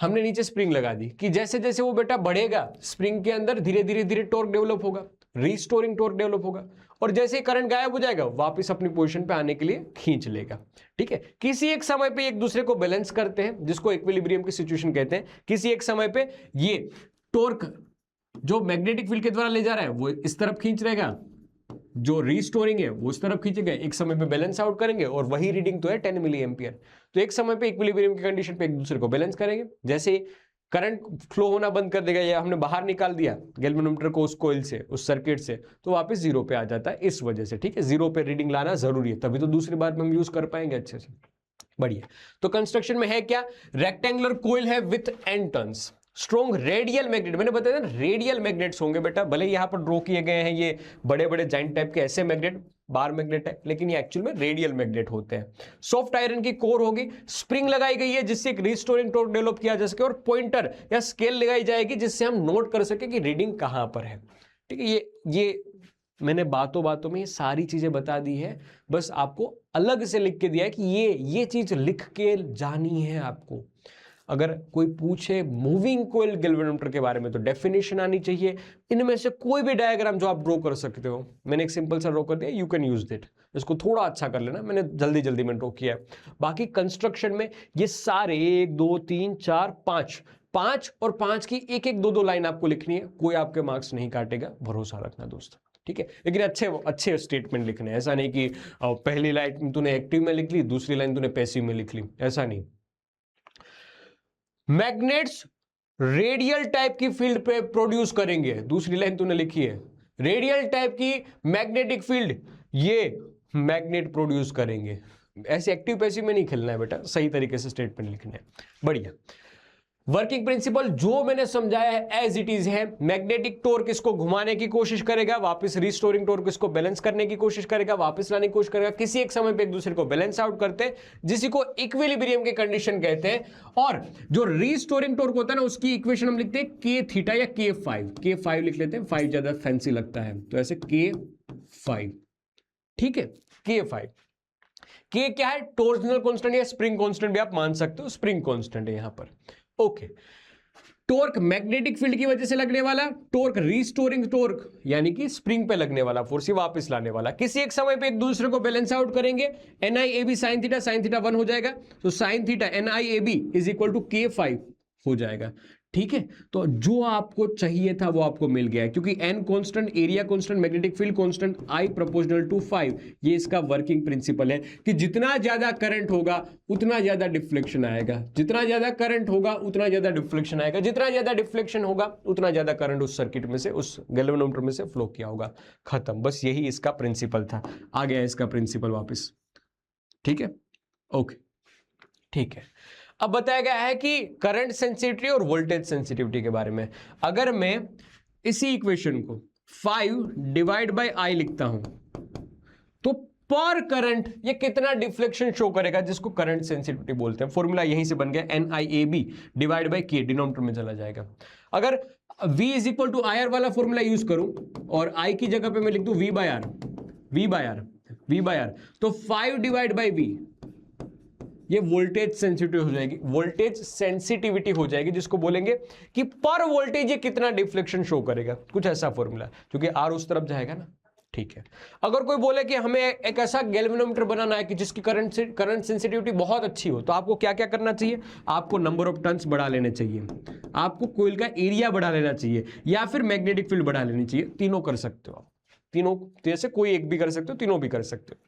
हमने नीचे स्प्रिंग लगा दी कि जैसे जैसे वो बेटा बढ़ेगा, स्प्रिंग के अंदर धीरे धीरे धीरे टॉर्क डेवलप होगा, रीस्टोरिंग टॉर्क डेवलप होगा, और जैसे ही करंट गायब हो जाएगा वापस अपनी पोजीशन पे आने के लिए खींच लेगा, ठीक है। किसी एक समय पे एक दूसरे को बैलेंस करते हैं, जिसको इक्विलिब्रियम की सिचुएशन कहते हैं। किसी एक समय पे ये टॉर्क जो मैग्नेटिक फील्ड के द्वारा ले जा रहा है वो इस तरफ खींच रहेगा, जो रीस्टोरिंग है वो उस तरफ खींचेगा, एक समय पे बैलेंस आउट करेंगे, और वही रीडिंग तो है 10 मिली एम्पियर। तो एक समय पे इक्विलिब्रियम की कंडीशन पे एक दूसरे को बैलेंस करेंगे। जैसे करंट फ्लो होना बंद कर देगा, या हमने बाहर निकाल दिया गैल्वेनोमीटर को उस कोयल से, उस सर्किट से, तो वापस 0 पे आ जाता है इस वजह से, ठीक है। 0 पे रीडिंग लाना जरूरी है, तभी तो दूसरी बार में हम यूज कर पाएंगे अच्छे से। बढ़िया। तो कंस्ट्रक्शन में है क्या, रेक्टेंगुलर कोयल है with an turns, strong radial magnet, मैंने बताया ना रेडियल मैग्नेट्स होंगे बेटा, भले यहाँ पर ड्रॉ किए गए हैं ये बड़े बड़े जाइंट टाइप के ऐसे मैग्नेट, बार मैग्नेट है, लेकिन ये एक्चुअल में रेडियल मैग्नेट होते हैं। सॉफ्ट आयरन की कोर होगी, स्प्रिंग लगाई गई है जिससे एक रिस्टोरिंग टॉर्क डेवलप किया जा सके, और पॉइंटर या स्केल लगाई जाएगी जिससे हम नोट कर सके कि रीडिंग कहां पर है। ठीक है, ये मैंने बातों बातों में ये सारी चीजें बता दी है, बस आपको अलग से लिख के दिया है कि ये चीज लिख के जानी है आपको। अगर कोई पूछे मूविंग कोइल गैल्वेनोमीटर के बारे में तो डेफिनेशन आनी चाहिए। इनमें से कोई भी डायग्राम जो आप ड्रॉ कर सकते हो, मैंने एक सिंपल सा ड्रॉ कर दिया, यू कैन यूज दिट। इसको थोड़ा अच्छा कर लेना, मैंने जल्दी जल्दी में ड्रॉ किया है। बाकी कंस्ट्रक्शन में ये सारे 1 2 3 4 5 और 5 की एक एक दो लाइन आपको लिखनी है, कोई आपके मार्क्स नहीं काटेगा, भरोसा रखना दोस्त। ठीक है, लेकिन अच्छे स्टेटमेंट लिखने हैं, ऐसा नहीं कि पहली लाइन तूने एक्टिव में लिख ली, दूसरी लाइन तूने पैसिव में लिख ली, ऐसा नहीं। मैग्नेट्स रेडियल टाइप की फील्ड पे प्रोड्यूस करेंगे, दूसरी लाइन तूने लिखी है रेडियल टाइप की मैग्नेटिक फील्ड ये मैग्नेट प्रोड्यूस करेंगे। ऐसे एक्टिव पैसिव में नहीं खेलना है बेटा, सही तरीके से स्टेटमेंट लिखना है। बढ़िया। वर्किंग प्रिंसिपल जो मैंने समझाया है एज इट इज है। मैग्नेटिक टॉर्क इसको घुमाने की कोशिश करेगा, वापस रिस्टोरिंग टॉर्क इसको बैलेंस करने की कोशिश करेगा, वापस लाने की कोशिश करेगा, किसी एक समय पे एक दूसरे को बैलेंस आउट करते हैं, जिसी को इक्विलिब्रियम की कंडीशन कहते हैं। और जो रिस्टोरिंग टॉर्क होता है ना, उसकी इक्वेशन हम लिखते हैं के थीटा या के5 लिख लेते हैं, 5 ज्यादा फैंसी लगता है तो ऐसे के5। ठीक है, के5 के क्या है, टॉर्सनल कांस्टेंट या स्प्रिंग कांस्टेंट भी आप मान सकते हो, स्प्रिंग कांस्टेंट है यहां पर। ओके, टॉर्क मैग्नेटिक फील्ड की वजह से लगने वाला, टॉर्क रिस्टोरिंग टॉर्क यानी कि स्प्रिंग पे लगने वाला फोर्स, ये वापस लाने वाला। किसी एक समय पे एक दूसरे को बैलेंस आउट करेंगे, NIAB sin थीटा 1 हो जाएगा, तो sin theta NIAB is equal to K5 हो जाएगा। ठीक है, तो जो आपको चाहिए था वो आपको मिल गया है, क्योंकि n constant, area constant, magnetic field constant, I proportional to 5, ये इसका वर्किंग प्रिंसिपल है कि जितना ज्यादा करंट होगा उतना ज्यादा डिफ्लेक्शन आएगा, जितना ज्यादा करंट होगा उतना ज्यादा डिफ्लेक्शन आएगा, जितना ज्यादा डिफ्लेक्शन होगा उतना ज्यादा करंट उस सर्किट में से, उस गैल्वेनोमीटर में से फ्लो किया होगा। खत्म, बस यही इसका प्रिंसिपल था। आ गया इसका प्रिंसिपल वापस। ठीक है, ओके, ठीक है। अब बताया गया है कि करंट सेंसिटिविटी और वोल्टेज सेंसिटिविटी के बारे में। अगर मैं इसी इक्वेशन को 5 डिवाइड बाय I लिखता हूं तो पर करंट ये कितना डिफ्लेक्शन शो करेगा, जिसको करंट सेंसिटिविटी बोलते हैं। फॉर्मूला यहीं से बन गया, NIAB divide by K, denominator में चला जाएगा। अगर V is equal to IR वाला फॉर्मूला यूज करूं और I की जगह पे मैं लिख दूं V बाय R, तो 5 डिवाइड बाय V ये वोल्टेज सेंसिटिविटी हो जाएगी, वोल्टेज सेंसिटिविटी हो जाएगी, जिसको बोलेंगे कि पर वोल्टेज ये कितना डिफ्लेक्शन शो करेगा, कुछ ऐसा फॉर्मूला, क्योंकि R उस तरफ जाएगा ना। ठीक है, अगर कोई बोले कि हमें एक ऐसा गैल्वेनोमीटर बनाना है कि जिसकी करंट सेंसिटिविटी बहुत अच्छी हो, तो आपको क्या क्या करना चाहिए, आपको नंबर ऑफ टर्न्स बढ़ा लेने चाहिए, आपको कोइल का एरिया बढ़ा लेना चाहिए, या फिर मैग्नेटिक फील्ड बढ़ा लेनी चाहिए। तीनों कर सकते हो आप, तीनों जैसे कोई एक भी कर सकते हो, तीनों भी कर सकते हो।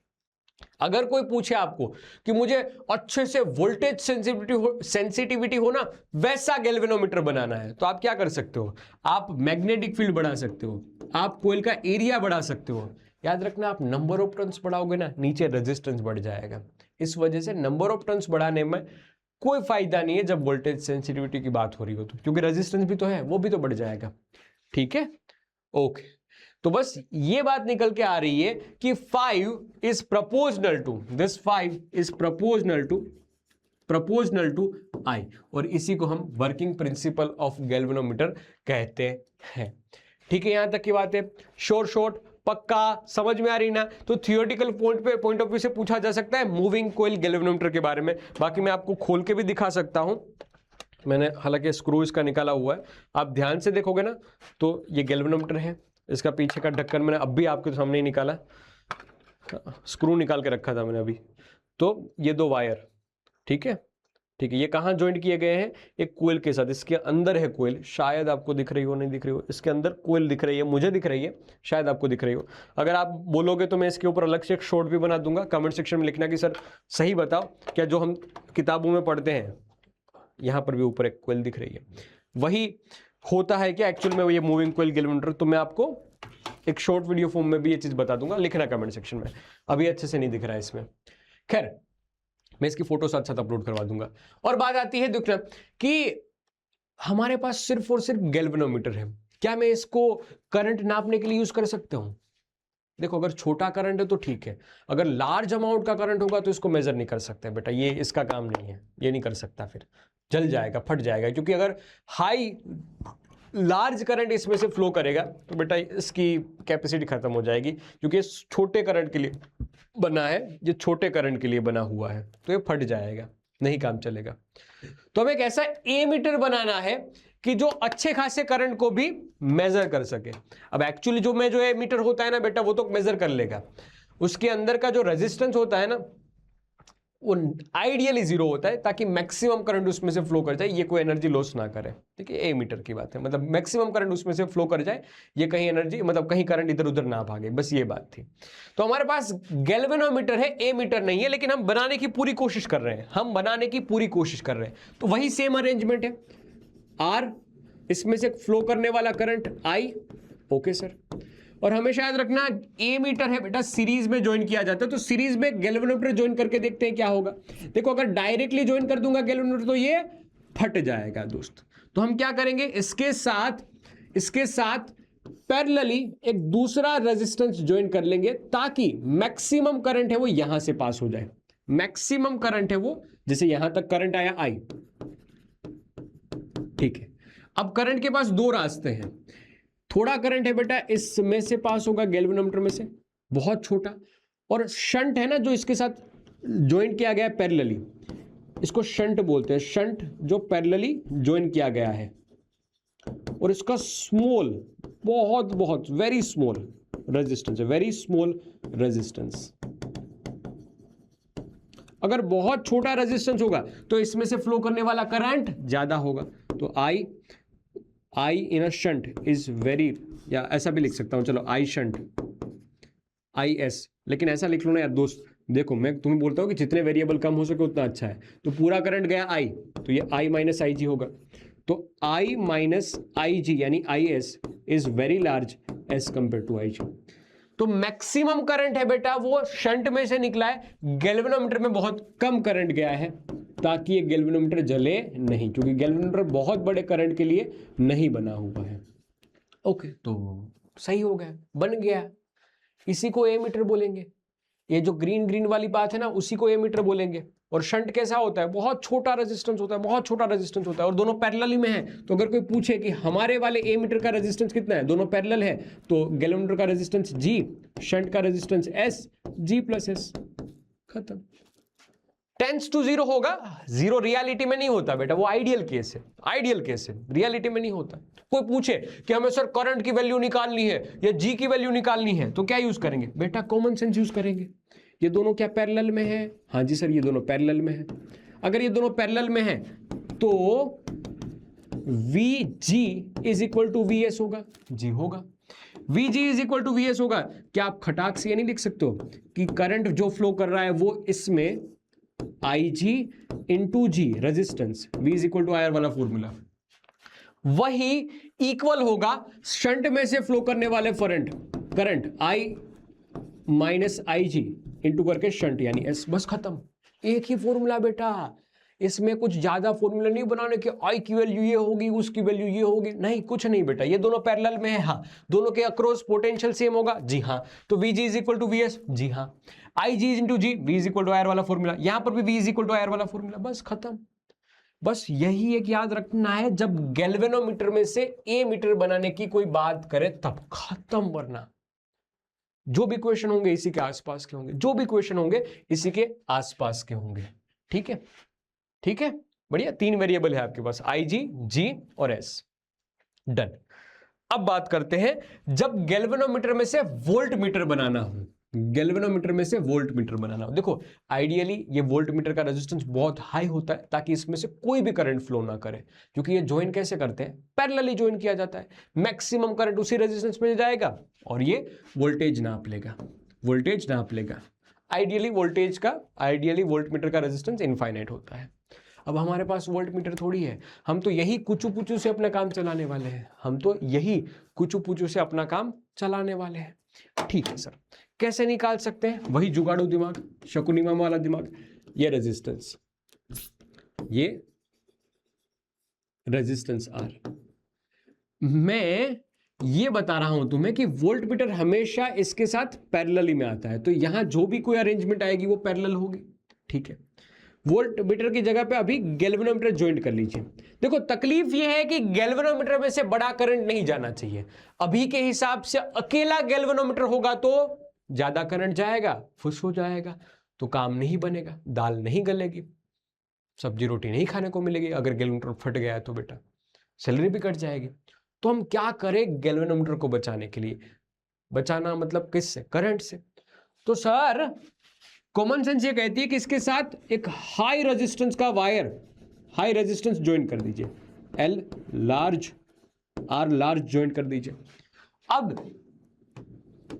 अगर कोई पूछे आपको कि मुझे अच्छे से वोल्टेज सेंसिटिविटी हो ना वैसा गैल्वेनोमीटर बनाना है, तो आप क्या कर सकते हो, आप मैग्नेटिक फील्ड बढ़ा सकते हो, आप कोइल का एरिया बढ़ा सकते हो। याद रखना, आप नंबर ऑफ टर्न्स बढ़ाओगे ना, नीचे रेजिस्टेंस बढ़ जाएगा। इस वजह से नंबर ऑफ टर्न्स बढ़ाने में कोई फायदा नहीं है जब वोल्टेज सेंसिटिविटी की बात हो रही हो तो, क्योंकि रेजिस्टेंस भी तो है, वो भी तो बढ़ जाएगा। ठीक है, ओके, तो बस ये बात निकल के आ रही है कि 5 is proportional to this, 5 is proportional to I, और इसी को हम वर्किंग प्रिंसिपल ऑफ गैल्वेनोमीटर कहते हैं। ठीक है, यहां तक की बात है, शॉर्ट पक्का समझ में आ रही ना। तो थियोरेटिकल पॉइंट ऑफ व्यू से पूछा जा सकता है मूविंग कोइल गैल्वेनोमीटर के बारे में। बाकी मैं आपको खोल के भी दिखा सकता हूं, मैंने हालांकि स्क्रू इसका निकाला हुआ है, आप ध्यान से देखोगे ना तो ये गैल्वेनोमीटर है, इसका पीछे का ढक्कन मैंने अब भी आपके सामने ही निकाला, स्क्रू निकाल के रखा था मैंने अभी। तो ये 2 वायर, ठीक है, ये कहाँ ज्वाइंट किए गए हैं, एक कोइल के साथ। इसके अंदर है कोइल, शायद आपको दिख रही हो, नहीं दिख रही हो, इसके अंदर कोइल दिख रही है, मुझे दिख रही है, शायद आपको दिख रही हो। अगर आप बोलोगे तो मैं इसके ऊपर अलग से एक शॉर्ट भी बना दूंगा। कमेंट सेक्शन में लिखना कि सर सही बताओ, क्या जो हम किताबों में पढ़ते हैं यहाँ पर भी ऊपर एक कोइल दिख रही है, वही होता है क्या एक्चुअल में ये मूविंग कोइल गैल्वेनोमीटर? तो मैं आपको एक शॉर्ट वीडियो फॉर्म में भी ये चीज बता दूंगा, लिखना कमेंट सेक्शन में। अभी अच्छे से नहीं दिख रहा है इसमें, खैर मैं इसकी फोटो साथ साथ अपलोड करवा दूंगा। और बात आती है देखना कि हमारे पास सिर्फ और सिर्फ गैल्वेनोमीटर है। क्या मैं इसको करंट नापने के लिए यूज कर सकता हूं? देखो, अगर छोटा करंट है तो ठीक है, अगर लार्ज अमाउंट का करंट होगा तो इसको मेजर नहीं कर सकते बेटा, ये इसका काम नहीं है, ये नहीं कर सकता, फिर जल जाएगा, फट जाएगा। क्योंकि अगर हाई लार्ज करंट इसमें से फ्लो करेगा तो बेटा इसकी कैपेसिटी खत्म हो जाएगी, क्योंकि ये छोटे करंट के लिए बना है, ये छोटे करंट के लिए बना हुआ है, तो ये फट जाएगा, नहीं काम चलेगा। तो हमें एक ऐसा एमीटर बनाना है कि जो अच्छे खासे करंट को भी मेजर कर सके। अब एक्चुअली जो एमीटर होता है ना बेटा, वो तो मेजर कर लेगा, उसके अंदर का जो रेजिस्टेंस होता है ना वो आइडियली जीरो होता है, ताकि मैक्सिमम करंट उसमें से फ्लो कर जाए, ये कोई एनर्जी लॉस ना करे। ठीक है, एमीटर की बात है, मतलब मैक्सिमम करंट उसमें से फ्लो कर जाए, ये कहीं एनर्जी मतलब कहीं करंट इधर उधर ना भागे, बस ये बात थी। तो हमारे पास गैल्वेनोमीटर है, एमीटर नहीं है, लेकिन हम बनाने की पूरी कोशिश कर रहे हैं, हम बनाने की पूरी कोशिश कर रहे हैं। तो वही सेम अरेंजमेंट है, आर, इसमें से फ्लो करने वाला करंट आई, ओके सर। और हमेशा याद रखना एमीटर है बेटा सीरीज में ज्वाइन किया जाता है, तो सीरीज में गैल्वेनोमीटर ज्वाइन करके देखते हैं क्या होगा। देखो, अगर डायरेक्टली ज्वाइन कर दूंगा गैल्वेनोमीटर तो ये फट जाएगा दोस्त। तो हम क्या करेंगे, इसके साथ पैरेलली एक दूसरा रेजिस्टेंस ज्वाइन कर लेंगे, ताकि मैक्सिमम करंट है वो यहां से पास हो जाए। मैक्सिमम करंट है वो, जैसे यहां तक करंट आया आई, ठीक है। अब करंट के पास दो रास्ते हैं, थोड़ा करंट है बेटा इसमें से पास होगा गैल्वेनोमीटर में से, बहुत छोटा, और शंट है ना जो इसके साथ ज्वाइन किया गया है पैरेलली, इसको शंट बोलते हैं, शंट जो पैरेलली ज्वाइन किया गया है, और इसका स्मॉल, बहुत बहुत वेरी स्मॉल रेजिस्टेंस है, वेरी स्मॉल रेजिस्टेंस। अगर बहुत छोटा रेजिस्टेंस होगा तो इसमें से फ्लो करने वाला करंट ज्यादा होगा। तो आई इन अ शंट इज वेरी, या ऐसा भी लिख सकता हूं, चलो आई शंट, आई एस, लेकिन ऐसा लिख लो ना यार दोस्त। देखो, मैं तुम्हें बोलता हूं कि जितने वेरिएबल कम हो सके उतना अच्छा है। तो पूरा करंट गया आई, तो ये आई माइनस आई जी होगा। तो आई माइनस आई जी यानी i s is very large as compare to i g. तो मैक्सिमम करंट है बेटा वो शंट में से निकला है, गैल्वेनोमीटर में बहुत कम करंट गया है, ताकि ये गैल्वेनोमीटर जले नहीं, क्योंकि गैल्वेनोमीटर बहुत बड़े करंट के लिए नहीं बना हुआ है। ओके, तो सही हो गया, बन गया, इसी को एमीटर बोलेंगे। ये जो ग्रीन ग्रीन वाली बात है ना, उसी को एमीटर बोलेंगे। और शंट कैसा होता है, बहुत छोटा रेजिस्टेंस होता है, बहुत छोटा रेजिस्टेंस होता है, और दोनों पैरेलल में है। तो अगर कोई पूछे कि हमारे वाले एमीटर का रेजिस्टेंस कितना है, दोनों पैरेलल है, तो गैल्वेनोमीटर का रेजिस्टेंस जी, शंट का रेजिस्टेंस एस, जी प्लस एस, खत्म। टेंस टू जीरो होगा, जीरो रियलिटी में नहीं होता बेटा, वो आइडियल केस है, आइडियल केस है, रियलिटी में नहीं होता। कोई पूछे कि हमें सर करंट की वैल्यू निकालनी है या जी की वैल्यू निकालनी है, तो क्या यूज करेंगे बेटा, कॉमन सेंस यूज करेंगे। ये दोनों क्या पैरेलल में है, हाँ जी सर ये दोनों पैरेलल में है। अगर ये दोनों पैरेलल में है तो we ji is equal to we S होगा, जी होगा, V ji is equal to we S होगा। क्या आप खटाक से ये नहीं लिख सकते हो कि करंट जो फ्लो कर रहा है वो इसमें i ji into g resistance, v is equal to i r वाला फॉर्मूला, वही इक्वल होगा शंट में से फ्लो करने वाले current i minus i ji into करके शंट यानी एस, बस खत्म। एक ही फॉर्मूला बेटा, इसमें कुछ ज्यादा फॉर्मूला नहीं बनाने के, आई की वैल्यू ये होगी, उसकी वैल्यू ये होगी, नहीं, कुछ नहीं बेटा। ये दोनों पैरेलल में है, हाँ, दोनों के अक्रॉस पोटेंशियल सेम होगा, जी हाँ, तो we ji is equal to we s, जी हाँ, i ji into g, v is equal to i r वाला फॉर्मूला, यहां पर भी v is equal to i r वाला फॉर्मूला, बस खत्म। बस यही एक याद रखना है, जब गैल्वेनोमीटर में से ए मीटर बनाने की कोई बात करे तब खत्म, वरना जो भी क्वेश्चन होंगे इसी के आसपास के होंगे, जो भी क्वेश्चन होंगे इसी के आसपास के होंगे। ठीक है, ठीक है, बढ़िया। 3 वेरिएबल है आपके पास, आई जी, जी और एस, डन। अब बात करते हैं जब गैल्वेनोमीटर में से वोल्ट मीटर बनाना हो, गैल्वेनोमीटर में से वोल्ट मीटर बनाना हो। देखो, आइडियली ये वोल्ट मीटर का रेजिस्टेंस बहुत हाई होता है, ताकि इसमें से कोई भी करंट फ्लो ना करे, क्योंकि ये ज्वाइन कैसे करते हैं, पैरेलली ज्वाइन किया जाता है। मैक्सिमम करंट उसी रेजिस्टेंस में जाएगा और ये वोल्टेज नाप लेगा, वोल्टेज नाप लेगा। आइडियली वोल्ट मीटर का रेजिस्टेंस इनफाइनाइट होता है। अब हमारे पास वोल्ट मीटर थोड़ी है, हम तो यही कुचू पुचू से अपना काम चलाने वाले हैं, हम तो यही कुचू पुचू से अपना काम चलाने वाले हैं। ठीक है सर, कैसे निकाल सकते हैं, वही जुगाड़ू दिमाग, शकुनी मामा वाला दिमाग। ये रेजिस्टेंस, ये रेजिस्टेंस आर। मैं ये बता रहा हूं तुम्हें कि वोल्टमीटर हमेशा इसके साथ पैरेलली में आता है, तो यहां जो भी कोई अरेंजमेंट आएगी वो पैरेलल होगी। ठीक है, वोल्टमीटर की जगह पे अभी गैल्वेनोमीटर ज्वाइंट कर लीजिए। देखो तकलीफ यह है कि गैल्वेनोमीटर में से बड़ा करंट नहीं जाना चाहिए। अभी के हिसाब से अकेला गैल्वेनोमीटर होगा तो ज्यादा करंट जाएगा, फुस हो जाएगा, तो काम नहीं बनेगा, दाल नहीं गलेगी, सब्जी रोटी नहीं खाने को मिलेगी। अगर गैल्वेनोमीटर फट गया तो बेटा सैलरी भी कट जाएगी। तो हम क्या करें गैल्वेनोमीटर को बचाने के लिए? बचाना मतलब किससे? करंट से। तो सर कॉमन सेंस ये कहती है कि इसके साथ एक हाई रेजिस्टेंस का वायर, हाई रेजिस्टेंस ज्वाइन कर दीजिए, L large R large join कर दीजिए। अब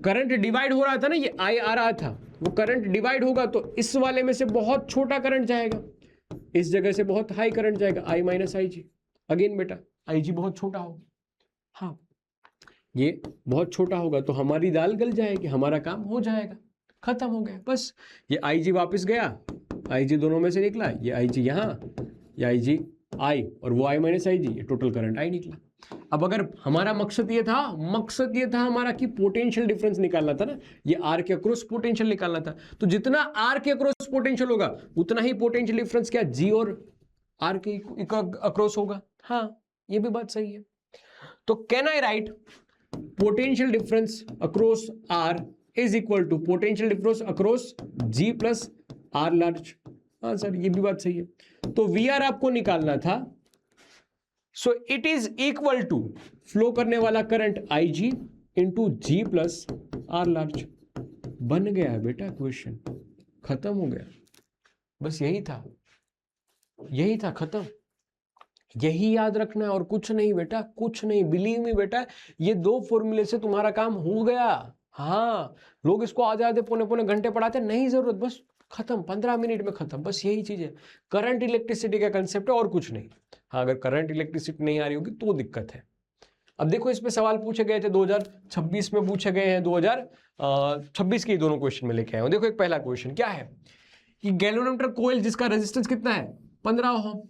करंट डिवाइड हो रहा था ना, ये आई आ रहा था, वो करंट डिवाइड होगा तो इस वाले में से बहुत छोटा करंट जाएगा, इस जगह से बहुत हाई करंट जाएगा, आई माइनस आई जी। अगेन बेटा आई जी बहुत छोटा होगा, हाँ ये बहुत छोटा होगा तो हमारी दाल गल जाएगी, हमारा काम हो जाएगा, खत्म हो गया बस। ये आई जी वापिस गया, आई जी दोनों में से निकला, ये आई जी यहाँ, ये आई जी आई और वो आई माइनस आई जी, ये टोटल करंट आई निकला। अब अगर हमारा मकसद ये था हमारा कि पोटेंशियल डिफरेंस निकालना था ना, ये आर के अक्रॉस पोटेंशियल निकालना था, तो जितना आर के अक्रॉस पोटेंशियल होगा उतना ही पोटेंशियल डिफरेंस क्या जी और आर के अक्रॉस होगा। हाँ ये भी बात सही है। तो can I write potential difference across R is equal to potential difference across G plus R large. हाँ सर ये भी बात सही है। तो वी आर आपको निकालना था, so it is equal to flow करने वाला current I ji into G plus R large. बन गया है बेटा क्वेश्चन, खत्म हो गया, बस यही था, खत्म। यही याद रखना है और कुछ नहीं बेटा, कुछ नहीं। बिलीव मी बेटा, ये दो फॉर्मूले से तुम्हारा काम हो गया। हाँ लोग इसको आधे आधे पौने घंटे पढ़ाते, नहीं जरूरत, बस खत्म, 15 मिनट में खत्म, बस यही चीज है। करंट इलेक्ट्रिसिटी का कंसेप्ट है और कुछ नहीं। हाँ अगर करंट इलेक्ट्रिसिटी नहीं आ रही होगी तो दिक्कत है। अब देखो इसमें सवाल पूछे गए थे 2026 में पूछे गए हैं, 2026 के दोनों क्वेश्चन में लेके आए हूं। देखो एक पहला क्वेश्चन क्या है कि गैल्वेनोमीटर कोयल जिसका रेजिस्टेंस कितना है 15 ओम,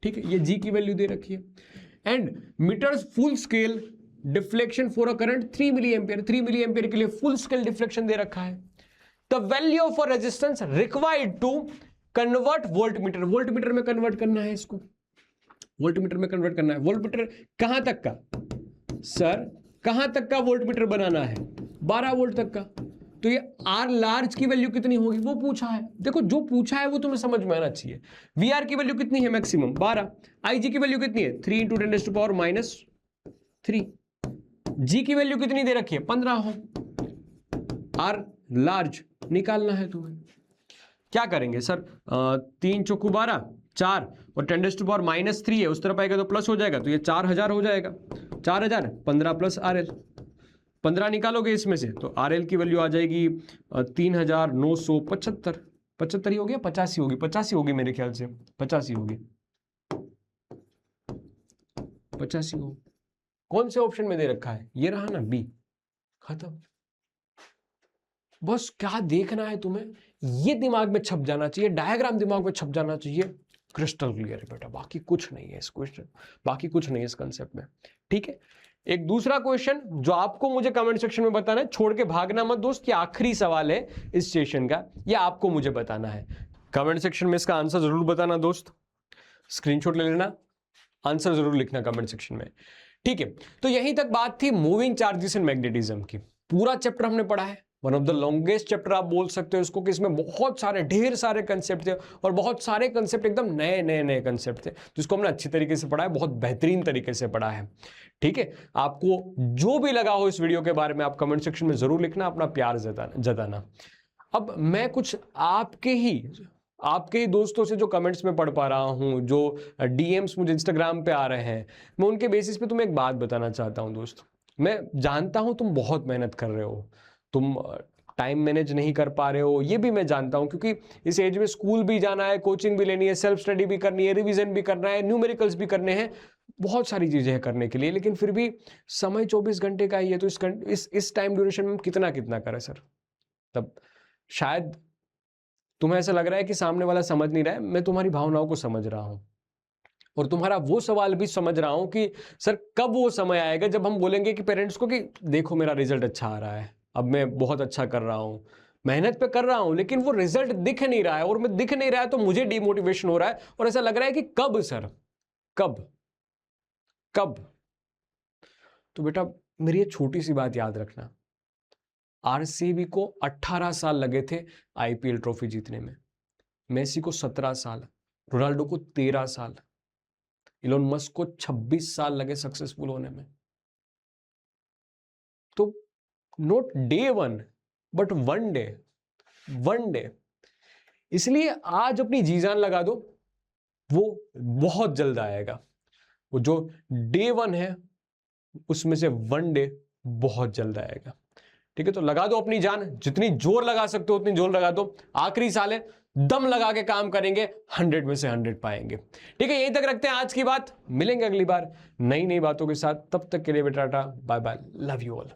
ठीक है, ये जी की वैल्यू दे रखी है, and meters full scale deflection for a current 3 milli ampere, 3 milli ampere के लिए फुल स्केल डिफ्लेक्शन दे रखा है। The value of a resistance required to convert voltmeter, voltmeter में कन्वर्ट करना है इसको, वोल्टमीटर में कन्वर्ट करना है। वोल्टमीटर कहां तक का सर, कहां तक का वोल्टमीटर बनाना है? 12 वोल्ट तक का। तो ये आर लार्ज की वैल्यू कितनी होगी वो पूछा है। देखो जो पूछा है वो तुम्हें समझ में आना चाहिए। वी आर की वैल्यू कितनी है मैक्सिमम 12, आई जी की वैल्यू कितनी है 3 इंटू 10⁻³ जी की वैल्यू कितनी दे रखी है 15 हो। आर लार्ज निकालना है तुम्हें। क्या करेंगे सर, 3 चौकू 12, 4 और 10⁻³ है, उस तरफ आएगा तो प्लस हो जाएगा, तो ये 4000 हो जाएगा। 4000 15 प्लस आर एल, 15 निकालोगे इसमें से तो आर एल की वैल्यू आ जाएगी 3975, 75 ही हो गया, 85 होगी, 85 होगी मेरे ख्याल से, 85 होगी, 85 हो। कौन से ऑप्शन में दे रखा है? ये रहा ना बी, खत्म। बस क्या देखना है तुम्हें, ये दिमाग में छप जाना चाहिए, डायग्राम दिमाग में छप जाना चाहिए, क्रिस्टल क्लियर है बेटा, बाकी कुछ नहीं है इस क्वेश्चन, बाकी कुछ नहीं है इस कंसेप्ट में। ठीक है, एक दूसरा क्वेश्चन जो आपको मुझे कमेंट सेक्शन में बताना है, छोड़ के भागना मत दोस्त, ये आखिरी सवाल है इस सेशन का, ये आपको मुझे बताना है। कमेंट सेक्शन में इसका आंसर जरूर बताना दोस्त, स्क्रीनशॉट ले लेना, आंसर जरूर लिखना कमेंट सेक्शन में। ठीक है, तो यहीं तक बात थी मूविंग चार्जेस एंड मैग्नेटिज्म की। पूरा चैप्टर हमने पढ़ा है, one of the longest chapter आप बोल सकते हो इसको, कि इसमें बहुत सारे ढेर सारे कंसेप्ट थे और बहुत सारे कंसेप्ट एकदम नए नए नए कंसेप्ट थे, जिसको हमने अच्छी तरीके से पढ़ा है, बहुत बेहतरीन तरीके से पढ़ा है। ठीक है, आपको जो भी लगा हो इस वीडियो के बारे में आप कमेंट सेक्शन में जरूर लिखना, अपना प्यार जताना। अब मैं कुछ आपके ही दोस्तों से जो कमेंट्स में पढ़ पा रहा हूं, जो डीएम्स मुझे इंस्टाग्राम पे आ रहे हैं, मैं उनके बेसिस पे तुम्हें एक बात बताना चाहता हूं दोस्त। मैं जानता हूं तुम बहुत मेहनत कर रहे हो, तुम टाइम मैनेज नहीं कर पा रहे हो, ये भी मैं जानता हूं, क्योंकि इस एज में स्कूल भी जाना है, कोचिंग भी लेनी है, सेल्फ स्टडी भी करनी है, रिवीजन भी करना है, न्यूमेरिकल्स भी करने हैं, बहुत सारी चीजें हैं करने के लिए, लेकिन फिर भी समय 24 घंटे का ही है, तो इस टाइम ड्यूरेशन में कितना करें सर। तब शायद तुम्हें ऐसा लग रहा है कि सामने वाला समझ नहीं रहा है, मैं तुम्हारी भावनाओं को समझ रहा हूं, और तुम्हारा वो सवाल भी समझ रहा हूं कि सर कब वो समय आएगा जब हम बोलेंगे कि पेरेंट्स को कि देखो मेरा रिजल्ट अच्छा आ रहा है, अब मैं बहुत अच्छा कर रहा हूं, मेहनत पे कर रहा हूं, लेकिन वो रिजल्ट दिख नहीं रहा है, और मैं दिख नहीं रहा है तो मुझे डिमोटिवेशन हो रहा है, और ऐसा लग रहा है कि कब सर, कब कब। तो बेटा मेरी ये छोटी सी बात याद रखना, आरसीबी को 18 साल लगे थे आईपीएल ट्रॉफी जीतने में, मेसी को 17 साल, रोनाल्डो को 13 साल, इलोन मस्क को 26 साल लगे सक्सेसफुल होने में। तो not day one but one day, one day. इसलिए आज अपनी जी जान लगा दो, वो बहुत जल्द आएगा। वो जो डे वन है उसमें से वन डे बहुत जल्द आएगा। ठीक है, तो लगा दो अपनी जान, जितनी जोर लगा सकते हो उतनी जोर लगा दो। आखिरी साल है, दम लगा के काम करेंगे, 100 में से 100 पाएंगे। ठीक है, यहीं तक रखते हैं आज की बात, मिलेंगे अगली बार नई नई बातों के साथ। तब तक के लिए बेटा tata, bye bye, love you all.